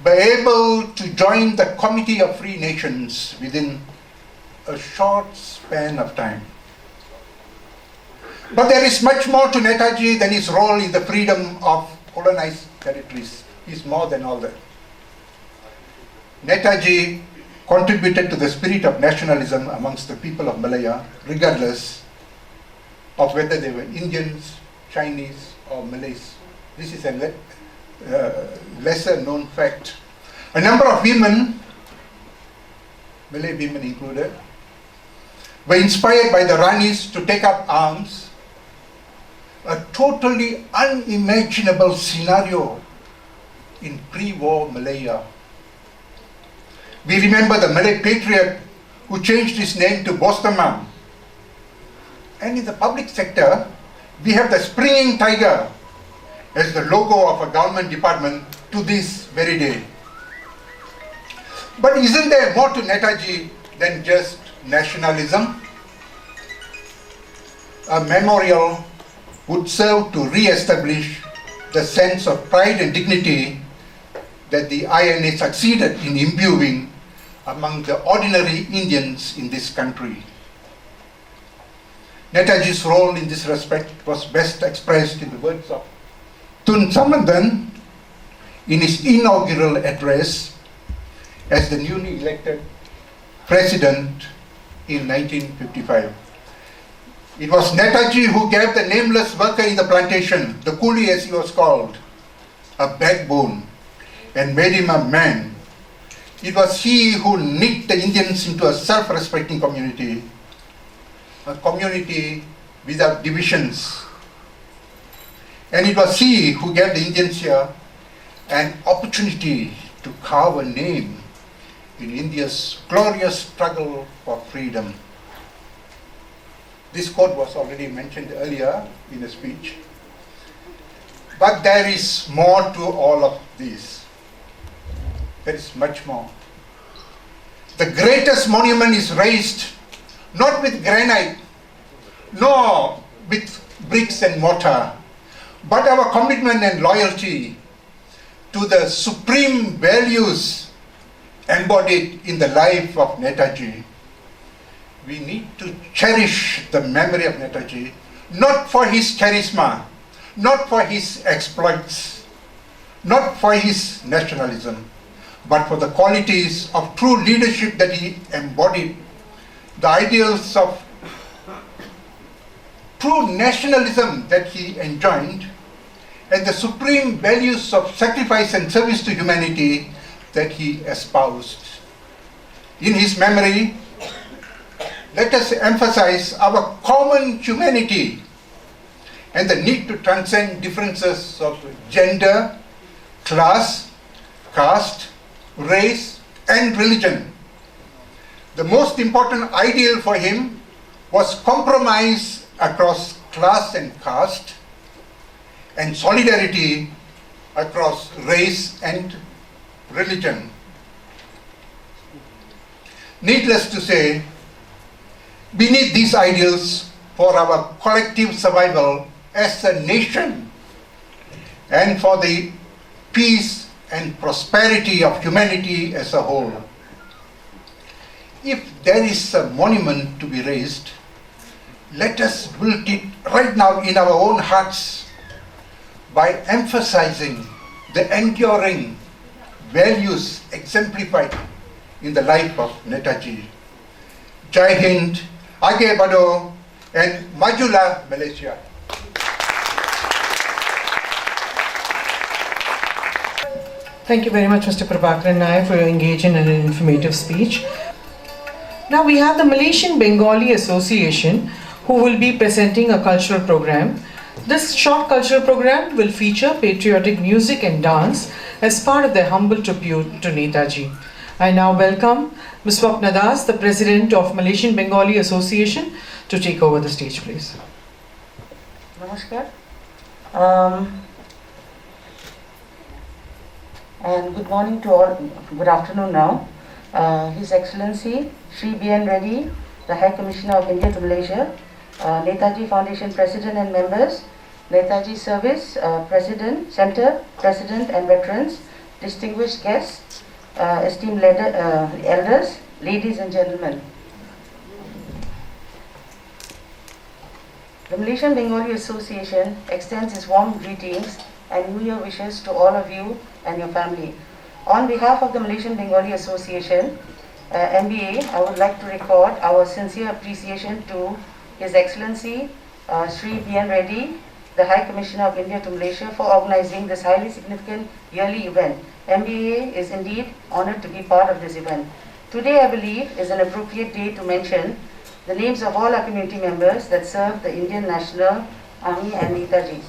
were able to join the Committee of Free Nations within a short span of time. But there is much more to Netaji than his role in the freedom of colonized territories. He's more than all that. Netaji contributed to the spirit of nationalism amongst the people of Malaya, regardless of whether they were Indians, Chinese, or Malays. This is a lesser known fact. A number of women, Malay women included, were inspired by the Ranis to take up arms, a totally unimaginable scenario in pre-war Malaya. We remember the Malay patriot who changed his name to Bostamam. And in the public sector, we have the springing tiger as the logo of a government department to this very day. But isn't there more to Netaji than just nationalism? A memorial would serve to re-establish the sense of pride and dignity that the INA succeeded in imbuing among the ordinary Indians in this country. Netaji's role in this respect was best expressed in the words of Tun Sambandan in his inaugural address as the newly elected president in 1955. It was Netaji who gave the nameless worker in the plantation, the coolie as he was called, a backbone and made him a man. It was he who knit the Indians into a self-respecting community, a community without divisions. And it was he who gave the Indians here an opportunity to carve a name in India's glorious struggle for freedom. This quote was already mentioned earlier in a speech. But there is more to all of this. There is much more. The greatest monument is raised not with granite, nor with bricks and mortar, but our commitment and loyalty to the supreme values embodied in the life of Netaji. We need to cherish the memory of Netaji, not for his charisma, not for his exploits, not for his nationalism, but for the qualities of true leadership that he embodied, the ideals of true nationalism that he enjoined, and the supreme values of sacrifice and service to humanity that he espoused. In his memory, let us emphasize our common humanity and the need to transcend differences of gender, class, caste, race, and religion. The most important ideal for him was compromise across class and caste, and solidarity across race and religion. Needless to say, beneath these ideals for our collective survival as a nation and for the peace and prosperity of humanity as a whole, if there is a monument to be raised, let us build it right now in our own hearts by emphasizing the enduring values exemplified in the life of Netaji. Jai Hind, Age Bado, and Majulah Malaysia. Thank you very much, Mr. Prabhakaran Nair, for your engaging and informative speech. Now we have the Malaysian Bengali Association who will be presenting a cultural program. This short cultural program will feature patriotic music and dance as part of their humble tribute to Netaji. I now welcome Ms. Swapna Das, the President of Malaysian Bengali Association, to take over the stage, please. Namaskar. And good morning to all, good afternoon now. His Excellency Shri B.N. Reddy, the High Commissioner of India to Malaysia, Netaji Foundation President and members, Netaji Service President, Center President and veterans, distinguished guests, esteemed elders, ladies and gentlemen. The Malaysian Bengali Association extends its warm greetings and New Year wishes to all of you and your family. On behalf of the Malaysian Bengali Association, MBA, I would like to record our sincere appreciation to His Excellency Shri B.N. Reddy, the High Commissioner of India to Malaysia, for organizing this highly significant yearly event. MBA is indeed honored to be part of this event. Today, I believe, is an appropriate day to mention the names of all our community members that serve the Indian National Army and Netaji.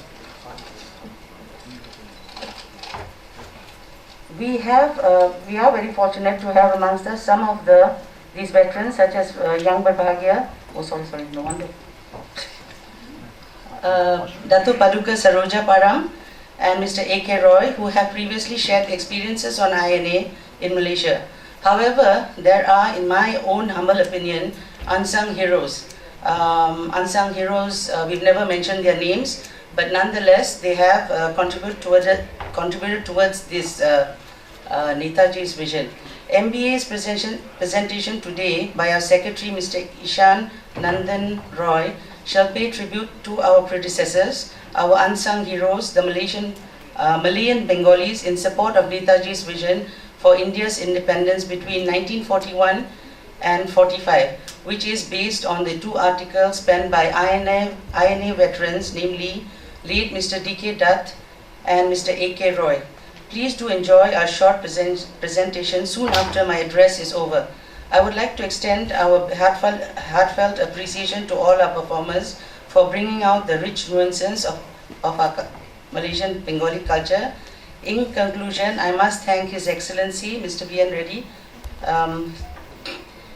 We are very fortunate to have amongst us some of these veterans, such as Young Barbhagia, Dato Paduka Saroja Param and Mr. A.K. Roy, who have previously shared experiences on INA in Malaysia. However, there are, in my own humble opinion, unsung heroes. We've never mentioned their names, but nonetheless, they have contributed towards this Netaji's vision. MBA's presentation today by our Secretary, Mr. Ishan Nandan Roy, shall pay tribute to our predecessors, our unsung heroes, the Malayan Bengalis, in support of Netaji's vision for India's independence between 1941 and 45, which is based on the two articles penned by INA veterans, namely late Mr. D.K. Dutt and Mr. A.K. Roy. Please do enjoy our short presentation soon after my address is over. I would like to extend our heartfelt appreciation to all our performers for bringing out the rich nuances of our Malaysian Bengali culture. In conclusion, I must thank His Excellency Mr. B.N. Reddy,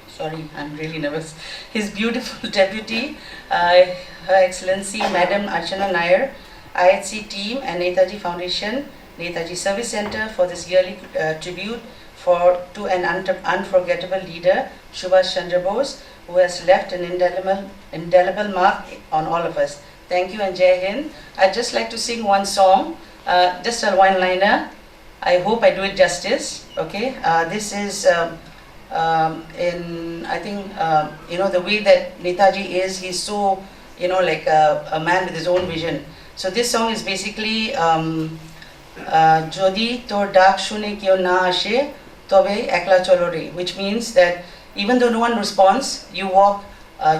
sorry, I'm really nervous, his beautiful deputy, Her Excellency Madam Archana Nair, IHC team and Netaji Foundation, Netaji Service Center for this yearly tribute to an unforgettable leader, Subhas Chandra Bose, who has left an indelible mark on all of us. Thank you and Jai Hind. I'd just like to sing one song, just a one-liner. I hope I do it justice. Okay, this is I think the way that Netaji is, he's so like a man with his own vision. So this song is basically Jodi tor dak shune kyo na ashe tobe ekla cholo re, which means that even though no one responds, you walk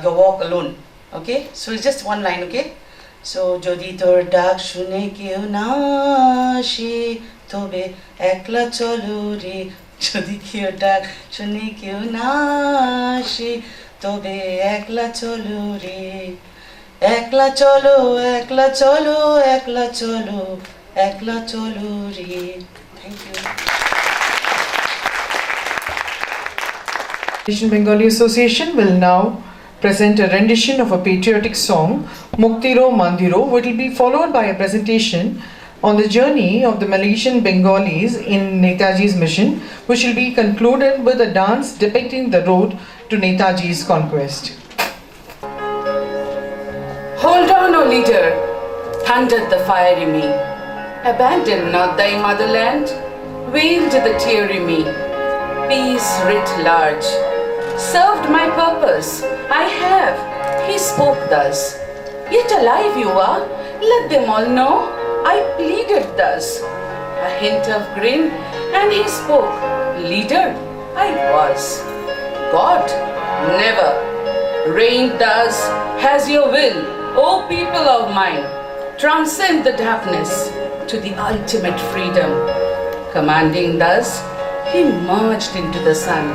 your walk alone. Okay, so it's just one line. Okay, so jodi tor dak shune keu na ashe tobe ekla cholo re, jodi keu dak shune keu na ashe tobe ekla cholo re, ekla cholo, ekla cholo, ekla cholo, ekla cholo re. Thank you. Asian Bengali Association will now present a rendition of a patriotic song, Muktiro Mandiro, which will be followed by a presentation on the journey of the Malaysian Bengalis in Netaji's mission, which will be concluded with a dance depicting the road to Netaji's conquest. Hold on, O leader, thundered the fiery me. Abandon not thy motherland, wailed the teary me. Peace writ large, served my purpose, I have, he spoke thus. Yet alive you are, let them all know, I pleaded thus. A hint of grin, and he spoke, leader, I was. God, never. Reign thus, has your will, O people of mine. Transcend the darkness to the ultimate freedom. Commanding thus, he merged into the sun,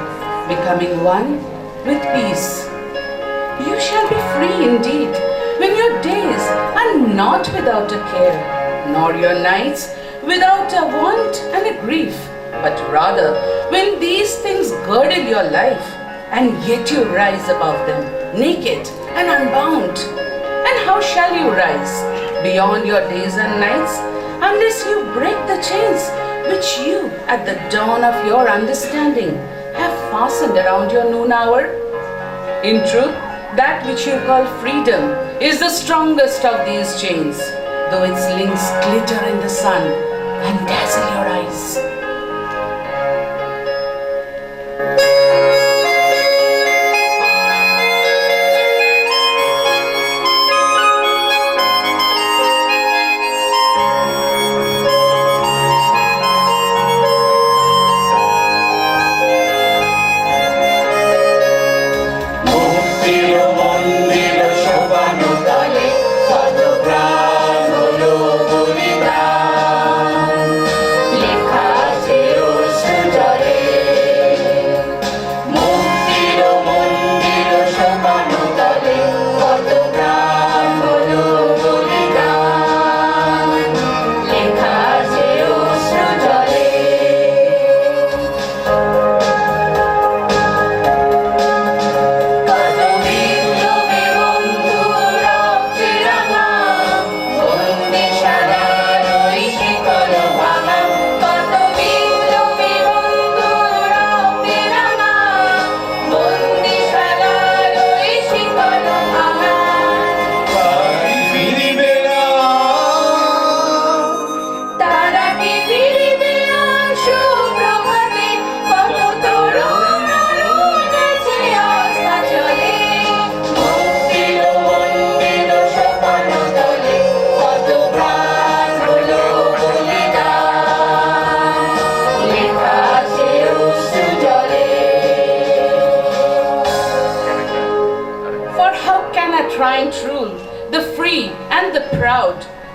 becoming one with peace. You shall be free indeed, when your days are not without a care, nor your nights without a want and a grief, but rather when these things girdle your life, and yet you rise above them, naked and unbound. And how shall you rise beyond your days and nights, unless you break the chains which you, at the dawn of your understanding, have fastened around your noon hour? In truth, that which you call freedom is the strongest of these chains, though its links glitter in the sun and dazzle your eyes.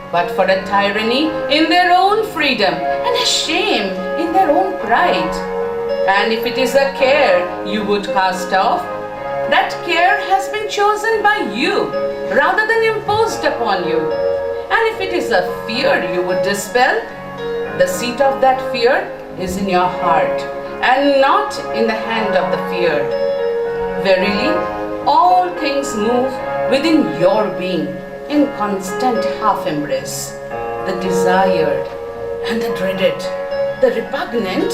But for a tyranny in their own freedom and a shame in their own pride. And if it is a care you would cast off, that care has been chosen by you rather than imposed upon you. And if it is a fear you would dispel, the seat of that fear is in your heart and not in the hand of the feared. Verily, all things move within your being in constant half-embrace, the desired and the dreaded, the repugnant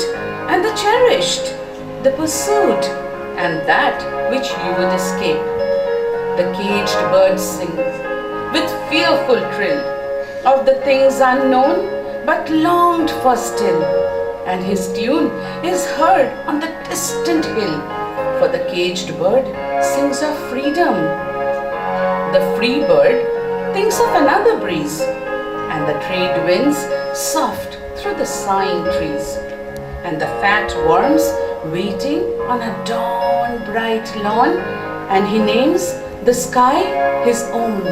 and the cherished, the pursued and that which you would escape. The caged bird sings with fearful trill of the things unknown but longed for still, and his tune is heard on the distant hill, for the caged bird sings of freedom. The free bird thinks of another breeze, and the trade winds soft through the sighing trees, and the fat worms waiting on a dawn a bright lawn, and he names the sky his own.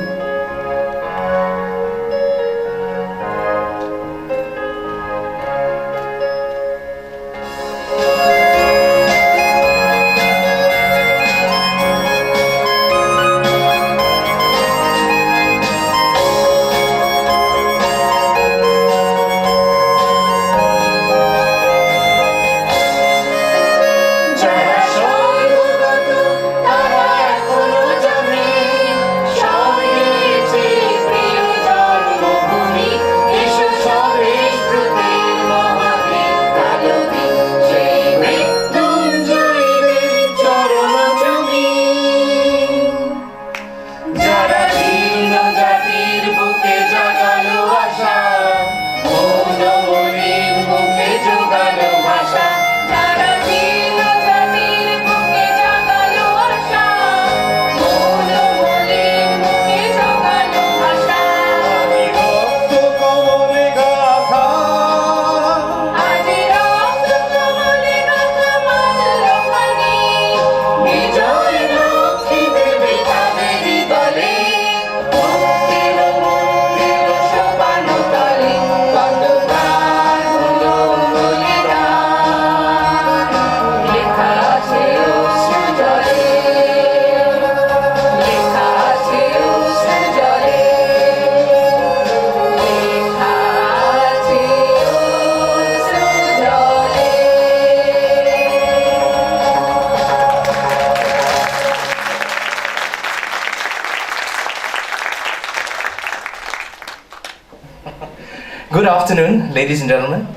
Good afternoon, ladies and gentlemen.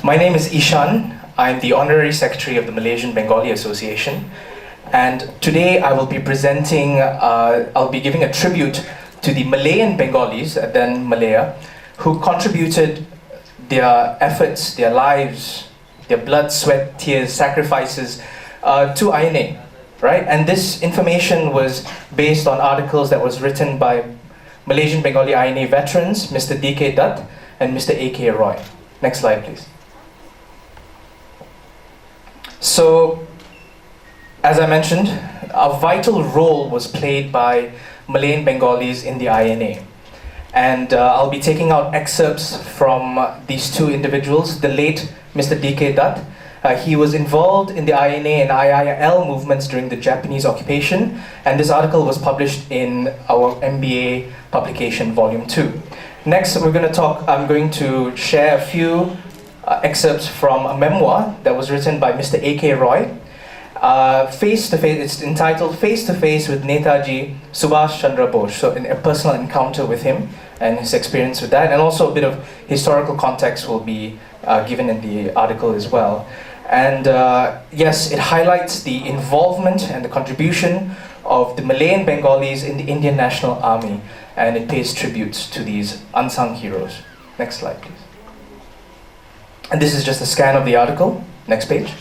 My name is Ishan. I'm the Honorary Secretary of the Malaysian Bengali Association. And today I will be presenting, I'll be giving a tribute to the Malayan Bengalis, then Malaya, who contributed their efforts, their lives, their blood, sweat, tears, sacrifices to INA, right? And this information was based on articles that was written by Malaysian Bengali INA veterans, Mr. D.K. Dutt and Mr. A.K. Roy. Next slide, please. So, as I mentioned, a vital role was played by Malayan Bengalis in the INA. And I'll be taking out excerpts from these two individuals. The late Mr. D.K. Dutt, he was involved in the INA and IIL movements during the Japanese occupation, and this article was published in our MBA publication, Volume 2. Next, I'm going to share a few excerpts from a memoir that was written by Mr. A.K. Roy. Face to Face, it's entitled Face to Face with Netaji Subhas Chandra Bose, so a personal encounter with him and his experience with that, and also a bit of historical context will be given in the article as well. And yes, it highlights the involvement and the contribution of the Malayan Bengalis in the Indian National Army, and it pays tributes to these unsung heroes. Next slide, please. And this is just a scan of the article. Next page.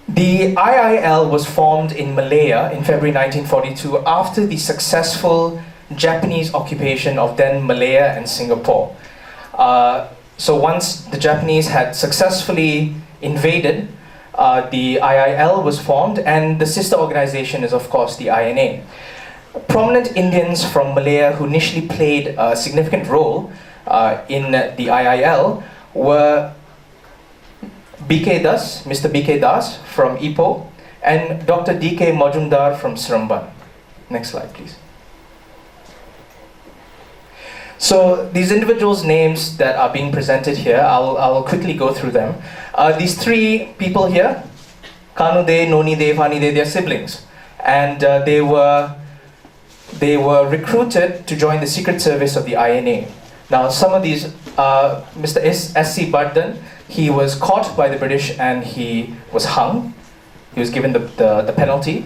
The IIL was formed in Malaya in February 1942 after the successful Japanese occupation of then Malaya and Singapore. So once the Japanese had successfully invaded, the IIL was formed, and the sister organization is of course the INA. Prominent Indians from Malaya who initially played a significant role in the IIL were Mr. B.K. Das from Ipoh, and Dr. D.K. Majumdar from Seremban. Next slide, please. So these individuals' names that are being presented here, I'll quickly go through them. These three people here, Kanude, Nonide, Vanide, they're siblings, and they were recruited to join the secret service of the INA. Now, some of these, Mr. S.C. Bardan, he was caught by the British and he was hung. He was given the penalty.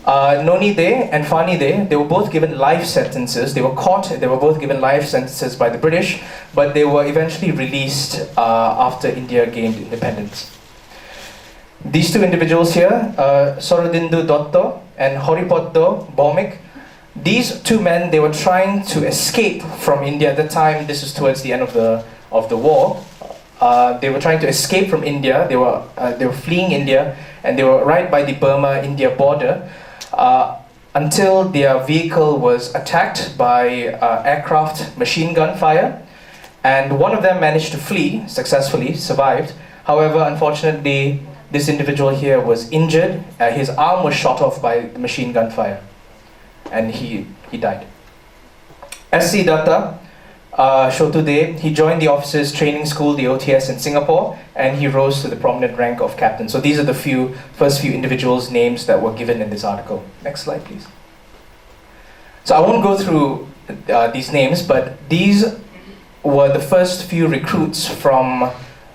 Nonide and Fanide, they were both given life sentences. They were caught, they were both given life sentences by the British, but they were eventually released after India gained independence. These two individuals here, Sorodindu Dotto and Horipotto Bhomik, these two men, they were trying to escape from India at the time. This is towards the end of the war. They were trying to escape from India. They were fleeing India, and they were right by the Burma-India border until their vehicle was attacked by aircraft machine gun fire. And one of them managed to flee successfully, survived. However, unfortunately, this individual here was injured. His arm was shot off by the machine gun fire, and he died. S.C. Datta Shotude, he joined the officers training school, the OTS in Singapore, and he rose to the prominent rank of captain. So these are the first few individuals' names that were given in this article. Next slide, please. So I won't go through these names, but these were the first few recruits from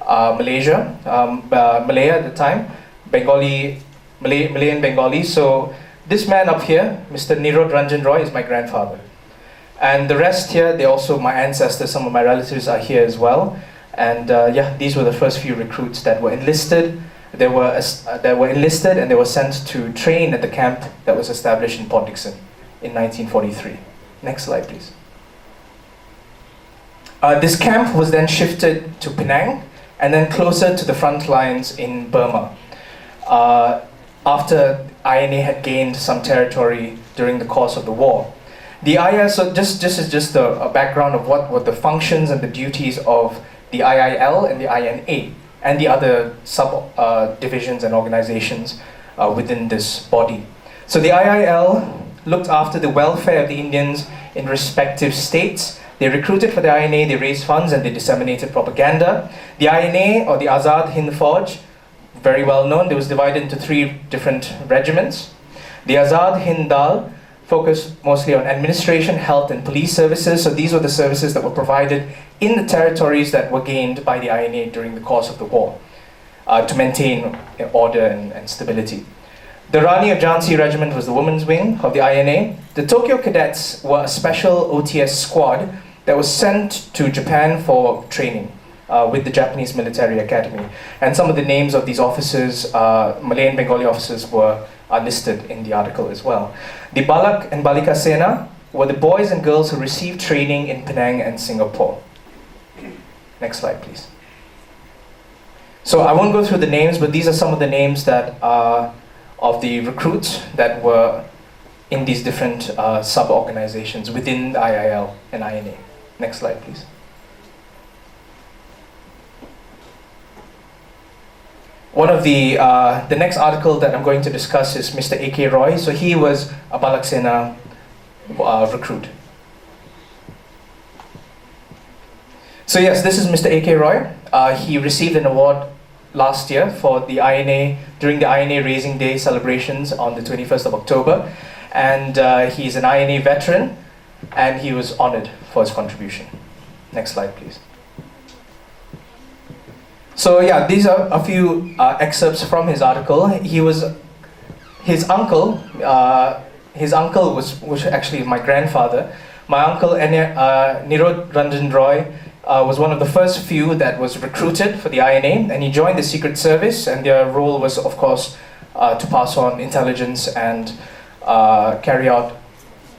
Malaysia, Malaya at the time, Malay and Bengali. So this man up here, Mr. Nirod Ranjan Roy, is my grandfather. And the rest here, they're also my ancestors. Some of my relatives are here as well. And these were the first few recruits that were enlisted. They were enlisted and they were sent to train at the camp that was established in Port Dickson in 1943. Next slide, please. This camp was then shifted to Penang and then closer to the front lines in Burma after INA had gained some territory during the course of the war. The IIL, so this is just a background of what were the functions and the duties of the IIL and the INA and the other sub-divisions and organizations within this body. So the IIL looked after the welfare of the Indians in respective states. They recruited for the INA, they raised funds, and they disseminated propaganda. The INA, or the Azad Hind Fauj, very well known, it was divided into 3 different regiments. The Azad Hind Dal focused mostly on administration, health, and police services. So these were the services that were provided in the territories that were gained by the INA during the course of the war to maintain order and stability. The Rani of Jhansi Regiment was the women's wing of the INA. The Tokyo Cadets were a special OTS squad that was sent to Japan for training with the Japanese Military Academy. And some of the names of these officers, Malay and Bengali officers, are listed in the article as well. The Balak and Balika Sena were the boys and girls who received training in Penang and Singapore. Next slide, please. So I won't go through the names, but these are some of the names that are of the recruits that were in these different sub-organizations within the IIL and INA. Next slide, please. One of the next article that I'm going to discuss is Mr. A.K. Roy. So he was a Balak Sena recruit. So yes, this is Mr. A.K. Roy. He received an award last year for the INA, during the INA Raising Day celebrations on the 21st of October. And he's an INA veteran, and he was honored for his contribution. Next slide, please. So yeah, these are a few excerpts from his article. His uncle was actually my grandfather. My uncle, Nirod Ranjan Roy, was one of the first few that was recruited for the INA, and he joined the Secret Service, and their role was, of course, to pass on intelligence and carry out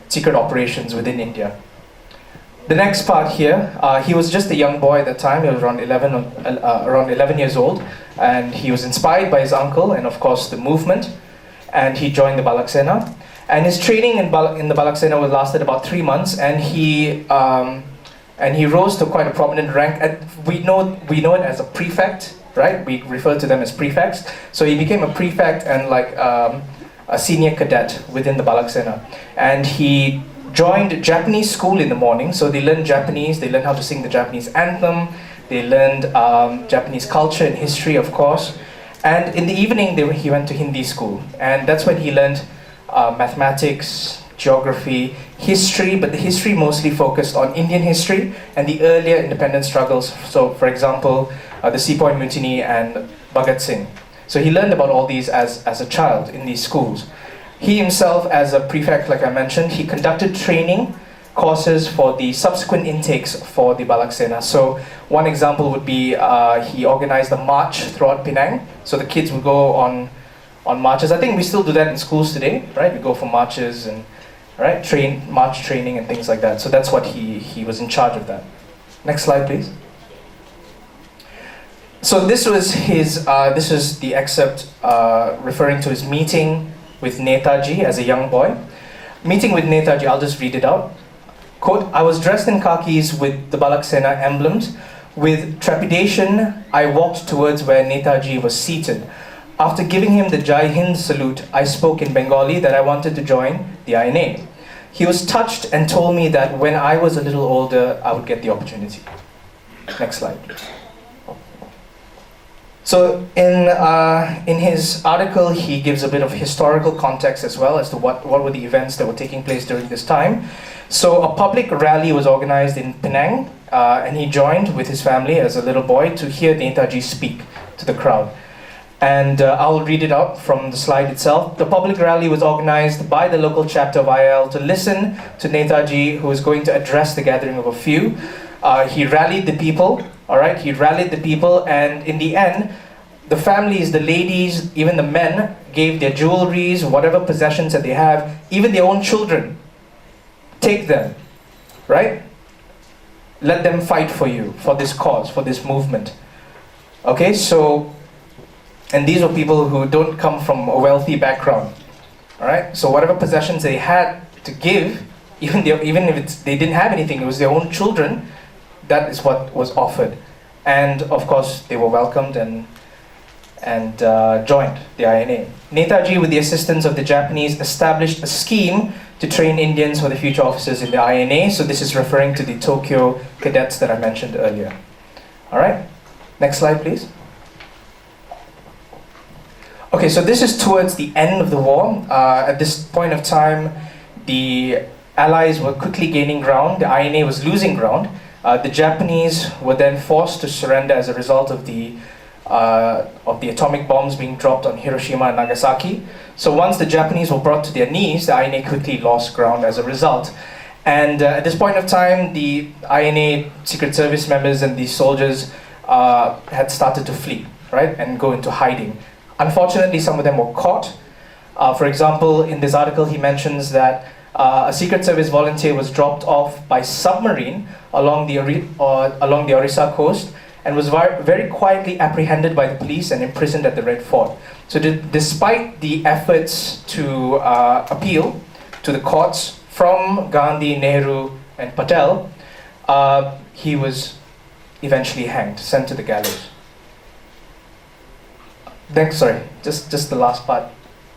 secret operations within India. The next part here, he was just a young boy at the time. He was around 11 years old, and he was inspired by his uncle and, of course, the movement, and he joined the Balak Sena. And his training in the Balak Sena lasted about 3 months, and he rose to quite a prominent rank. We know it as a prefect, right? We refer to them as prefects. So he became a prefect and like a senior cadet within the Balak Sena, and he joined Japanese school in the morning. So they learned Japanese, they learned how to sing the Japanese anthem, they learned Japanese culture and history, of course. And in the evening, he went to Hindi school, and that's when he learned mathematics, geography, history, but the history mostly focused on Indian history and the earlier independence struggles. So, for example, the Sepoy Mutiny and Bhagat Singh. So he learned about all these as a child in these schools. He himself, as a prefect, like I mentioned, he conducted training courses for the subsequent intakes for the Balak Sena. So one example would be he organized a march throughout Penang. So the kids would go on marches. I think we still do that in schools today, right? We go for marches and march training and things like that. So that's what he was in charge of that. Next slide, please. So this was his. This is the excerpt referring to his meeting with Netaji as a young boy. Meeting with Netaji. I'll just read it out. Quote, I was dressed in khakis with the Balaksena emblems. With trepidation, I walked towards where Netaji was seated. After giving him the Jai Hind salute, I spoke in Bengali that I wanted to join the INA. He was touched and told me that when I was a little older, I would get the opportunity. Next slide, please. So in his article, he gives a bit of historical context as well as to what were the events that were taking place during this time. So a public rally was organized in Penang, and he joined with his family as a little boy to hear Netaji speak to the crowd. And I'll read it out from the slide itself. The public rally was organized by the local chapter of IL to listen to Netaji, who was going to address the gathering of a few. He rallied the people, all right? He rallied the people, and in the end, the families, the ladies, even the men, gave their jewelries, whatever possessions that they have, even their own children. Take them, right? Let them fight for you, for this cause, for this movement. Okay, so, and these were people who don't come from a wealthy background, all right? So whatever possessions they had to give, even if they didn't have anything, it was their own children, that is what was offered. And of course, they were welcomed and joined the INA. Netaji, with the assistance of the Japanese, established a scheme to train Indians for the future officers in the INA. So this is referring to the Tokyo cadets that I mentioned earlier. All right, next slide, please. Okay, so this is towards the end of the war. At this point of time, the Allies were quickly gaining ground. The INA was losing ground. The Japanese were then forced to surrender as a result of the atomic bombs being dropped on Hiroshima and Nagasaki. So once the Japanese were brought to their knees, the INA quickly lost ground as a result. And at this point of time, the INA Secret Service members and the soldiers had started to flee, right, and go into hiding. Unfortunately, some of them were caught. For example, in this article, he mentions that a Secret Service volunteer was dropped off by submarine along the Orissa coast and was very quietly apprehended by the police and imprisoned at the Red Fort. So despite the efforts to appeal to the courts from Gandhi, Nehru, and Patel, he was eventually hanged, sent to the gallows. Next, sorry, just the last part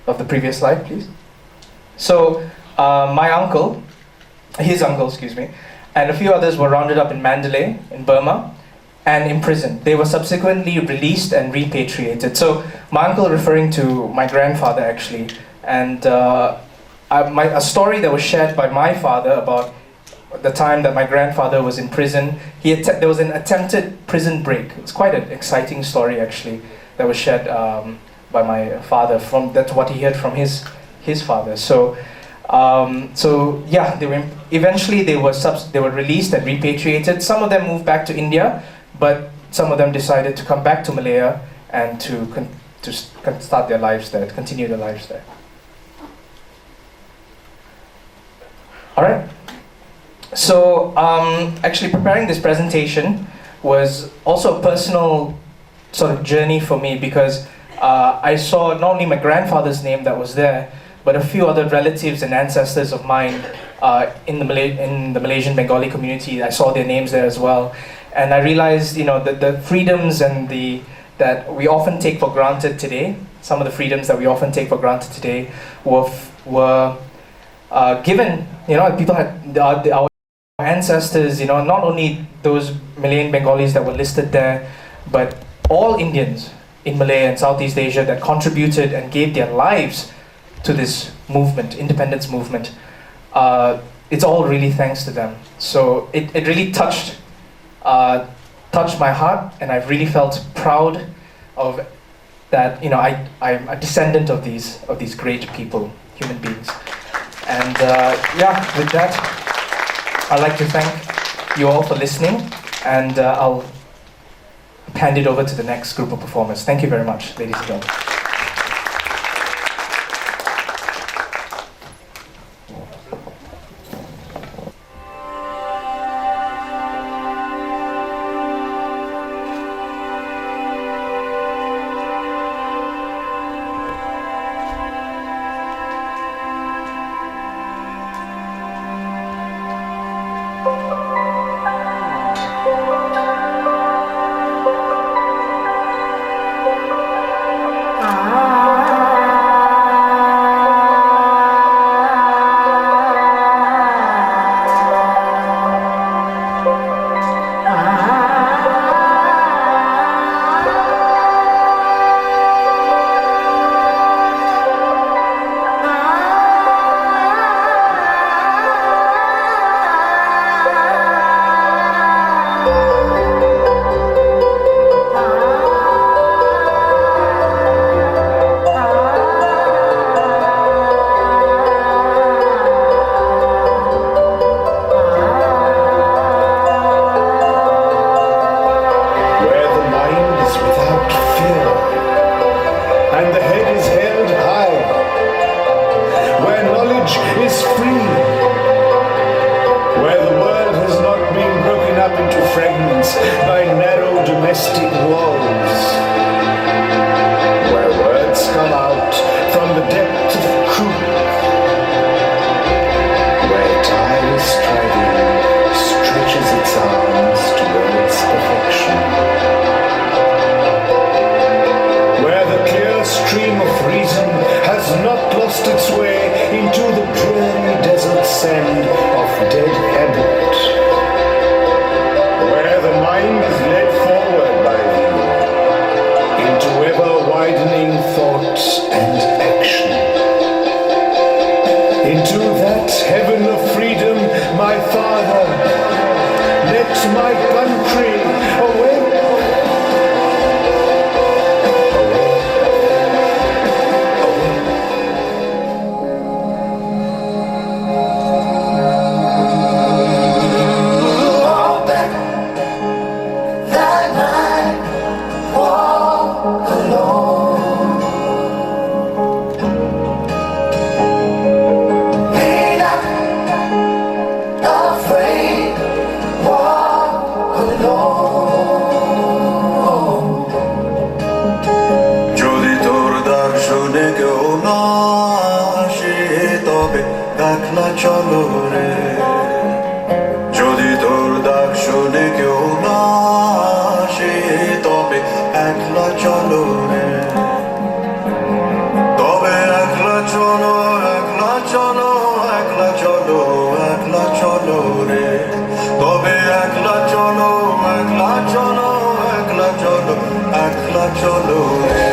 of the previous slide, please. So his uncle, excuse me, and a few others were rounded up in Mandalay, in Burma, and imprisoned. They were subsequently released and repatriated. So my uncle referring to my grandfather actually, and a story that was shared by my father about the time that my grandfather was in prison. There was an attempted prison break. It's quite an exciting story actually that was shared by my father. That's what he heard from his father. So yeah, eventually they were released and repatriated. Some of them moved back to India, but some of them decided to come back to Malaya and to start their lives there, to continue their lives there. All right. So actually preparing this presentation was also a personal sort of journey for me, because I saw not only my grandfather's name that was there, but a few other relatives and ancestors of mine in the Malaysian Bengali community. I saw their names there as well. And I realized, that the freedoms and that we often take for granted today, some of the freedoms that we often take for granted today were given, people had, our ancestors, not only those Malayan Bengalis that were listed there, but all Indians in Malaya and Southeast Asia that contributed and gave their lives to this movement, independence movement. It's all really thanks to them. So it really touched my heart, and I really felt proud of that. I'm a descendant of these great people, human beings. And yeah, with that, I'd like to thank you all for listening, and I'll hand it over to the next group of performers. Thank you very much, ladies and gentlemen. fragments by narrow domestic walls, where words come out from the depth of croup, where time is striving stretches its arms towards perfection, where the clear stream of reason has not lost its way into the dreary desert sand of dead habit, where the mind is led forward by thee into ever-widening thought and action, into that heaven of freedom, my Father, let my country awake. একলা চলো রে, যদি তোর ডাক শুনে কেউ না আসে তবে একলা চলো রে, তবে একলা চলো, একলা চলো, একলা চলো, একলা চলো রে, তবে একলা চলো, একলা চলো, একলা চলো, একলা চলো রে।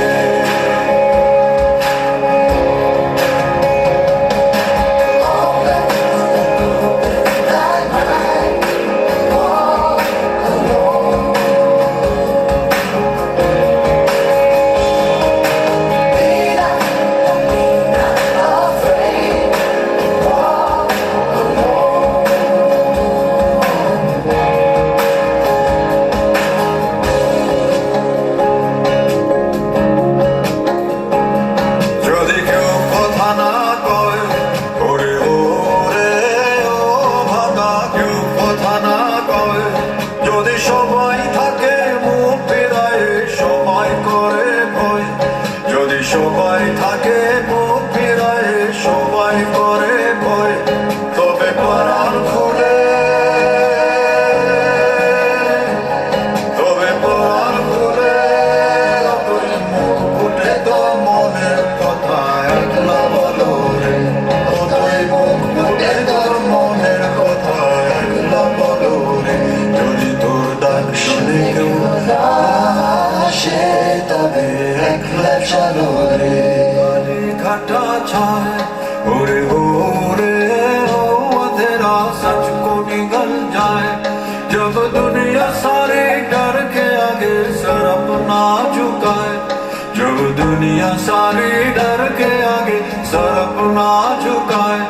दुनिया सारी डर के आगे सर अपना झुकाए,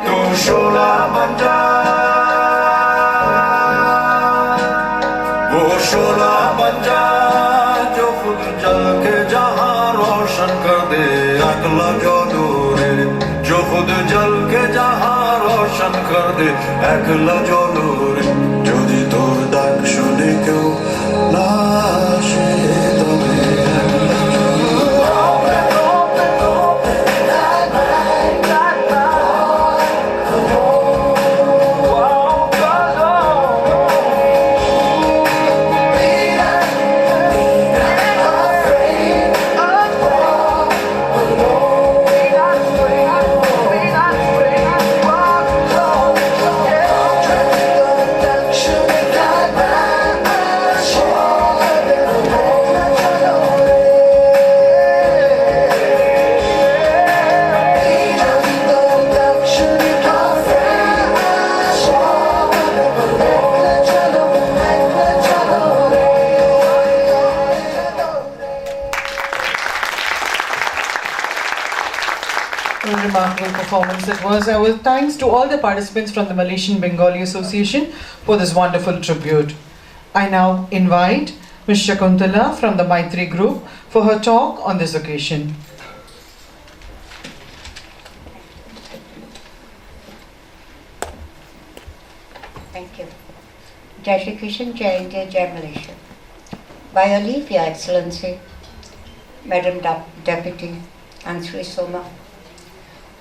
तू शोला बन जा, वो शोला बन जा जो खुद जल के जहां रोशन कर दे, अगला जो दूरे जो खुद जल के जहां रोशन कर दे, अगला जो दूरे जो दी तोर दाग शुने क्यों लाशे तबे Remarkable performance it was. Thanks to all the participants from the Malaysian Bengali Association for this wonderful tribute. I now invite Ms. Shakuntala from the Maitri Group for her talk on this occasion. Thank you. Jai Shri Krishna, Jai India, Jai Malaysia. By your leave, Your Excellency, Madam Deputy and Sri Soma.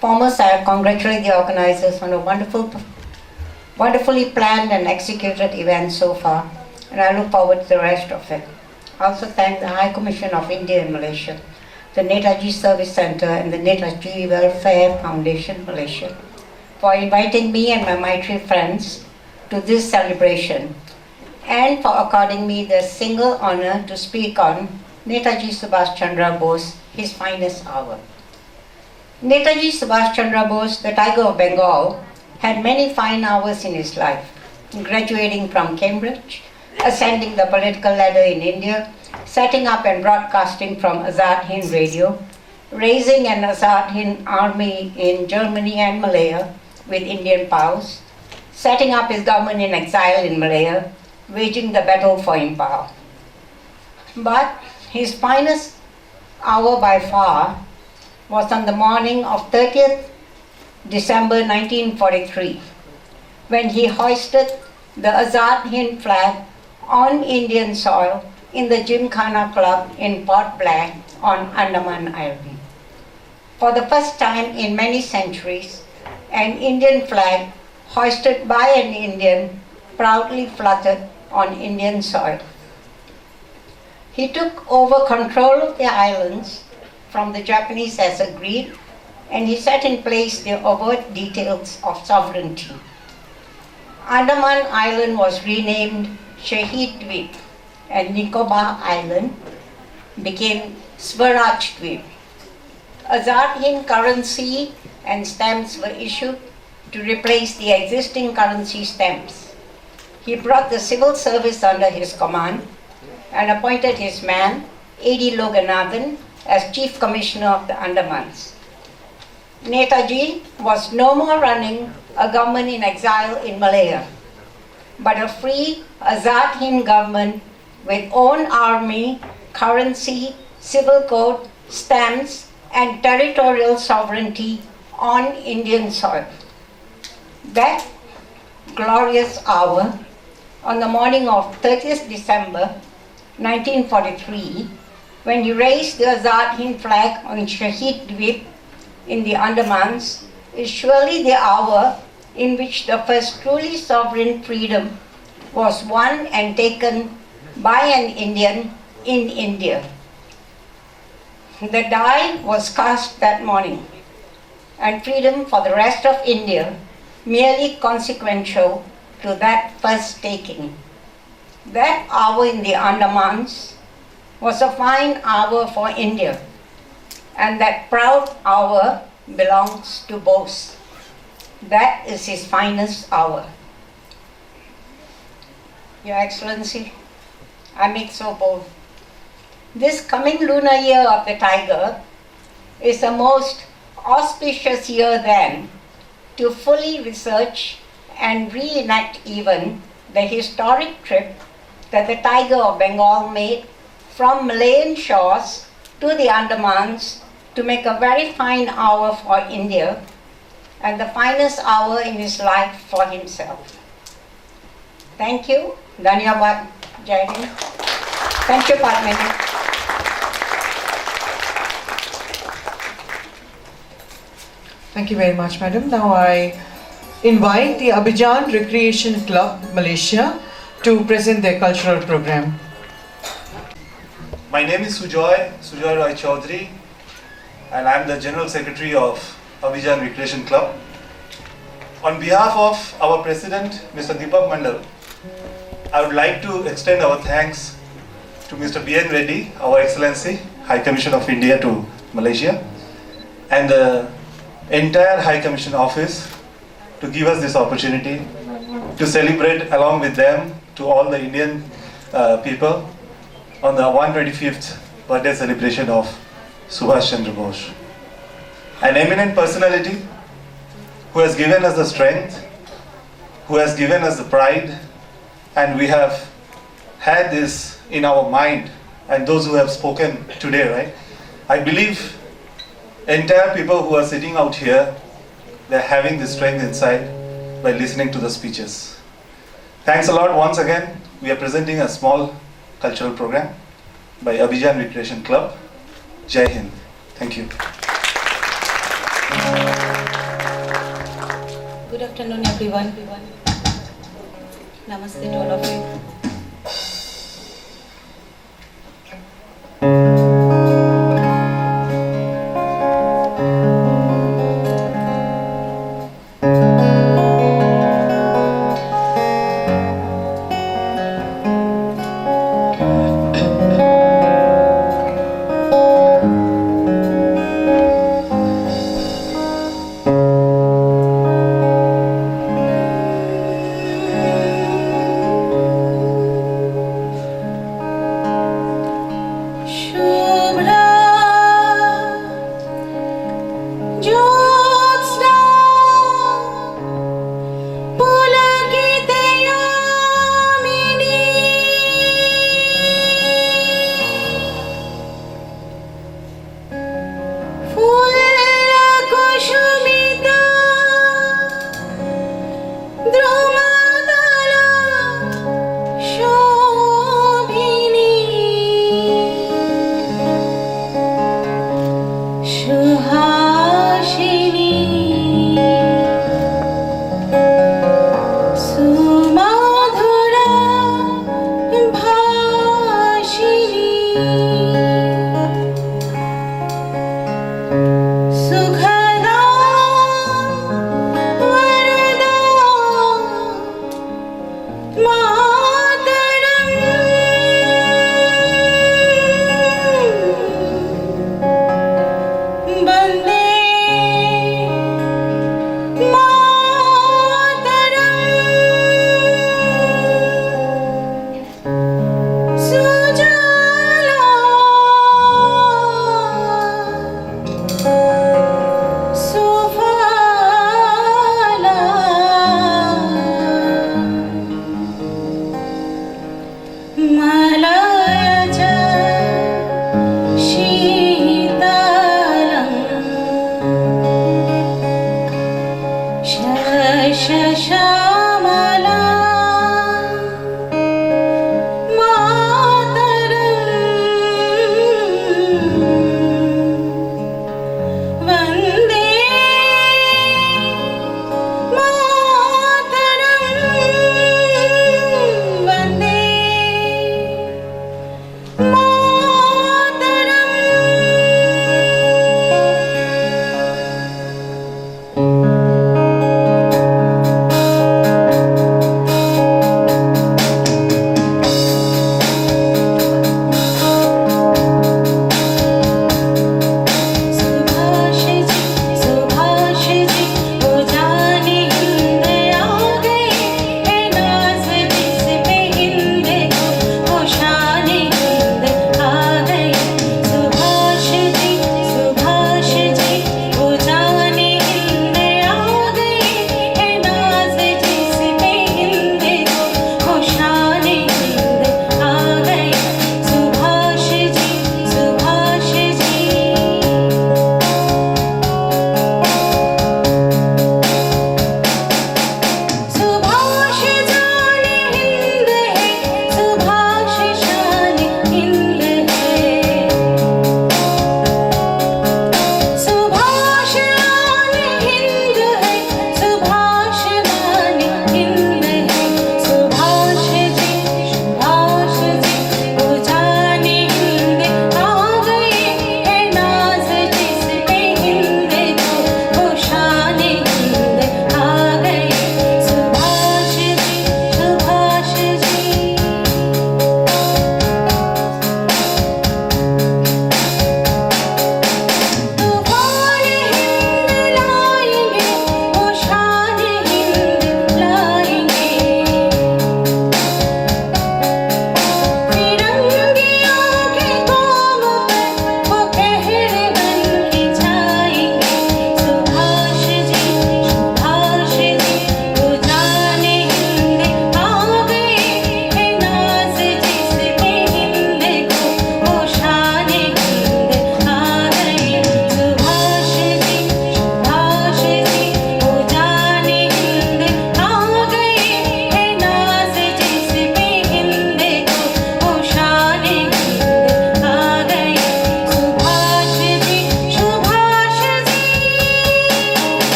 Foremost, I congratulate the organizers on a wonderfully planned and executed event so far, and I look forward to the rest of it. I also thank the High Commission of India in Malaysia, the Netaji Service Center and the Netaji Welfare Foundation Malaysia for inviting me and my Maitri friends to this celebration and for according me the single honor to speak on Netaji Subhas Chandra Bose, his finest hour. Netaji Subhas Chandra Bose, the Tiger of Bengal, had many fine hours in his life, graduating from Cambridge, ascending the political ladder in India, setting up and broadcasting from Azad Hind Radio, raising an Azad Hind army in Germany and Malaya with Indian POWs, setting up his government in exile in Malaya, waging the battle for empire. But his finest hour by far was on the morning of 30th December 1943, when he hoisted the Azad Hind flag on Indian soil in the Gymkhana Club in Port Blair on Andaman Island. For the first time in many centuries, an Indian flag hoisted by an Indian proudly fluttered on Indian soil. He took over control of the islands from the Japanese as agreed, and he set in place the overt details of sovereignty. Andaman Island was renamed Shahid Dweep, and Nicobar Island became Swaraj Dweep. Azad Hind currency and stamps were issued to replace the existing currency stamps. He brought the civil service under his command and appointed his man, A.D. Loganathan, as Chief Commissioner of the Andamans. Netaji was no more running a government in exile in Malaya, but a free Azad Hind government with own army, currency, civil code, stamps, and territorial sovereignty on Indian soil. That glorious hour, on the morning of 30th December 1943, when he raised the Azad Hind flag on Shahid Dweep in the Andamans, is surely the hour in which the first truly sovereign freedom was won and taken by an Indian in India. The die was cast that morning, and freedom for the rest of India merely consequential to that first taking. That hour in the Andamans was a fine hour for India, and that proud hour belongs to Bose. That is his finest hour. Your Excellency, I make so bold. This coming lunar year of the Tiger is a most auspicious year then to fully research and reenact even the historic trip that the Tiger of Bengal made from Malayan shores to the Andamans to make a very fine hour for India and the finest hour in his life for himself. Thank you. Dhanyavad. Jai Hind. Thank you, Padmini. Thank you very much, madam. Now I invite the Abidjan Recreation Club, Malaysia, to present their cultural program. My name is Sujoy Roy Chaudhary, and I am the General Secretary of Abidjan Recreation Club. On behalf of our President, Mr. Deepak Mandal, I would like to extend our thanks to Mr. B.N. Reddy, our Excellency, High Commission of India to Malaysia, and the entire High Commission office to give us this opportunity to celebrate along with them to all the Indian people on the 125th birthday celebration of Subhas Chandra Bose. An eminent personality who has given us the strength, who has given us the pride, and we have had this in our mind, and those who have spoken today, right? I believe entire people who are sitting out here, they're having the strength inside by listening to the speeches. Thanks a lot once again. We are presenting a small cultural program by Abhijan Recreation Club. Jai Hind. Thank you. Good afternoon, everyone. Namaste to all of you.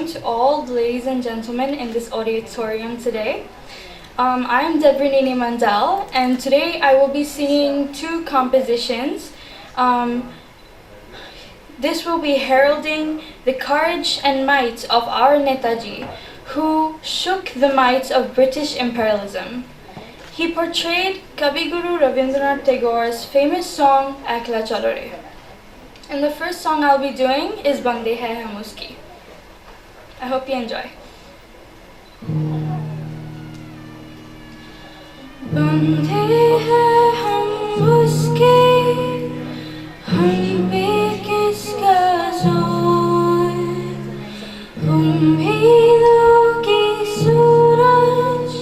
afternoon to all the ladies and gentlemen in this auditorium today. I am Debrinini Mandal, and today I will be singing two compositions. This will be heralding the courage and might of our Netaji, who shook the might of British imperialism. He portrayed Kavi Guru Rabindranath Tagore's famous song Ekla Chalo Re. And the first song I'll be doing is Bande Hai Hum Uski. I hope you enjoy. Bande hai hum uske, hum pe kiska zor, ummeedon ki suraj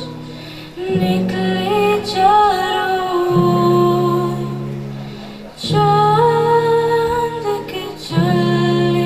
nikle charo oor, chand ke chale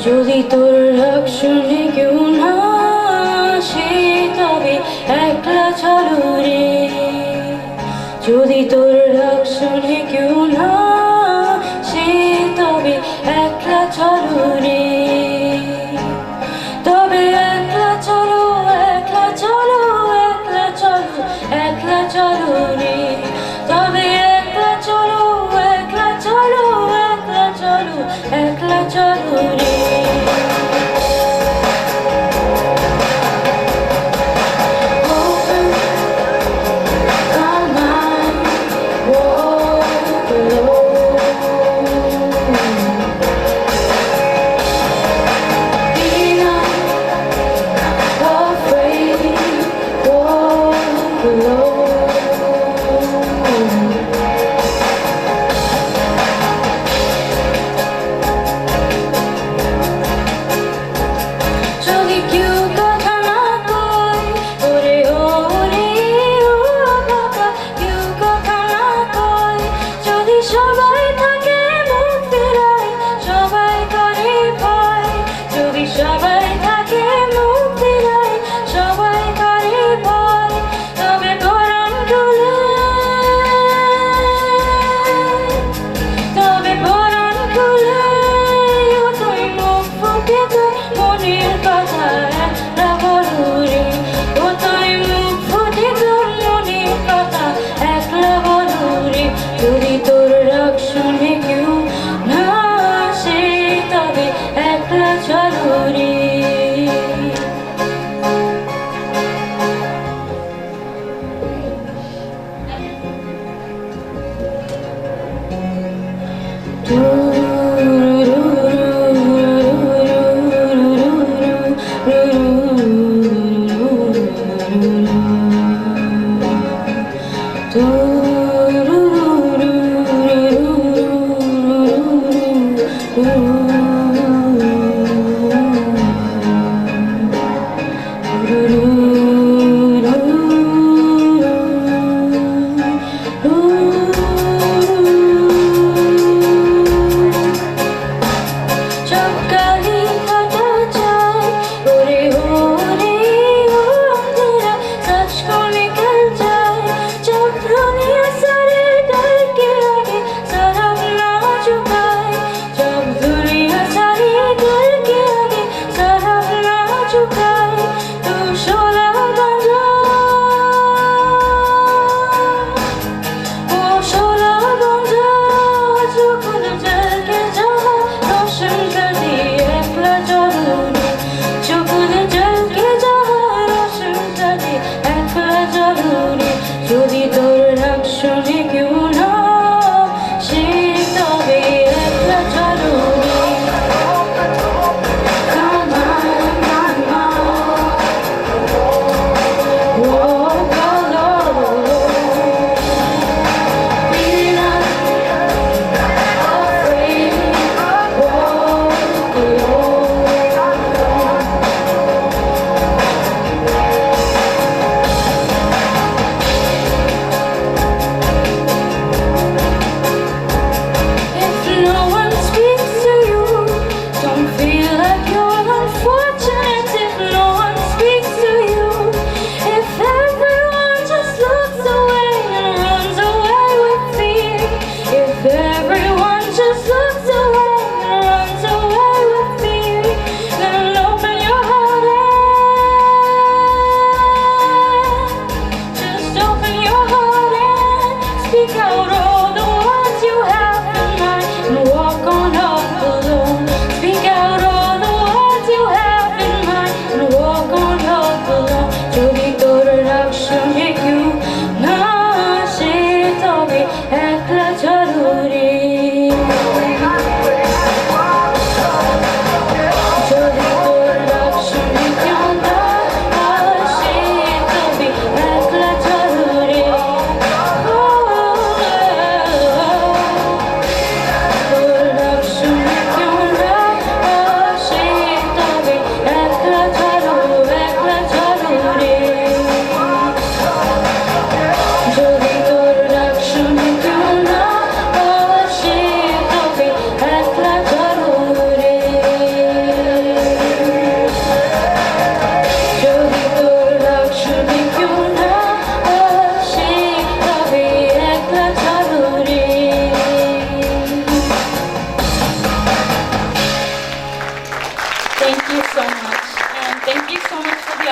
যদি তোর রাগ শুনে কেউ না আসে তবে একলা চলো রে যদি তোর রাগ শুনে কেউ না আসে তবে একলা চলো রে তবে একলা চলো একলা চলো একলা চলো একলা চলো রে তবে একলা চলো একলা চলো একলা চলো একলা চলো রে Oh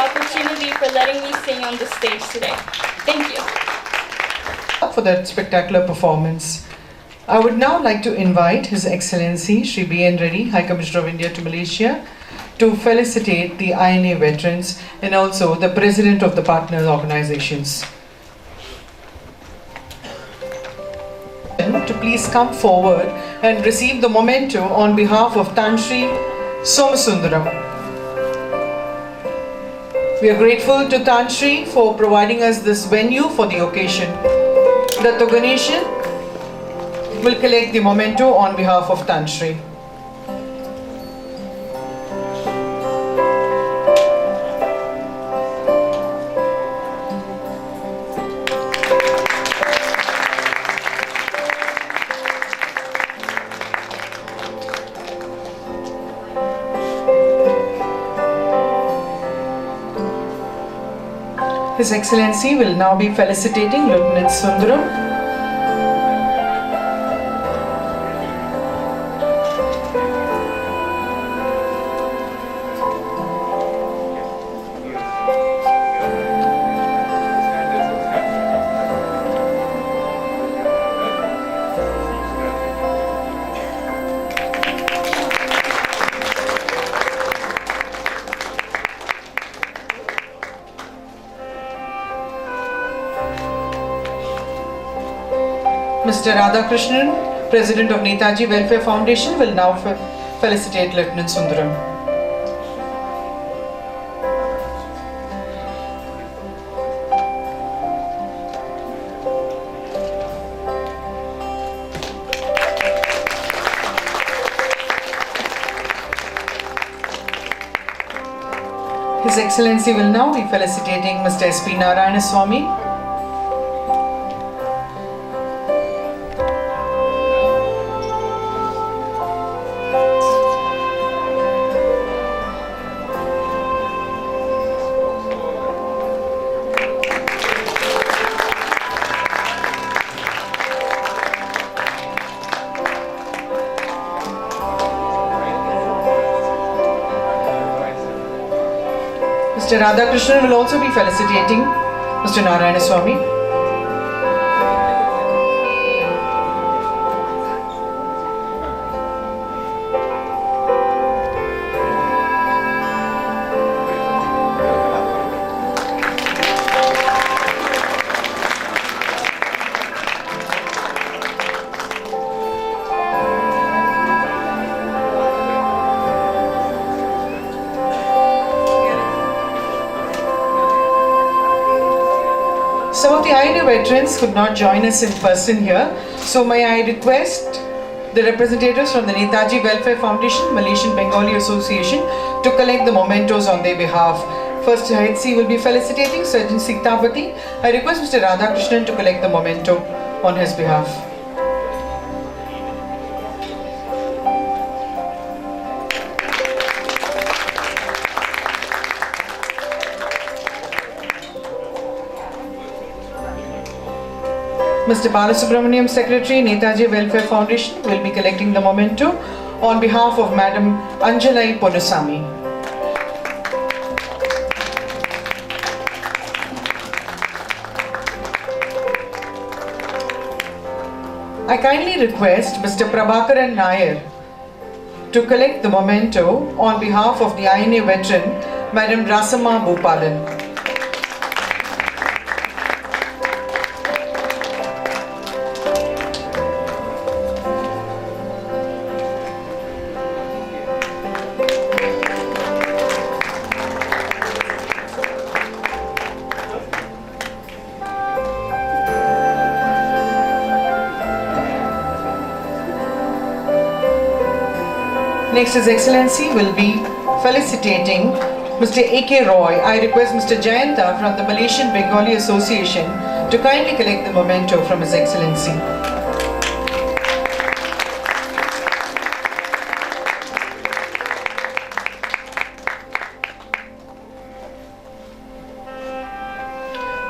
opportunity for letting me sing on the stage today. Thank you. For that spectacular performance. I would now like to invite His Excellency Shri B.N. Reddy, High Commissioner of India to Malaysia, to felicitate the INA veterans and also the President of the partner organizations. To please come forward and receive the memento on behalf of Tan Sri Somasundaram. We are grateful to Tan Sri for providing us this venue for the occasion. The Toganation will collect the memento on behalf of Tan Sri. His Excellency will now be felicitating Lieutenant Sundaram. Mr. Radhakrishnan, President of Netaji Welfare Foundation, will now felicitate Lieutenant Sundaram. His Excellency will now be felicitating Mr. S.P. Narayanaswamy. Mr. Radhakrishnan will also be felicitating Mr. Narayanaswamy. Some of the INA veterans could not join us in person here, so may I request the representatives from the Netaji Welfare Foundation, Malaysian Bengali Association to collect the mementos on their behalf. First, HC will be felicitating Surgeon Siktapati. I request Mr. Radhakrishnan to collect the memento on his behalf. Mr. Balasubramaniam, Secretary, Netaji Welfare Foundation, will be collecting the memento on behalf of Madam Anjalai Ponusami. I kindly request Mr. Prabhakaran Nair to collect the memento on behalf of the INA veteran, Madam Rasama Bhopalan. Next, His Excellency will be felicitating Mr. A.K. Roy. I request Mr. Jayanta from the Malaysian Bengali Association to kindly collect the memento from His Excellency.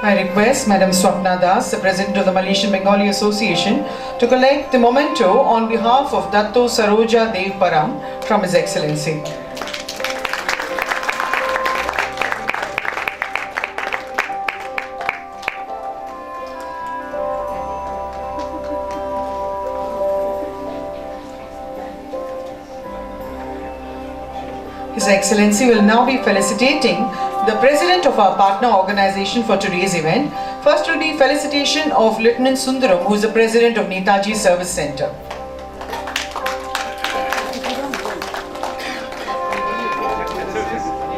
I request Madam Swapna Das, the President of the Malaysian Bengali Association, to collect the memento on behalf of Datto Saroja Dev Param from His Excellency. His Excellency will now be felicitating the President of our partner organization for today's event. First will be felicitation of Lieutenant Sundaram, who is the President of Netaji Service Center.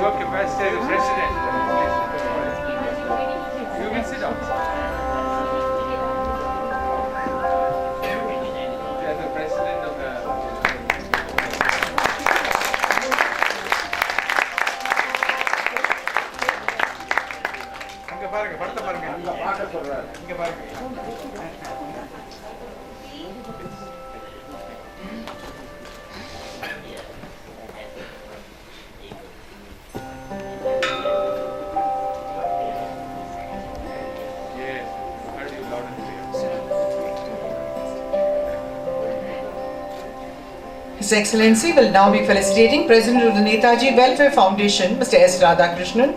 Your capacity as the President. You will sit down. As the President of the... இங்க பாருங்க, படத்தை பாருங்க. பார்க்க சொல்றாரு. இங்க பாருங்க. His Excellency will now be felicitating President of the Netaji Welfare Foundation, Mr. S. Radhakrishnan.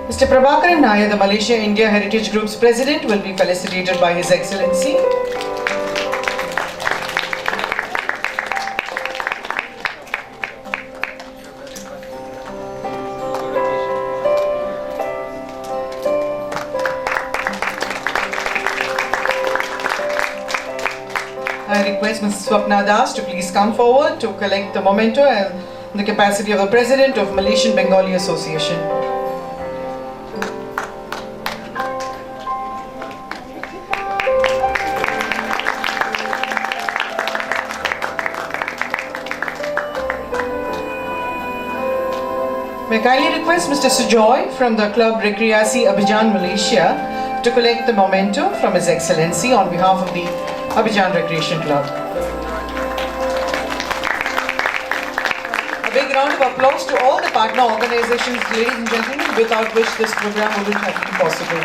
Mr. Prabhakaran Nair, the Malaysia India Heritage Group's President, will be felicitated by His Excellency. I request Ms. Swapna Das to please come forward to collect the memento and the capacity of the President of Malaysian Bengali Association. May I kindly request Mr. Sujoy from the Club Rekreasi Abidjan, Malaysia to collect the memento from His Excellency on behalf of the Abidjan Recreation Club. A big round of applause to all the partner organizations, ladies and gentlemen, without which this program wouldn't have been possible.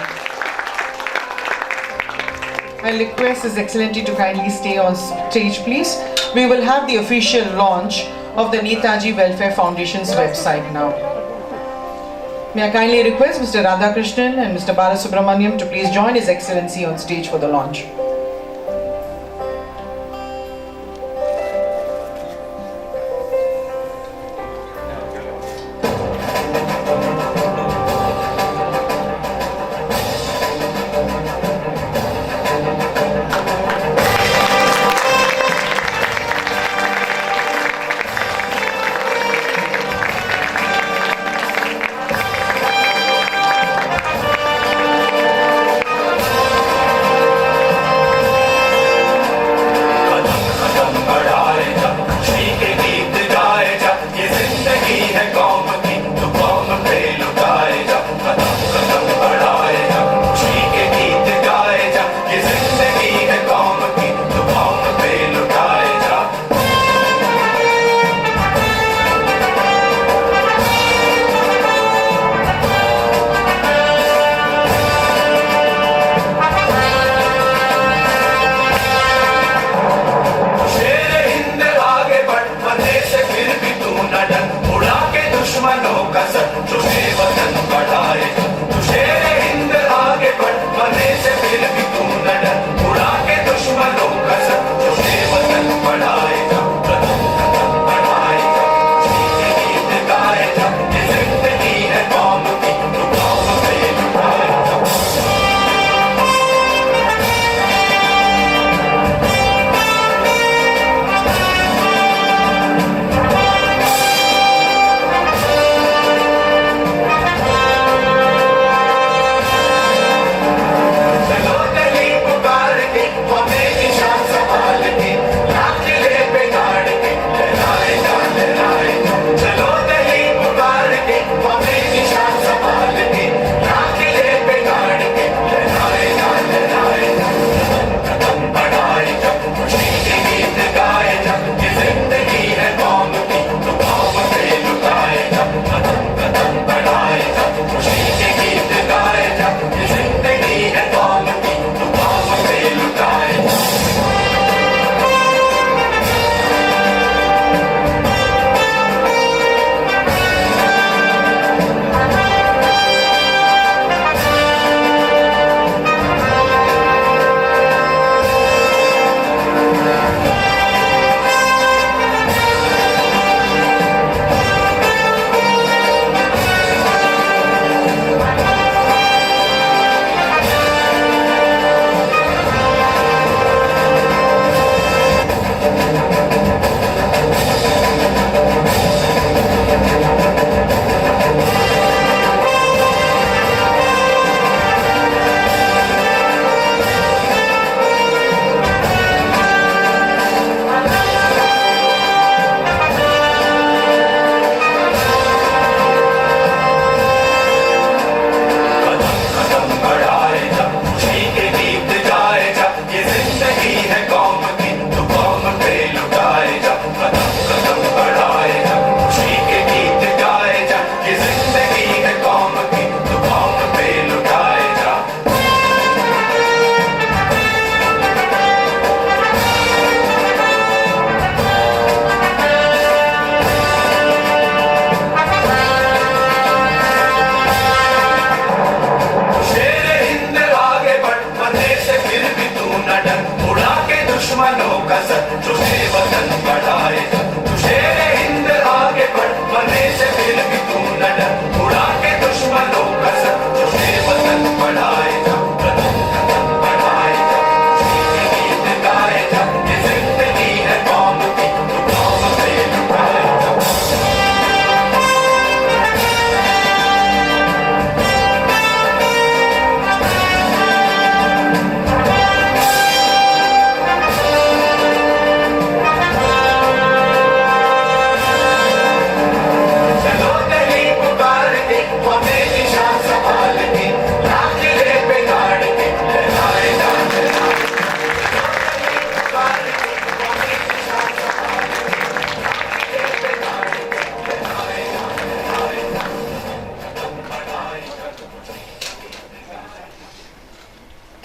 I request His Excellency to kindly stay on stage, please. We will have the official launch of the Netaji Welfare Foundation's website now. May I kindly request Mr. Radhakrishnan and Mr. Balasubramaniam to please join His Excellency on stage for the launch.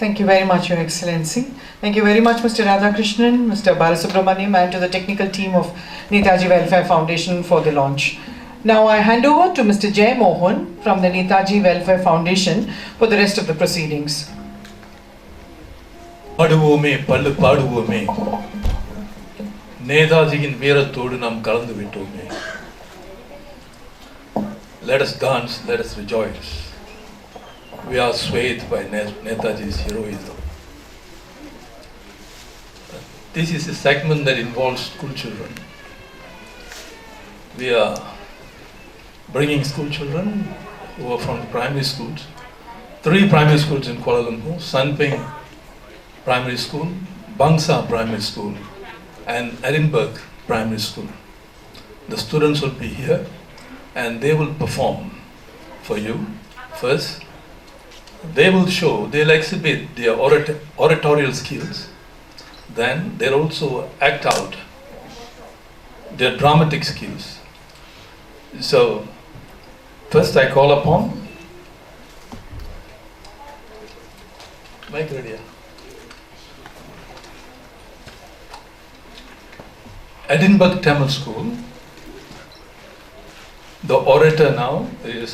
Thank you very much, Your Excellency. Thank you very much, Mr. Radhakrishnan, Mr. Balasubramaniam, and to the technical team of Netaji Welfare Foundation for the launch. Now I hand over to Mr. Jay Mohan from the Netaji Welfare Foundation for the rest of the proceedings. பாடுவோமே பல்லு பாடுவோமே நேதாஜியின் வீரத்தோடு நாம் கலந்து விட்டோமே. Let us dance, let us rejoice. We are swayed by Netaji's heroism. This is a segment that involves school children. We are bringing school children who are from the primary schools. 3 primary schools in Kuala Lumpur, Sanping Primary School, Bangsa Primary School, and Edinburgh Primary School. The students will be here and they will perform for you. First, they'll exhibit their oratorial skills. Then they'll also act out their dramatic skills. So, first I call upon Mike Redia. Edinburgh Tamil School. The orator now is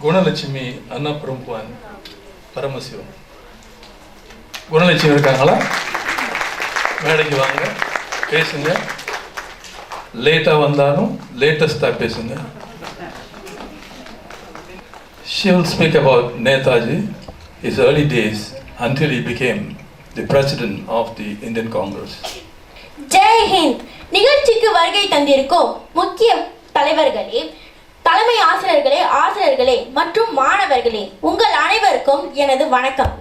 Gunalachimi Anna Prumpuan Paramasivam. Gunalachimi irukangala? மேடைக்கு வாங்க, பேசுங்க. லேட்டா வந்தாலும் லேட்டஸ்டா பேசுங்க. She will speak about Netaji, his early days until he became the president of the Indian Congress. Jai Hind. நிகழ்ச்சிக்கு வருகை தந்திருக்கும் முக்கிய தலைவர்களே, தலைமை ஆசிரியர்களே மற்றும் மாணவர்களே, உங்கள் அனைவருக்கும் எனது வணக்கம்.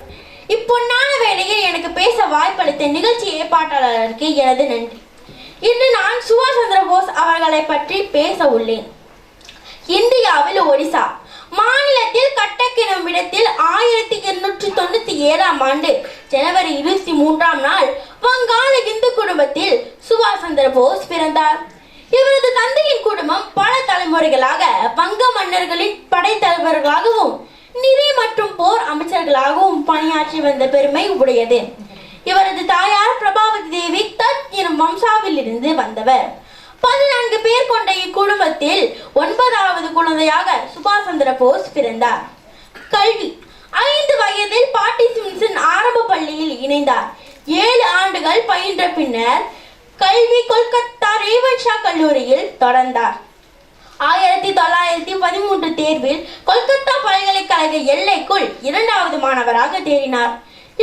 இப்பொன்னான வேளையில் எனக்கு பேச வாய்ப்பளித்த நிகழ்ச்சி ஏற்பாட்டாளருக்கு எனது நன்றி. இன்று நான் சுபாஷ் சந்திர போஸ் அவர்களை பற்றி பேச உள்ளேன். இந்தியாவில் ஒடிசா மாநிலத்தில் கட்டக் எனும் இடத்தில் 1897ஆம் ஆண்டு ஜனவரி 23ஆம் நாள் வங்காள இந்து குடும்பத்தில் சுபாஷ் சந்திர போஸ் பிறந்தார். இவரது தந்தையின் குடும்பம் பல தலைமுறைகளாக வங்க மன்னர்களின் படைத்தலைவர்களாகவும் நிதி மற்றும் போர் அமைச்சர்களாகவும் பணியாற்றி வந்த பெருமை உடையது. இவரது தாயார் பிரபாவதி தேவி தத் எனும் வம்சாவில் இருந்து வந்தவர். 14 பேர் கொண்ட இக்குடும்பத்தில் 9வது குழந்தையாக சுபாஷ் சந்திர போஸ் பிறந்தார். கல்வி 5 வயதில் பாட்டி சிம்சன் ஆரம்ப பள்ளியில் இணைந்தார். 7 ஆண்டுகள் பயின்ற பின்னர் கல்வி கொல்கத்தா ரேவன்ஷா கல்லூரியில் தொடர்ந்தார். 1913 தேர்வில் கொல்கத்தா பல்கலைக்கழக எல்லைக்குள் 2வது மாணவராக தேறினார்.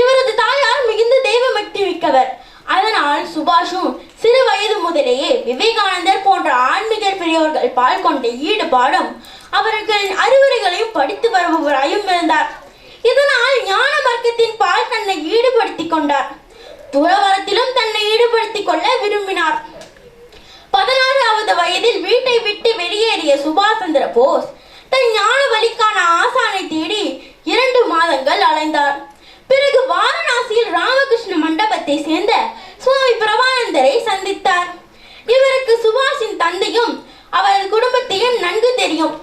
இவரது தாயார் மிகுந்த தெய்வபக்தி மிக்கவர். அதனால் சுபாஷும் சிறு வயது முதலேயே விவேகானந்தர் போன்ற ஆன்மீக பெரியோர்கள் பால் கொண்ட ஈடுபாடும் அவர்களின் அறிவுரைகளையும் படித்து வருபவராயும் இருந்தார். இதனால் ஞான மார்க்கத்தின் பால் தன்னை ஈடுபடுத்திக் கொண்டார். துறவரத்திலும் தன்னை ஈடுபடுத்திக் கொள்ள விரும்பினார். 16வது வயதில் வீட்டை விட்டு வெளியேறிய சுபாஷ் சந்திர போஸ் தன் ஞான வழிக்கான ஆசானை தேடி 2 மாதங்கள் அலைந்தார். பிறகு வாரணாசியில் ராமகிருஷ்ண மண்டபத்தை சேர்ந்த சுவாமி பிரபானந்தரை சந்தித்தார். இவருக்கு சுபாஷின் தந்தையும் அவரது குடும்பத்தையும் நன்கு தெரியும்.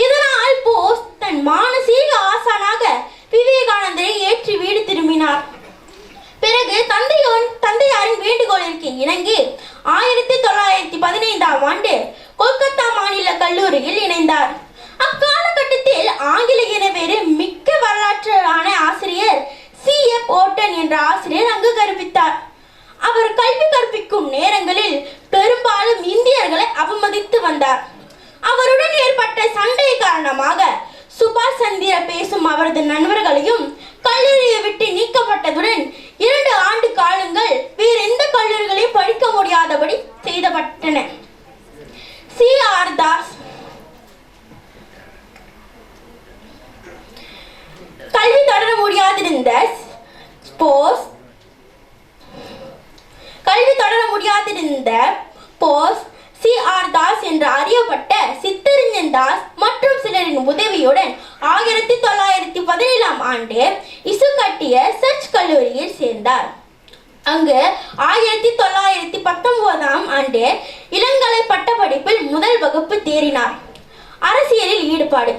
இதனால் போஸ் தன் மானசீக ஆசானாக விவேகானந்தரை ஏற்றி வீடு திரும்பினார். பிறகு தந்தையாரின் வேண்டுகோளிற்கு இணங்கி 1915ஆம் ஆண்டு கொல்கத்தா மாநில கல்லூரியில் இணைந்தார். அக்காலகட்டத்தில் ஆங்கில இனவேறு மிக்க வரலாற்றான ஆசிரியர் C.F. ஓட்டன் என்ற ஆசிரியர் அங்கு கற்பித்தார். அவர் கல்வி கற்பிக்கும் நேரங்களில் பெரும்பாலும் இந்தியர்களை அவமதித்து வந்தார். அவருடன் ஏற்பட்ட சண்டை காரணமாக சுபாஷ் சந்திர பேசும் அவரது நண்பர்களையும் கல்லூரியை விட்டு நீக்கப்பட்டதுடன் 2 ஆண்டு காலங்கள் வேறு எந்த கல்லூரிகளையும் படிக்க முடியாதபடி செய்யப்பட்டன. C.R. தாஸ் கல்வி தொடர முடியாதிருந்த போஸ் C.R. தாஸ் என்று அறியப்பட்ட சித்தரஞ்சன் தாஸ் மற்றும் சிலரின் உதவியுடன் 1917ஆம் ஆண்டு இசுக்கட்டிய சர்ச் கல்லூரியில் சேர்ந்தார். அங்கு 1919ஆம் ஆண்டு இளங்கலை பட்டப்படிப்பில் முதல் வகுப்பு தேறினார். அரசியலில் ஈடுபாடு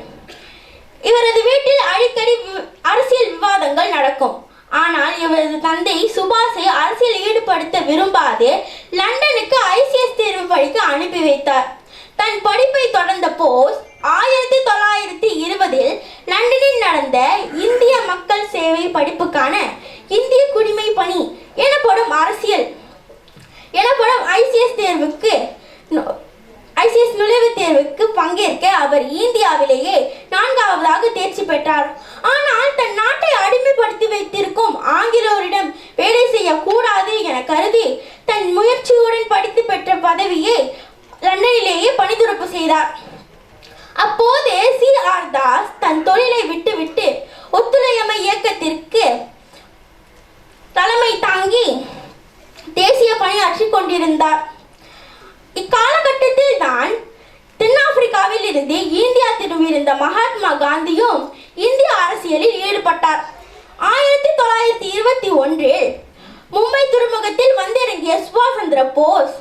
இவரது வீட்டில் அடிக்கடி அரசியல் விவாதங்கள் நடக்கும். ஆனால் இவரது தந்தை சுபாஷை அரசியல் ஈடுபடுத்த விரும்பாது லண்டனுக்கு ஐசிஎஸ் தேர்வு படிக்க அனுப்பி வைத்தார். தன் படிப்பை தொடர்ந்த போஸ் 1920 லண்டனில் நடந்த இந்திய மக்கள் சேவை படிப்புக்கான இந்திய குடிமை பணி எனப்படும் ஐசிஎஸ் நுழைவுத் தேர்வுக்கு பங்கேற்க அவர் இந்தியாவிலேயே 4ஆவதாக தேர்ச்சி பெற்றார். ஆனால் தன் நாட்டை அடிமைப்படுத்தி வைத்திருக்கும் ஆங்கிலேயரிடம் வேலை செய்யக்கூடாது என கருதி தன் முயற்சியுடன் படித்து பெற்ற பதவியை லண்டனிலேயே பணிதுறப்பு செய்தார். அப்போது C.R. தாஸ் தன் தொழிலை விட்டுவிட்டு ஒத்துழையாமை இயக்கத்திற்கு தலைமை தாங்கி தேசிய பணியாற்றி கொண்டிருந்தார். இக்காலகட்டத்தில் தான் தென்னாப்பிரிக்காவில் இருந்து இந்தியா திரும்பியிருந்த மகாத்மா காந்தியும் இந்திய அரசியலில் ஈடுபட்டார். 1921 மும்பை துறைமுகத்தில் வந்திறங்கிய சுபாஷ் சந்திர போஸ்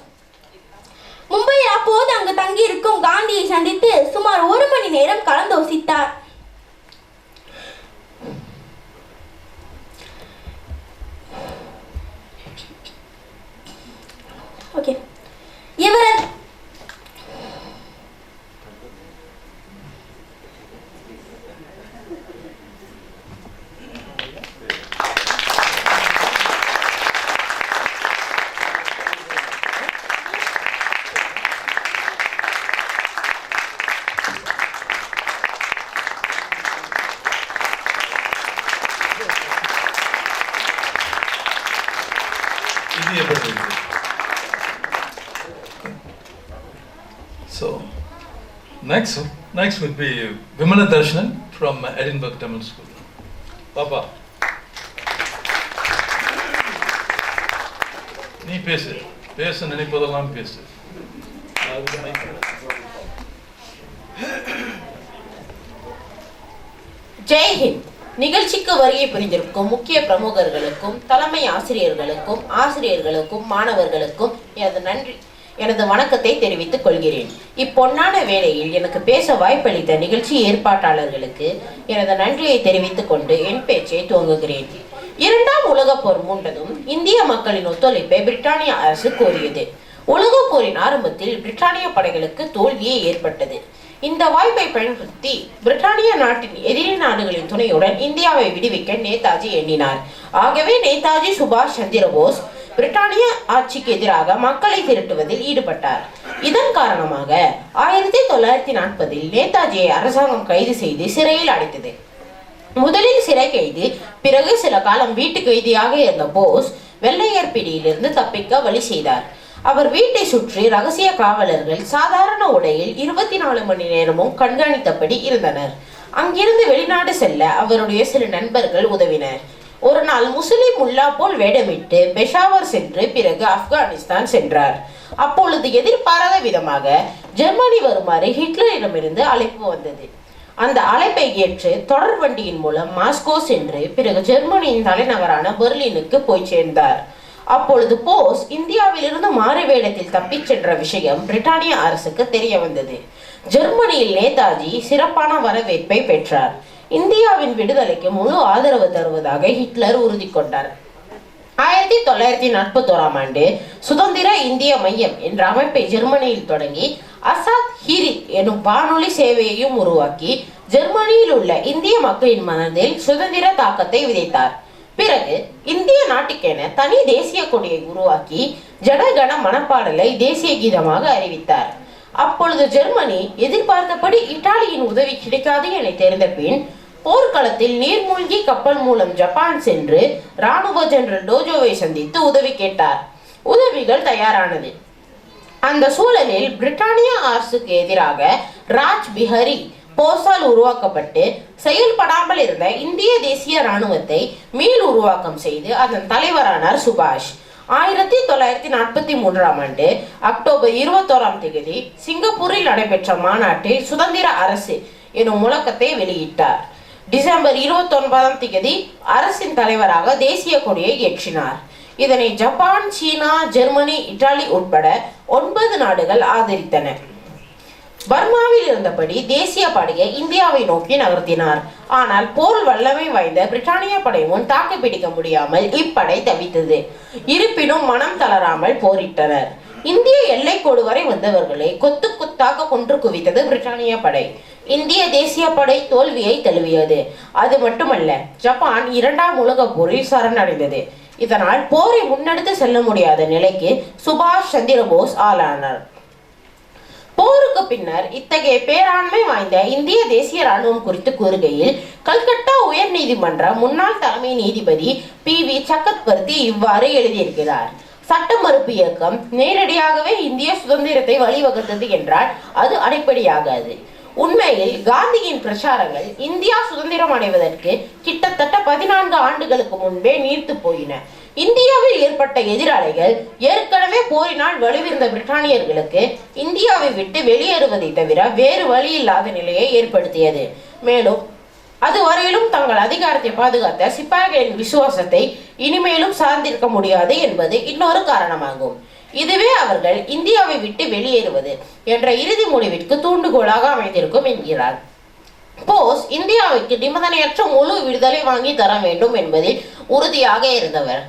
மும்பையில் அப்போது அங்கு தங்கியிருக்கும் காந்தியை சந்தித்து சுமார் 1 மணி நேரம் கலந்தோசித்தார். இவர் So, next would be Vimala Darshan from Edinburgh Tamil School. Papa. நீ பேச நினைப்பதெல்லாம் பேசு. ஜெய்ஹிந்த். நிகழ்ச்சிக்கு வருகை புரிந்திருக்கும் முக்கிய பிரமுகர்களுக்கும் தலைமை ஆசிரியர்களுக்கும் மாணவர்களுக்கும் எனது வணக்கத்தை தெரிவித்துக் கொள்கிறேன். இப்பொன்னான வேளையில் எனக்கு பேச வாய்ப்பளித்த நிகழ்ச்சி ஏற்பாட்டாளர்களுக்கு எனது நன்றியை தெரிவித்துக் கொண்டு என் பேச்சை துவங்குகிறேன். 2ஆம் உலகப் போர் மூண்டதும் இந்திய மக்களின் ஒத்துழைப்பை பிரிட்டானிய அரசு கோரியது. உலகப் போரின் ஆரம்பத்தில் பிரிட்டானிய படைகளுக்கு தோல்வியே ஏற்பட்டது. இந்த வாய்ப்பை பயன்படுத்தி பிரிட்டானிய நாட்டின் எதிரி நாடுகளின் துணையுடன் இந்தியாவை விடுவிக்க நேதாஜி எண்ணினார். ஆகவே நேதாஜி சுபாஷ் சந்திர போஸ் பிரிட்டானிய ஆட்சிக்கு எதிராக மக்களை திரட்டுவதில் ஈடுபட்டார். இதன் காரணமாக 1940 நேதாஜியை அரசாங்கம் கைது செய்து சிறையில் அடைத்தது. முதலில் சிறை கைது, பிறகு சில காலம் வீட்டு கைதியாக இருந்த போஸ் வெள்ளையர் பிடியிலிருந்து தப்பிக்க வழி செய்தார். அவர் வீட்டை சுற்றி ரகசிய காவலர்கள் சாதாரண உடையில் 24 மணி நேரமும் கண்காணித்தபடி இருந்தனர். அங்கிருந்து வெளிநாடு செல்ல அவருடைய சில நண்பர்கள் உதவினர். ஒரு நாள் முஸ்லிம் முல்லா போல் வேடமிட்டு பெஷாவர் சென்று பிறகு ஆப்கானிஸ்தான் சென்றார். அப்பொழுது எதிர்பாராத விதமாக ஜெர்மனி வருமாறு ஹிட்லரிடமிருந்து அழைப்பு வந்தது. அந்த அழைப்பை ஏற்று தொடர் வண்டியின் மூலம் மாஸ்கோ சென்று பிறகு ஜெர்மனியின் தலைநகரான பெர்லினுக்கு போய் சேர்ந்தார். அப்பொழுது போஸ் இந்தியாவிலிருந்து மாறு வேடத்தில் தப்பிச் சென்ற விஷயம் பிரிட்டானிய அரசுக்கு தெரிய வந்தது. ஜெர்மனியில் நேதாஜி சிறப்பான வரவேற்பை பெற்றார். இந்தியாவின் விடுதலைக்கு முழு ஆதரவு தருவதாக ஹிட்லர் உறுதி கொண்டார். 1941 சுதந்திர இந்திய மையம் என்ற அமைப்பை ஜெர்மனியில் தொடங்கி அசாத் ஹிரித் எனும் வானொலி சேவையையும் உருவாக்கி ஜெர்மனியில் உள்ள இந்திய மக்களின் மனதில் சுதந்திர தாக்கத்தை விதைத்தார். பிறகு இந்திய நாட்டுக்கென தனி தேசிய கொடியை உருவாக்கி ஜனகண மனப்பாடலை தேசிய கீதமாக அறிவித்தார். அப்பொழுது ஜெர்மனி எதிர்பார்த்தபடி இத்தாலியின் உதவி கிடைக்காது என தெரிந்த பின் போர்க்களத்தில் நீர்மூழ்கி கப்பல் மூலம் ஜப்பான் சென்று ராணுவ ஜெனரல் டோஜோவை சந்தித்து உதவி கேட்டார். உதவிகள் தயாரானது. அந்த சூழலில் பிரிட்டானிய அரசுக்கு எதிராக ராஜ் பிஹாரி போஸால் உருவாக்கப்பட்டு செயல்படாமல் இருந்த இந்திய தேசிய ராணுவத்தை மீள் உருவாக்கம் செய்து அதன் தலைவரானார் சுபாஷ். 1943 அக்டோபர் 21 சிங்கப்பூரில் நடைபெற்ற மாநாட்டில் சுதந்திர அரசு எனும் முழக்கத்தை வெளியிட்டார். டிசம்பர் 29 அரசின் தலைவராக தேசிய கொடியை ஏற்றினார். இதனை ஜப்பான், சீனா, ஜெர்மனி, இத்தாலி உட்பட 9 நாடுகள் ஆதரித்தன. பர்மாவில் இருந்தபடி தேசிய படையை இந்தியாவை நோக்கி நகர்த்தினார். ஆனால் போர் வல்லமை வாய்ந்த பிரிட்டானிய படை முன் தாக்கு பிடிக்க முடியாமல் இப்படை தவித்தது. இருப்பினும் மனம் தளராமல் போரிட்டனர். இந்திய எல்லைக்கோடு வரை வந்தவர்களை கொத்து கொத்தாக கொன்று குவித்தது பிரிட்டானிய படை. இந்திய தேசிய படை தோல்வியை தழுவியது. அது மட்டுமல்ல, ஜப்பான் 2ஆம் உலக போரில் சரணடைந்தது. இதனால் போரை முன்னெடுத்து செல்ல முடியாத நிலைக்கு சுபாஷ் சந்திர போஸ் ஆளானார். போருக்கு பின்னர் இத்தகைய பேராண்மை வாய்ந்த இந்திய தேசிய ராணுவம் குறித்து கூறுகையில், கல்கத்தா உயர் நீதிமன்ற முன்னாள் தலைமை நீதிபதி PV சக்கரவர்த்தி இவ்வாறு எழுதியிருக்கிறார். சட்ட மறுப்பு இயக்கம் நேரடியாகவே இந்திய சுதந்திரத்தை வழிவகுத்தது என்றால் அது அடிப்படையாகாது. உண்மையில் காந்தியின் பிரச்சாரங்கள் இந்தியா சுதந்திரம் அடைவதற்கு கிட்டத்தட்ட 14 ஆண்டுகளுக்கு முன்பே நீர்த்து போயின. இந்தியாவில் ஏற்பட்ட எதிராளிகள் ஏற்கனவே போரினால் வலுவிருந்த பிரிட்டானியர்களுக்கு இந்தியாவை விட்டு வெளியேறுவதை தவிர வேறு வழி இல்லாத நிலையை ஏற்படுத்தியது. மேலும் அதுவரையிலும் தங்கள் அதிகாரத்தை பாதுகாத்த சிப்பாய்களின் விசுவாசத்தை இனிமேலும் சார்ந்திருக்க முடியாது என்பது இன்னொரு காரணமாகும். இதுவே அவர்கள் இந்தியாவை விட்டு வெளியேறுவது என்ற இறுதி முடிவிற்கு தூண்டுகோலாக அமைந்திருக்கும் என்கிறார். போஸ் இந்தியாவுக்கு நிபந்தனையற்ற முழு விடுதலை வாங்கி தர வேண்டும் என்பதில் உறுதியாக இருந்தவர்.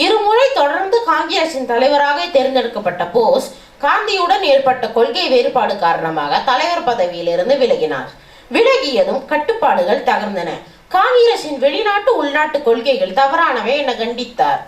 இருமுறை தொடர்ந்து காங்கிரசின் தலைவராக தேர்ந்தெடுக்கப்பட்ட போஸ் காந்தியுடன் ஏற்பட்ட கொள்கை வேறுபாடு காரணமாக தலைவர் பதவியிலிருந்து விலகினார். விலகியதும் கட்டுப்பாடுகள் தகர்ந்தன. காங்கிரசின் வெளிநாட்டு உள்நாட்டு கொள்கைகள் தவறானவை என கண்டித்தார்.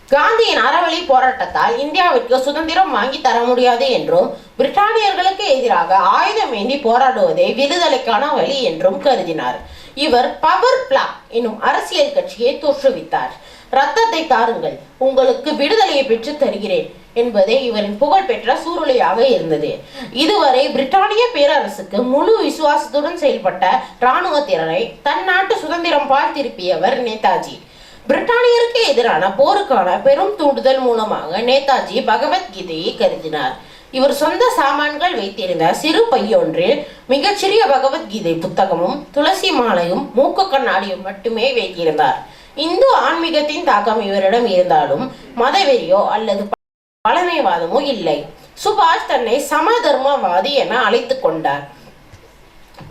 காந்தியின் அறவழி போராட்டத்தால் இந்தியாவிற்கு சுதந்திரம் வாங்கி தர முடியாது என்றும், பிரிட்டானியர்களுக்கு எதிராக ஆயுதம் ஏந்தி போராடுவதே விடுதலைக்கான வழி என்றும் கருதினார். இவர் பவர் பிளாக் எனும் அரசியல் கட்சியை தோற்றுவித்தார். ரத்தத்தை தாருங்கள், உங்களுக்கு விடுதலையை பெற்று தருகிறேன் என்பதே இவரின் புகழ்பெற்ற சூருளையாக இருந்தது. இதுவரை பிரிட்டானிய பேரரசுக்கு முழு விசுவாசத்துடன் செயல்பட்ட இராணுவ திறனை தன் நாட்டு சுதந்திரம் பால் திருப்பியவர் நேதாஜி. பிரிட்டானியருக்கு எதிரான போருக்கான பெரும் தூண்டுதல் மூலமாக நேதாஜி பகவத்கீதையை கருதினார். இவர் சொந்த சாமான்கள் வைத்திருந்த சிறு பையொன்றில் மிகச்சிறிய பகவத்கீதை புத்தகமும் துளசி மாலையும் மூக்கு கண்ணாடியும் மட்டுமே வைத்திருந்தார். இந்து ஆன்மீகத்தின் தாக்கம் இவரிடம் இருந்தாலும் மதவெறியோ அல்லது பழமைவாதமோ இல்லை. சுபாஷ் தன்னை சமதர்மவாதி என அழைத்துக் கொண்டார்.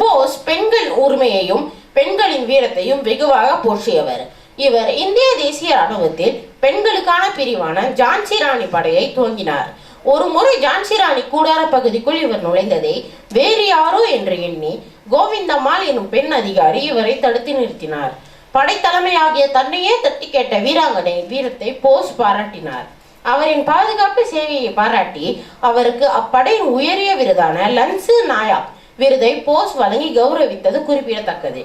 போஸ் பெண்கள் உரிமையையும் பெண்களின் வீரத்தையும் வெகுவாக போற்றியவர். இவர் இந்திய தேசிய ராணுவத்தில் பெண்களுக்கான பிரிவான ஜான்சி ராணி படையை துவங்கினார். ஒரு முறை ஜான்சி ராணி கூடார பகுதிக்குள் இவர் நுழைந்ததை வேறு யாரோ என்று எண்ணி கோவிந்தம்மாள் எனும் பெண் அதிகாரி இவரை தடுத்து நிறுத்தினார். படைத்தலைமையாகிய தன்னையே தட்டி கேட்ட வீராங்கனை வீரத்தை போஸ் பாராட்டினார். அவரின் பாதுகாப்பு சேவையை பாராட்டி அவருக்கு அப்படையின் உயரிய விருதான லன்சு நாயாக் விருதை போஸ் வழங்கி கௌரவித்தது குறிப்பிடத்தக்கது.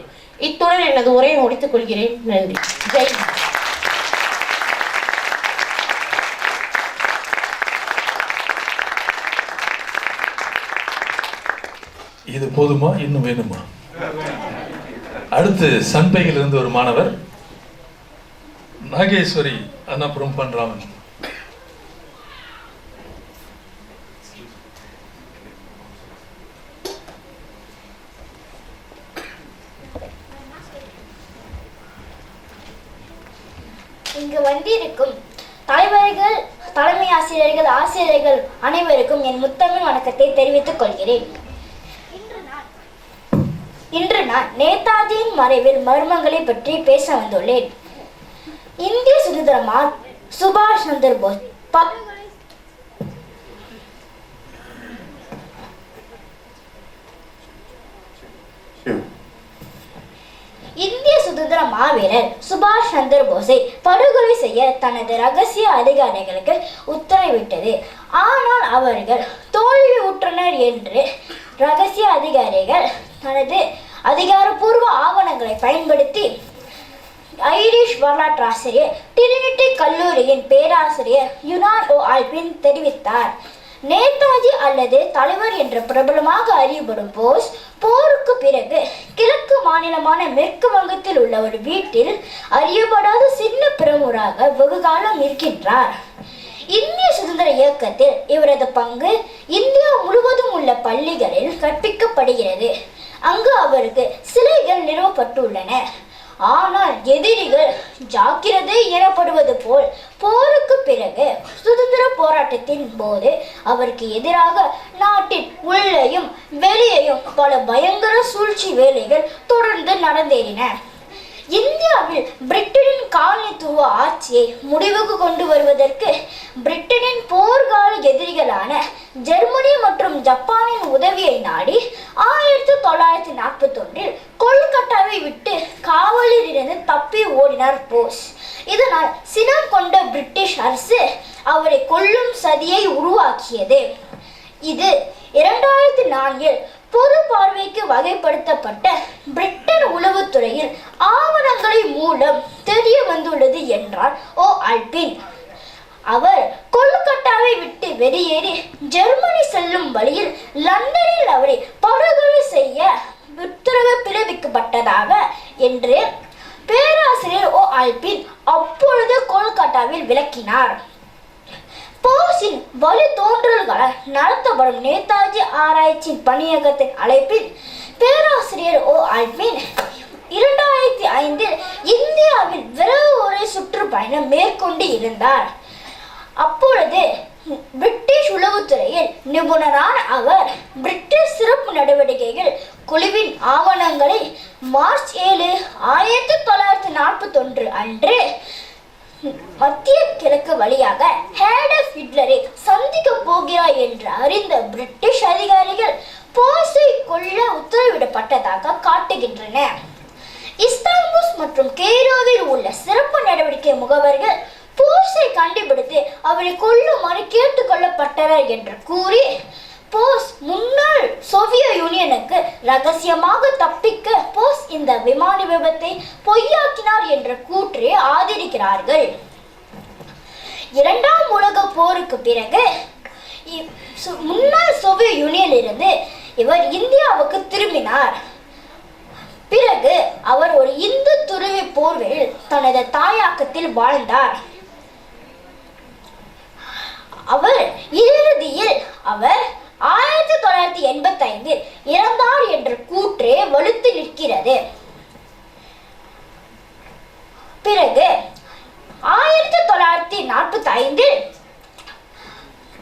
இத்துடன் எனது உரையை முடித்துக் கொள்கிறேன். நன்றி. ஜெய். இது போதுமா, இன்னும் வேணுமா? அடுத்து சன்பையிலிருந்து ஒரு மாணவர் நாகேஸ்வரி அன்னபுரம் பண்றாமன். இங்கு வந்திருக்கும் தலைவர்கள், தலைமை ஆசிரியர்கள், ஆசிரியர்கள் அனைவருக்கும் என் முத்தமிழ் வணக்கத்தை தெரிவித்துக் கொள்கிறேன். இன்று நான் நேதாஜியின் மறைவில் மர்மங்களை பற்றி பேச வந்துள்ளேன். இந்திய சுதந்திரமால் சுபாஷ் சந்திர போஸ் இந்திய சுதந்திர மாவீரர் சுபாஷ் சந்திர போஸை படுகொலை செய்ய தனது ரகசிய அதிகாரிகளுக்கு உத்தரவிட்டது. ஆனால் அவர்கள் தோல்வி உற்றனர் என்று ரகசிய அதிகாரிகள் தனது அதிகாரப்பூர்வ ஆவணங்களை பயன்படுத்தி ஐரிஷ் வரலாற்றாசிரியர் டிரினிட்டி கல்லூரியின் பேராசிரியர் யுனான் ஓ ஆல்பின் தெரிவித்தார். நேதாஜி அல்லது தலைவர் என்ற பிரபலமாக அறியப்படும் போஸ் போருக்கு பிறகு கிழக்கு மாநிலமான மேற்கு வங்கத்தில் உள்ள ஒரு வீட்டில் அறியப்படாத சின்ன பிரமுகராக வெகுகாலம் இருக்கின்றார். இந்திய சுதந்திர இயக்கத்தில் இவரது பங்கு இந்தியா முழுவதும் உள்ள பள்ளிகளில் கற்பிக்கப்படுகிறது. அங்கு அவருக்கு சிலைகள் நிறுவப்பட்டுள்ளன. ஆனால் எதிரிகள் ஜாக்கிரதை எனப்படுவது போல் போருக்கு பிறகு சுதந்திர போராட்டத்தின் போது அவருக்கு எதிராக நாட்டின் உள்ளேயும் வெளியேயும் பல பயங்கர சூழ்ச்சி வேலைகள் தொடர்ந்து நடந்தேறின. இந்தியாவில் பிரிட்டனின் காலனித்துவ ஆட்சியை முடிவுக்கு கொண்டு வருவதற்கு பிரிட்டனின் போர்க்கால எதிரிகளான ஜெர்மனி மற்றும் ஜப்பானின் உதவியை நாடி 1941 கொல்கத்தாவை விட்டு காவலில் இருந்து தப்பி ஓடினார் போஸ். இதனால் சினம் கொண்ட பிரிட்டிஷ் அரசு அவரை கொல்லும் சதியை உருவாக்கியது. இது 2004 பொது பார்வைக்கு வகைப்படுத்தப்பட்ட பிரிட்டன் உளவுத்துறையில் ஆவணங்களை மூலம் தெரிய வந்துள்ளது என்றார் ஆல்பின். அவர் கொல்கத்தாவை விட்டு வெளியேறி ஜெர்மனி செல்லும் வழியில் லண்டனில் அவரை படுகொலை செய்ய உத்தரவு பிறப்பிக்கப்பட்டதாக என்று பேராசிரியர் ஆல்பின் அப்பொழுது கொல்கத்தாவில் விளக்கினார். போஸின் வழித்தோன்றல்களால் நடத்தப்படும் நேதாஜி ஆராய்ச்சி பணியகத்தின் அழைப்பில் பேராசிரியர் ஆல்பின் 2005 இந்தியாவில் விரைவு ஒரு சுற்றுப்பயணம் மேற்கொண்டு இருந்தார். அப்பொழுது பிரிட்டிஷ் உளவுத்துறையில் நிபுணரான அவர் பிரிட்டிஷ் சிறப்பு நடவடிக்கைகள் குழுவின் ஆவணங்களை மார்ச் 7, 1941 அன்று மத்திய கிழக்கு வழியாக ஹேடப் ஹிட்லரை சந்திக்க போகிறார் என்று அறிந்த பிரிட்டிஷ் அதிகாரிகள் போஸை கொல்ல உத்தரவிடப்பட்டதாக காட்டுகின்றன. இஸ்தான்புல் மற்றும் கெய்ரோவில் உள்ள சிறப்பு நடவடிக்கை முகவர்கள் போஸை கண்டுபிடித்து அவரை கொல்லுமாறு கேட்டுக்கொள்ளப்பட்டனர் என்று கூறி போஸ் முன்னாள் சோவியத் யூனியனுக்கு ரகசியமாக தப்பிக்க போஸ் இந்த விமான விபத்தை பொய்யாக்கினார் என்ற கூற்றை ஆதரிக்கிறார்கள். இரண்டாம் உலக போருக்கு பிறகு முன்னாள் சோவியத் யூனியனில் இருந்து இவர் இந்தியாவுக்கு திரும்பினார். பிறகு அவர் ஒரு இந்து துறவி போர்வையில் தனது தாயாக்கத்தில் வாழ்ந்தார். அவர் இறுதியில் அவர் 1985 இறந்தார் என்ற கூற்றே வலுத்து நிற்கிறது. பிறகு 1945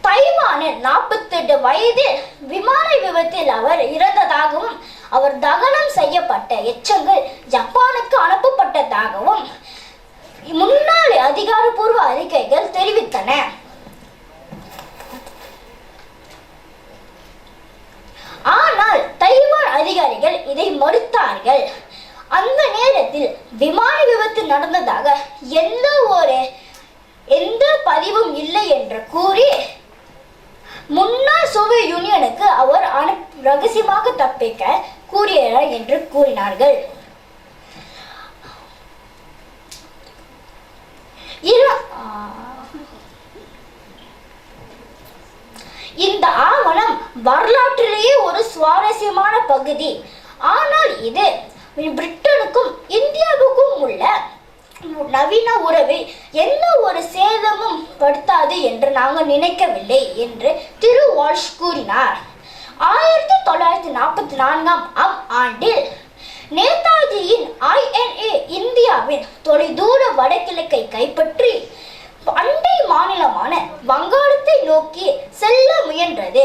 தைவானில் 48 வயதில் விமான விபத்தில் அவர் இறந்ததாகவும் அவர் தகனம் செய்யப்பட்ட எச்சங்கள் ஜப்பானுக்கு அனுப்பப்பட்டதாகவும் முன்னாள் அதிகாரப்பூர்வ அறிக்கைகள் தெரிவித்தன. ஆனால் தைவான் அதிகாரிகள் இதை மறுத்தார்கள். அந்த நேரத்தில் விமான விபத்து நடந்ததாக எந்த பதிவும் இல்லை என்று கூறி முன்னாள் சோவியத் யூனியனுக்கு அவர் ரகசியமாக தப்பிக்க கூறினார் என்று கூறினார்கள். இந்த ஆவணம் வரலாற்றிலேயே ஒரு சுவாரஸ்யமான பகுதி. ஆனால் இது பிரிட்டனுக்கும் இந்தியாவுக்கும் உள்ள நவீன உறவை எந்த ஒரு சேதமும் படுத்தாது என்று நாங்கள் நினைக்கவில்லை என்று திரு வால்ஷ் கூறினார். 1944 ஆண்டில் நேதாஜியின் INA இந்தியாவின் தொலைதூர வடகிழக்கை கைப்பற்றி அண்டை மாநிலமான வங்காளத்தை நோக்கி செல்ல முயன்றது.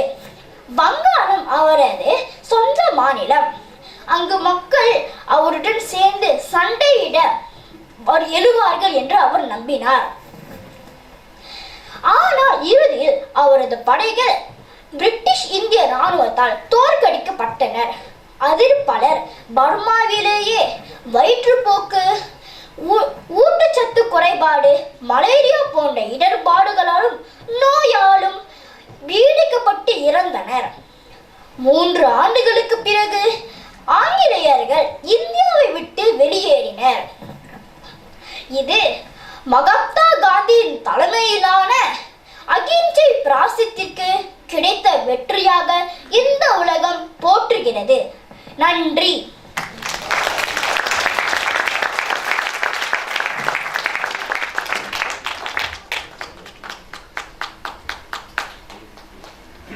வங்காளம் அவரது சொந்த மாநிலம். அங்கு மக்கள் அவருடன் சேர்ந்து சண்டையிட எழுவார்கள் என்று அவர் நம்பினார். ஆனால் இறுதியில் அவரது படைகள் பிரிட்டிஷ் இந்திய இராணுவத்தால் தோற்கடிக்கப்பட்டனர். அதில் பலர் பர்மாவிலேயே வயிற்றுப்போக்கு, ஊட்டச்சத்து குறைபாடு, மலேரியா போன்ற இடர்பாடுகளாலும் நோயாலும் பீடிக்கப்பட்டு இறந்தனர். 3 ஆண்டுகளுக்கு பிறகு ஆங்கிலேயர்கள் இந்தியாவை விட்டு வெளியேறினர். இது மகாத்மா காந்தியின் தலைமையிலான அகிம்சை பிராசத்திற்கு கிடைத்த வெற்றியாக இந்த உலகம் போற்றுகிறது. நன்றி.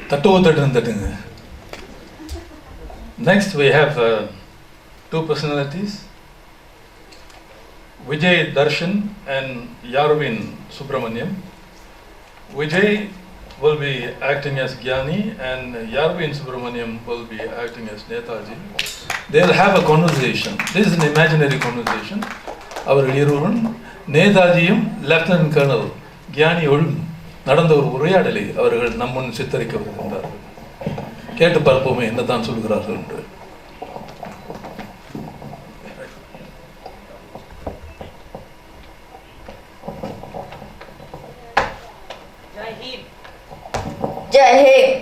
தட்டுங்க. Next we have 2 personalities. Vijay Darshan and Yarvin Subramaniam. Vijay will be acting as Gyani and Yarvin Subramaniam will be acting as Netaji. They'll have a conversation. This is an imaginary conversation. Our இருவரும் நேதாஜியும் lieutenant colonel கியானியோடும் நடந்த ஒரு உரையாடலை அவர்கள் நம்முன் சித்தரிக்க வருகின்றார்கள். கேட்டு பார்ப்போமே என்னதான் சொல்கிறார்கள் என்று. Jai Hind.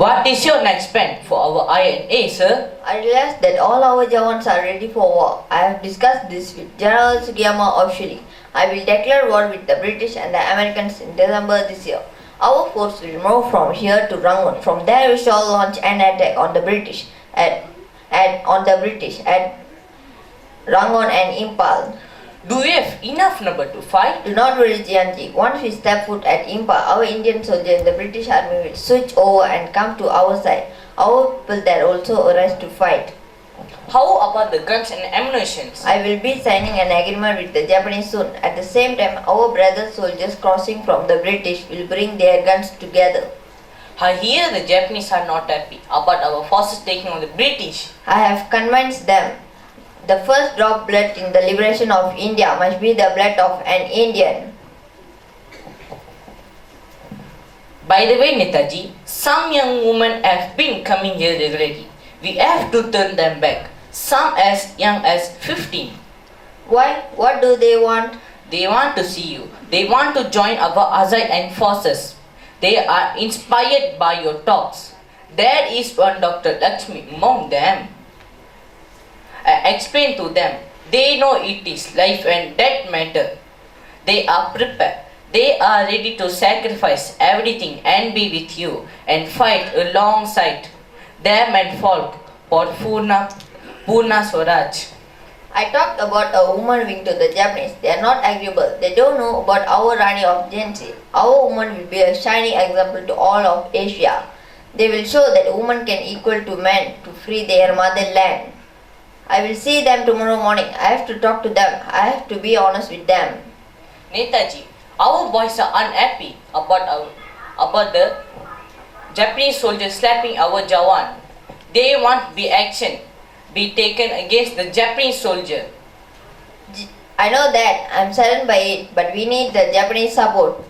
What is your next plan for our INA, sir? I realized that all our Jawans are ready for war. I have discussed this with General Sugiyama officially. I will declare war with the British and the Americans in December this year. Our force will move from here to Rangoon. From there we shall launch an attack on the British at Rangoon and Impal. Do we have enough number to fight? Do not worry, Jianji. Once we step foot at Impal, our Indian soldiers in the British army will switch over and come to our side. Our people there also arise to fight. How about the guns and ammunition? I will be signing an agreement with the Japanese soon. At the same time, our brother soldiers crossing from the British will bring their guns together. I hear the Japanese are not happy about our forces taking on the British. I have convinced them. The first drop blood in the liberation of India must be the blood of an Indian. By the way, Netaji, some young women have been coming here regularly. We have to turn them back. Some as young as 15. Why? What do they want? They want to see you. They want to join our Azad and forces. They are inspired by your talks. There is one Dr. Lakshmi among them. I explain to them. They know it is life and death matter. They are prepared. They are ready to sacrifice everything and be with you and fight alongside them and folk for Purna Swaraj. I talked about a woman wing to the Japanese. They are not agreeable. They don't know about our Rani of Jhansi. Our woman will be a shining example to all of Asia. They will show that women can equal to men to free their motherland. I will see them tomorrow morning. I have to talk to them. I have to be honest with them. Netaji, our boys are unhappy about the Japanese soldiers slapping our Jawan. They want action be taken against the Japanese soldier. I know that. I am saddened by it, but we need the Japanese support.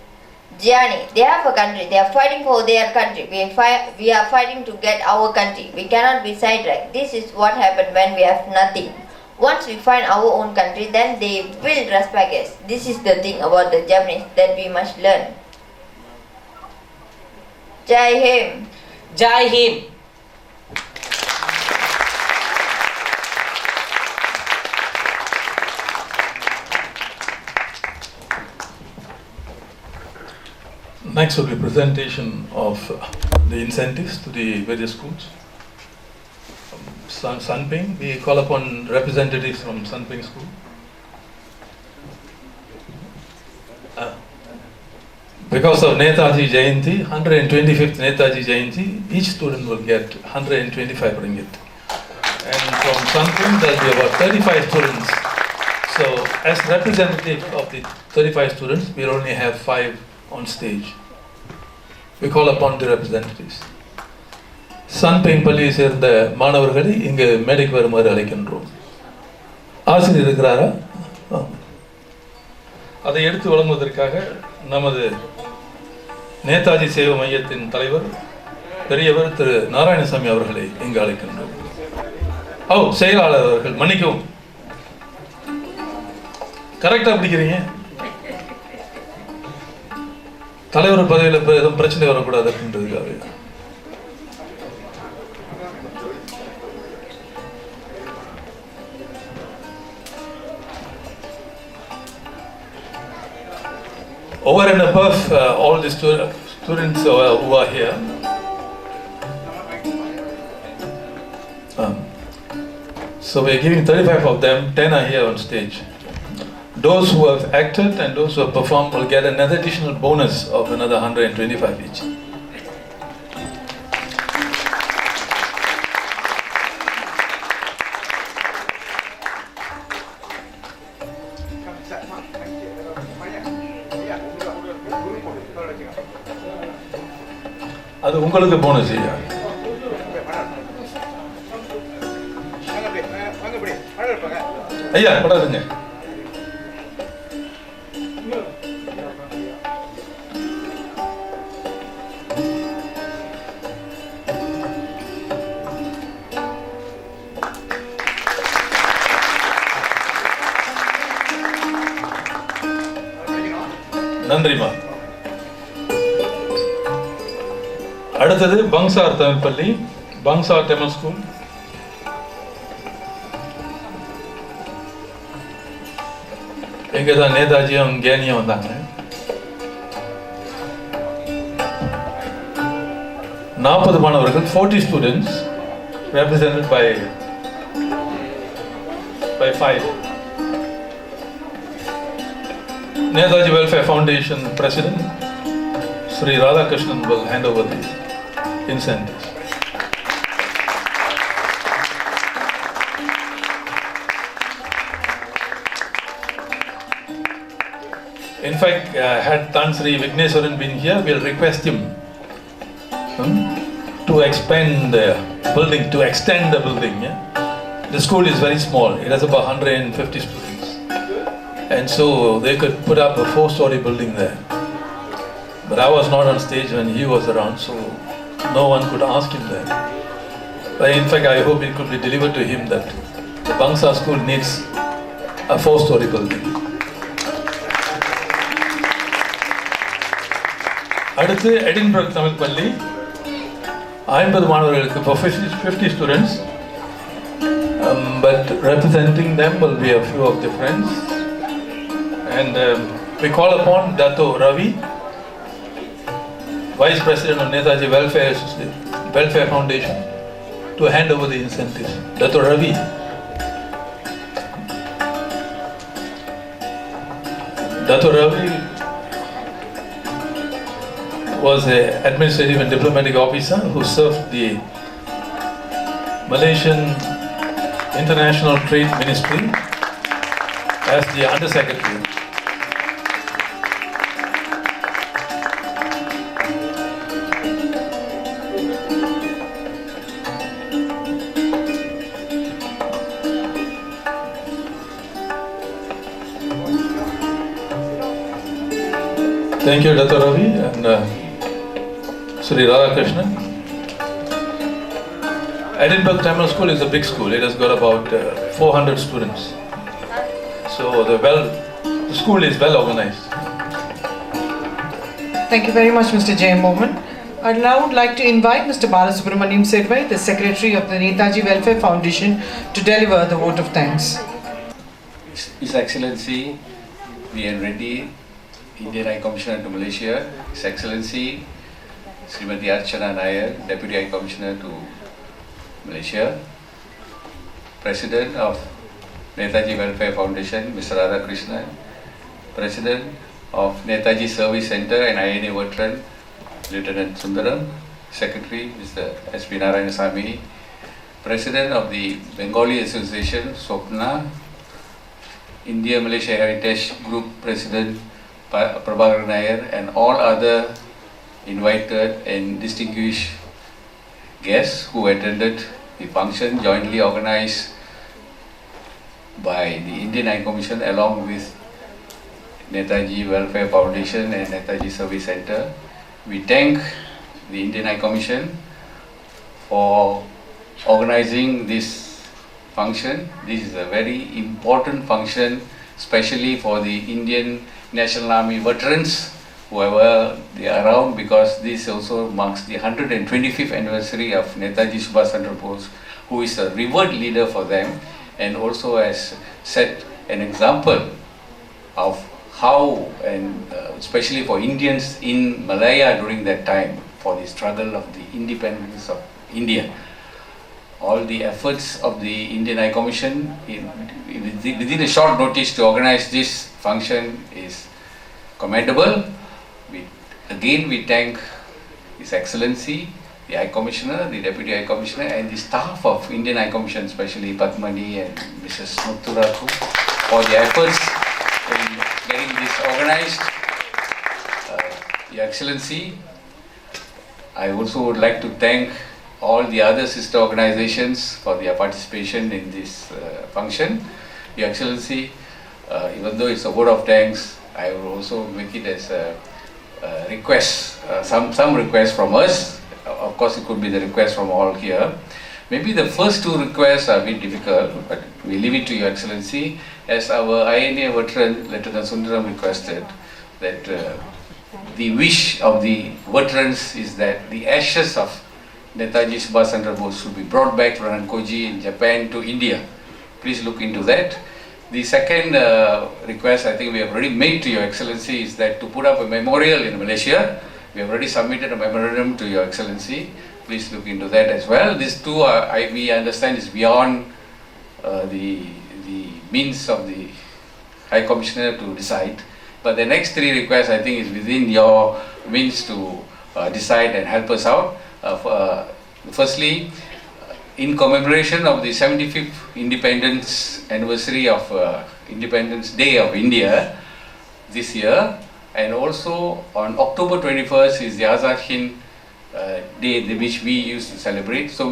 Gianni, they have a country. They are fighting for their country. We are fighting to get our country. We cannot be sidetracked. This is what happened when we have nothing. Once we find our own country, then they will respect us. This is the thing about the Japanese that we must learn. Jai Hind. Jai Hind. Next will be presentation of the incentives to the various schools. Sanping, we call upon representatives from Sanping School. Because of Netaji Jayanti, 125th Netaji Jayanti, each student will get 125 ringgit. And from Sanping, there will be about 35 students. So, as representative of the 35 students, we only have 5 on stage. We call upon the representatives. Sanping பள்ளியை சேர்ந்த மாணவர்களை இங்கு மேடைக்கு வருமாறு அழைக்கின்றோம். ஆசிரியர் இருக்கிறாரா? அதை எடுத்து வழங்குவதற்காக நமது நேதாஜி சேவை மையத்தின் தலைவர் பெரியவர் திரு நாராயணசாமி அவர்களை இங்கு அழைக்கின்றோம். செயலாளர் அவர்கள் மன்னிக்கவும். கரெக்டா பிடிக்கிறீங்க. தலைவர் பதவியில் எதுவும் பிரச்சனை வரக்கூடாது அப்படின்றதுக்காக. Over and above all the students who are here, so we are giving 35 of them, 10 are here on stage. Those who have acted and those who have performed will get another additional bonus of another 125 each. அது உங்களுக்கு bonus ஐயா. ஐயா படாதுங்க. நன்றிமா. அடுத்தது Bangsar Tamil பள்ளி, Bangsar Tamil school. இங்கே தான் நேதாஜியும் கேனியும் வந்தாங்க. 40 மாணவர்கள், 40 students represented by 5. Netaji Welfare Foundation President Sri Radhakrishnan will hand over the incentives. In fact, had Tan Sri Vigneswaran been here, we'll request him to expand the building, to extend the building. Yeah? The school is very small, it has about 150 students. And so they could put up a 4-story building there. But I was not on stage when he was around, so no one could ask him that. But in fact, I hope it could be delivered to him that the Bangsa school needs a 4-story building. அடுத்து Edinburgh Tamil பள்ளி, 50 மாணவர்களுக்கு, for 50 students, but representing them will be a few of the friends. And we call upon Dato Ravi, Vice President of Netaji Welfare Foundation, to hand over the incentives. Dato Ravi. Dato Ravi was an administrative and diplomatic officer who served the Malaysian International Trade Ministry as the Undersecretary. Thank you, Dato Ravi and Sri Radhakrishnan. Edinburgh Tamil School is a big school. It has got about 400 students. So the school is well organized. Thank you very much, Mr. J. Mohan. I'd now like to invite Mr. Balasubramaniam Sedwai, the Secretary of the Netaji Welfare Foundation, to deliver the vote of thanks. His Excellency V.N. Reddy, Indian High Commissioner to Malaysia, His Excellency Srimati Archana Nair, Deputy High Commissioner to Malaysia, President of Netaji Welfare Foundation, Mr. Radhakrishnan, President of Netaji Service Center and INA Veteran, Lieutenant Sundaram, Secretary, Mr. S.P. Narayanasamy, President of the Bengali Association, Swapna, India-Malaysia Heritage Group President, Prabhakar Nair, and all other invited and distinguished guests who attended the function jointly organized by the Indian High Commission along with Netaji Welfare Foundation and Netaji Service Center. We thank the Indian High Commission for organizing this function. This is a very important function, especially for the Indian National Army veterans, whoever they are around, because this also marks the 125th anniversary of Netaji Subhas Chandra Bose, who is a revered leader for them and also has set an example of how, and especially for Indians in Malaya during that time, for the struggle of the independence of India. All the efforts of the Indian High Commission within a short notice to organize this function is commendable. We thank His Excellency, the High Commissioner, the Deputy High Commissioner, and the staff of Indian High Commission, especially Padmani and Mrs. Mutturaku, for the efforts in getting this organized. Your Excellency, I also would like to thank all the other sister organizations for their participation in this function. Your Excellency, even though it's a vote of thanks, I will also make it as a request, some requests from us. Of course, it could be the request from all here. Maybe the first two requests are a bit difficult, but we leave it to Your Excellency. As our INA veteran, Lieutenant Sundaram, requested that the wish of the veterans is that the ashes of Netaji Subhas Chandra Bose should be brought back from Rankoji in Japan to India. Please look into that. The second request I think we have already made to Your Excellency is that to put up a memorial in Malaysia. We have already submitted a memorandum to Your Excellency. Please look into that as well. These two are, we understand, is beyond the means of the High Commissioner to decide. But the next three requests I think is within your means to decide and help us out. Firstly, in commemoration of the 75th Independence Anniversary of Independence Day of India this year, and also on October 21st is the Azad Hind Day which we used to celebrate. So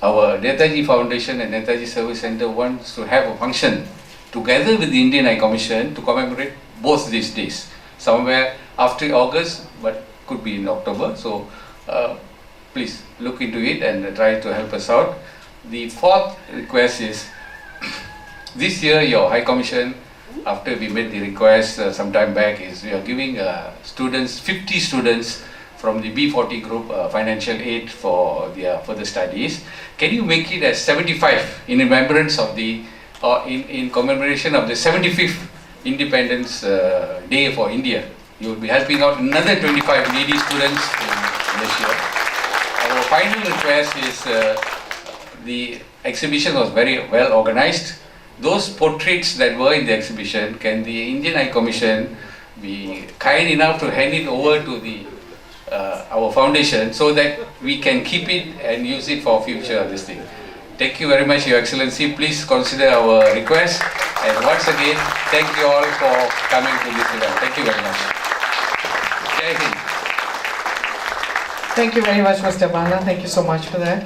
our Netaji Foundation and Netaji Service Center wants to have a function together with the Indian High Commission to commemorate both these days, somewhere after August, but could be in October. So please look into it and try to help us out. The fourth request is, this year your High Commission, after we made the request some time back, is we are giving students, 50 students from the B40 group financial aid for their further studies. Can you make it as 75 in remembrance of the, in commemoration of the 75th Independence Day for India? You will be helping out another 25 needy students in Malaysia. Our final request is, the exhibition was very well organized. Those portraits that were in the exhibition, can the Indian High Commission be kind enough to hand it over to the our foundation so that we can keep it and use it for future this thing. Thank you very much, Your Excellency. Please consider our request, and once again, thank you all for coming to this event. Thank you very much. Jai Hind. Thank you very much, Mr. Bala. Thank you so much for that.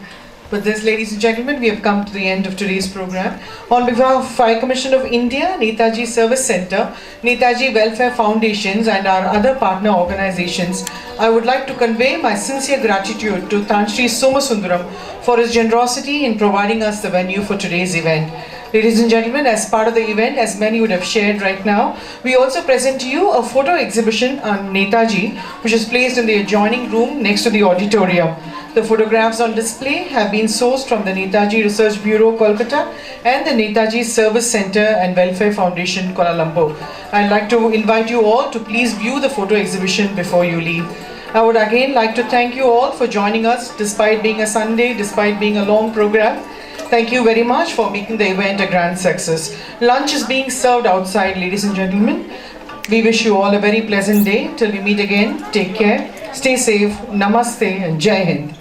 With this, ladies and gentlemen, we have come to the end of today's program. On behalf of High Commission of India, Netaji Service Center, Netaji Welfare Foundations and our other partner organizations, I would like to convey my sincere gratitude to Tanshri Somasundaram for his generosity in providing us the venue for today's event. Ladies and gentlemen, as part of the event, as many would have shared right now, we also present to you a photo exhibition on Netaji, which is placed in the adjoining room next to the auditorium. The photographs on display have been sourced from the Netaji Research Bureau, Kolkata, and the Netaji Service Center and Welfare Foundation, Kuala Lumpur. I'd like to invite you all to please view the photo exhibition before you leave. I would again like to thank you all for joining us despite being a Sunday, despite being a long program. Thank you very much for making the event a grand success. Lunch is being served outside, ladies and gentlemen. We wish you all a very pleasant day. Till we meet again, take care, stay safe, namaste and Jai Hind.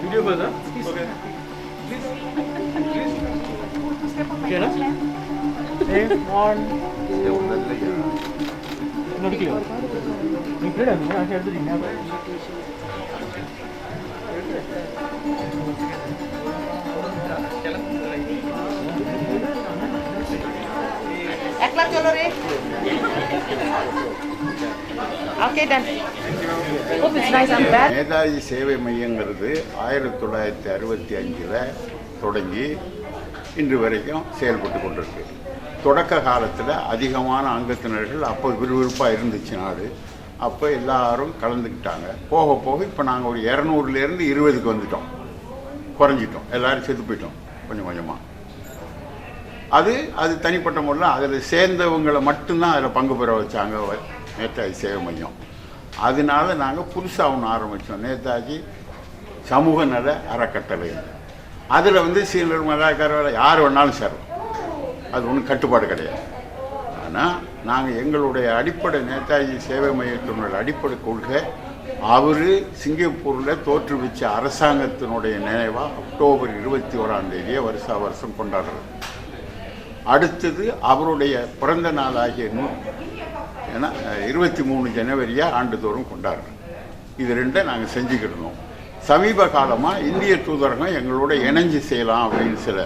Video was up? Okay. Okay, na? Same one. Not clear. You played on I had the ring. Okay then. Hope it's nice and bad. Netaji சேவை மையங்கிறது 1965 தொடங்கி இன்று வரைக்கும் செயல்பட்டு கொண்டிருக்கு. தொடக்க காலத்தில் அதிகமான அங்கத்தினர்கள் அப்போ விறுவிறுப்பாக இருந்துச்சு நாடு. அப்போ எல்லாரும் கலந்துக்கிட்டாங்க. போக போக இப்போ நாங்கள் ஒரு 200லேருந்து 20க்கு வந்துட்டோம், குறைஞ்சிட்டோம், எல்லோரும் செத்து போயிட்டோம். கொஞ்சம் கொஞ்சமாக. அது தனிப்பட்ட முறையில் அதில் சேர்ந்தவங்களை மட்டும்தான் அதில் பங்கு பெற வச்சாங்க நேதாஜி சேவை மையம். அதனால நாங்கள் புதுசாக ஒன்று ஆரம்பித்தோம், நேதாஜி சமூக நல அறக்கட்டளை. அதில் வந்து சீனியர் மதாக்காரர் யார் வேணாலும் சேரலாம், அது ஒன்றும் கட்டுப்பாடு கிடையாது. ஆனால் நாங்கள் எங்களுடைய அடிப்படை நேதாஜி சேவை மையத்தினுடைய அடிப்படை கொள்கை அவர் சிங்கப்பூரில் தோற்றுவிச்ச அரசாங்கத்தினுடைய நினைவாக அக்டோபர் 21 வருஷா வருஷம் கொண்டாடுறது. அடுத்தது அவருடைய பிறந்த நாளாகிய 23 ஜனவரியாக ஆண்டுதோறும் கொண்டாடுறோம். இது ரெண்டை நாங்கள் செஞ்சுக்கிட்டோம். சமீப காலமாக இந்திய தூதரகம் எங்களோட இணைஞ்சு செய்யலாம் அப்படின்னு சில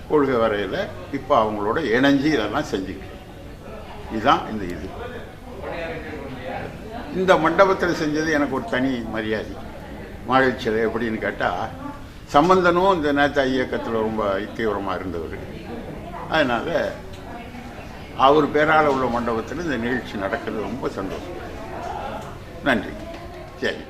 கொள்கை வரையில் இப்போ அவங்களோட இணைஞ்சு இதெல்லாம் செஞ்சுக்கிட்டோம். இதுதான் இந்த மண்டபத்தில் செஞ்சது எனக்கு ஒரு தனி மரியாதை, மகிழ்ச்சியில். எப்படின்னு கேட்டால் சம்பந்தனும் இந்த நேதாஜி இயக்கத்தில் ரொம்ப தீவிரமாக இருந்தவர். அதனால் அவர் பேரால் உள்ள மண்டபத்தில் இந்த நிகழ்ச்சி நடக்கிறது ரொம்ப சந்தோஷம். நன்றி. சரி.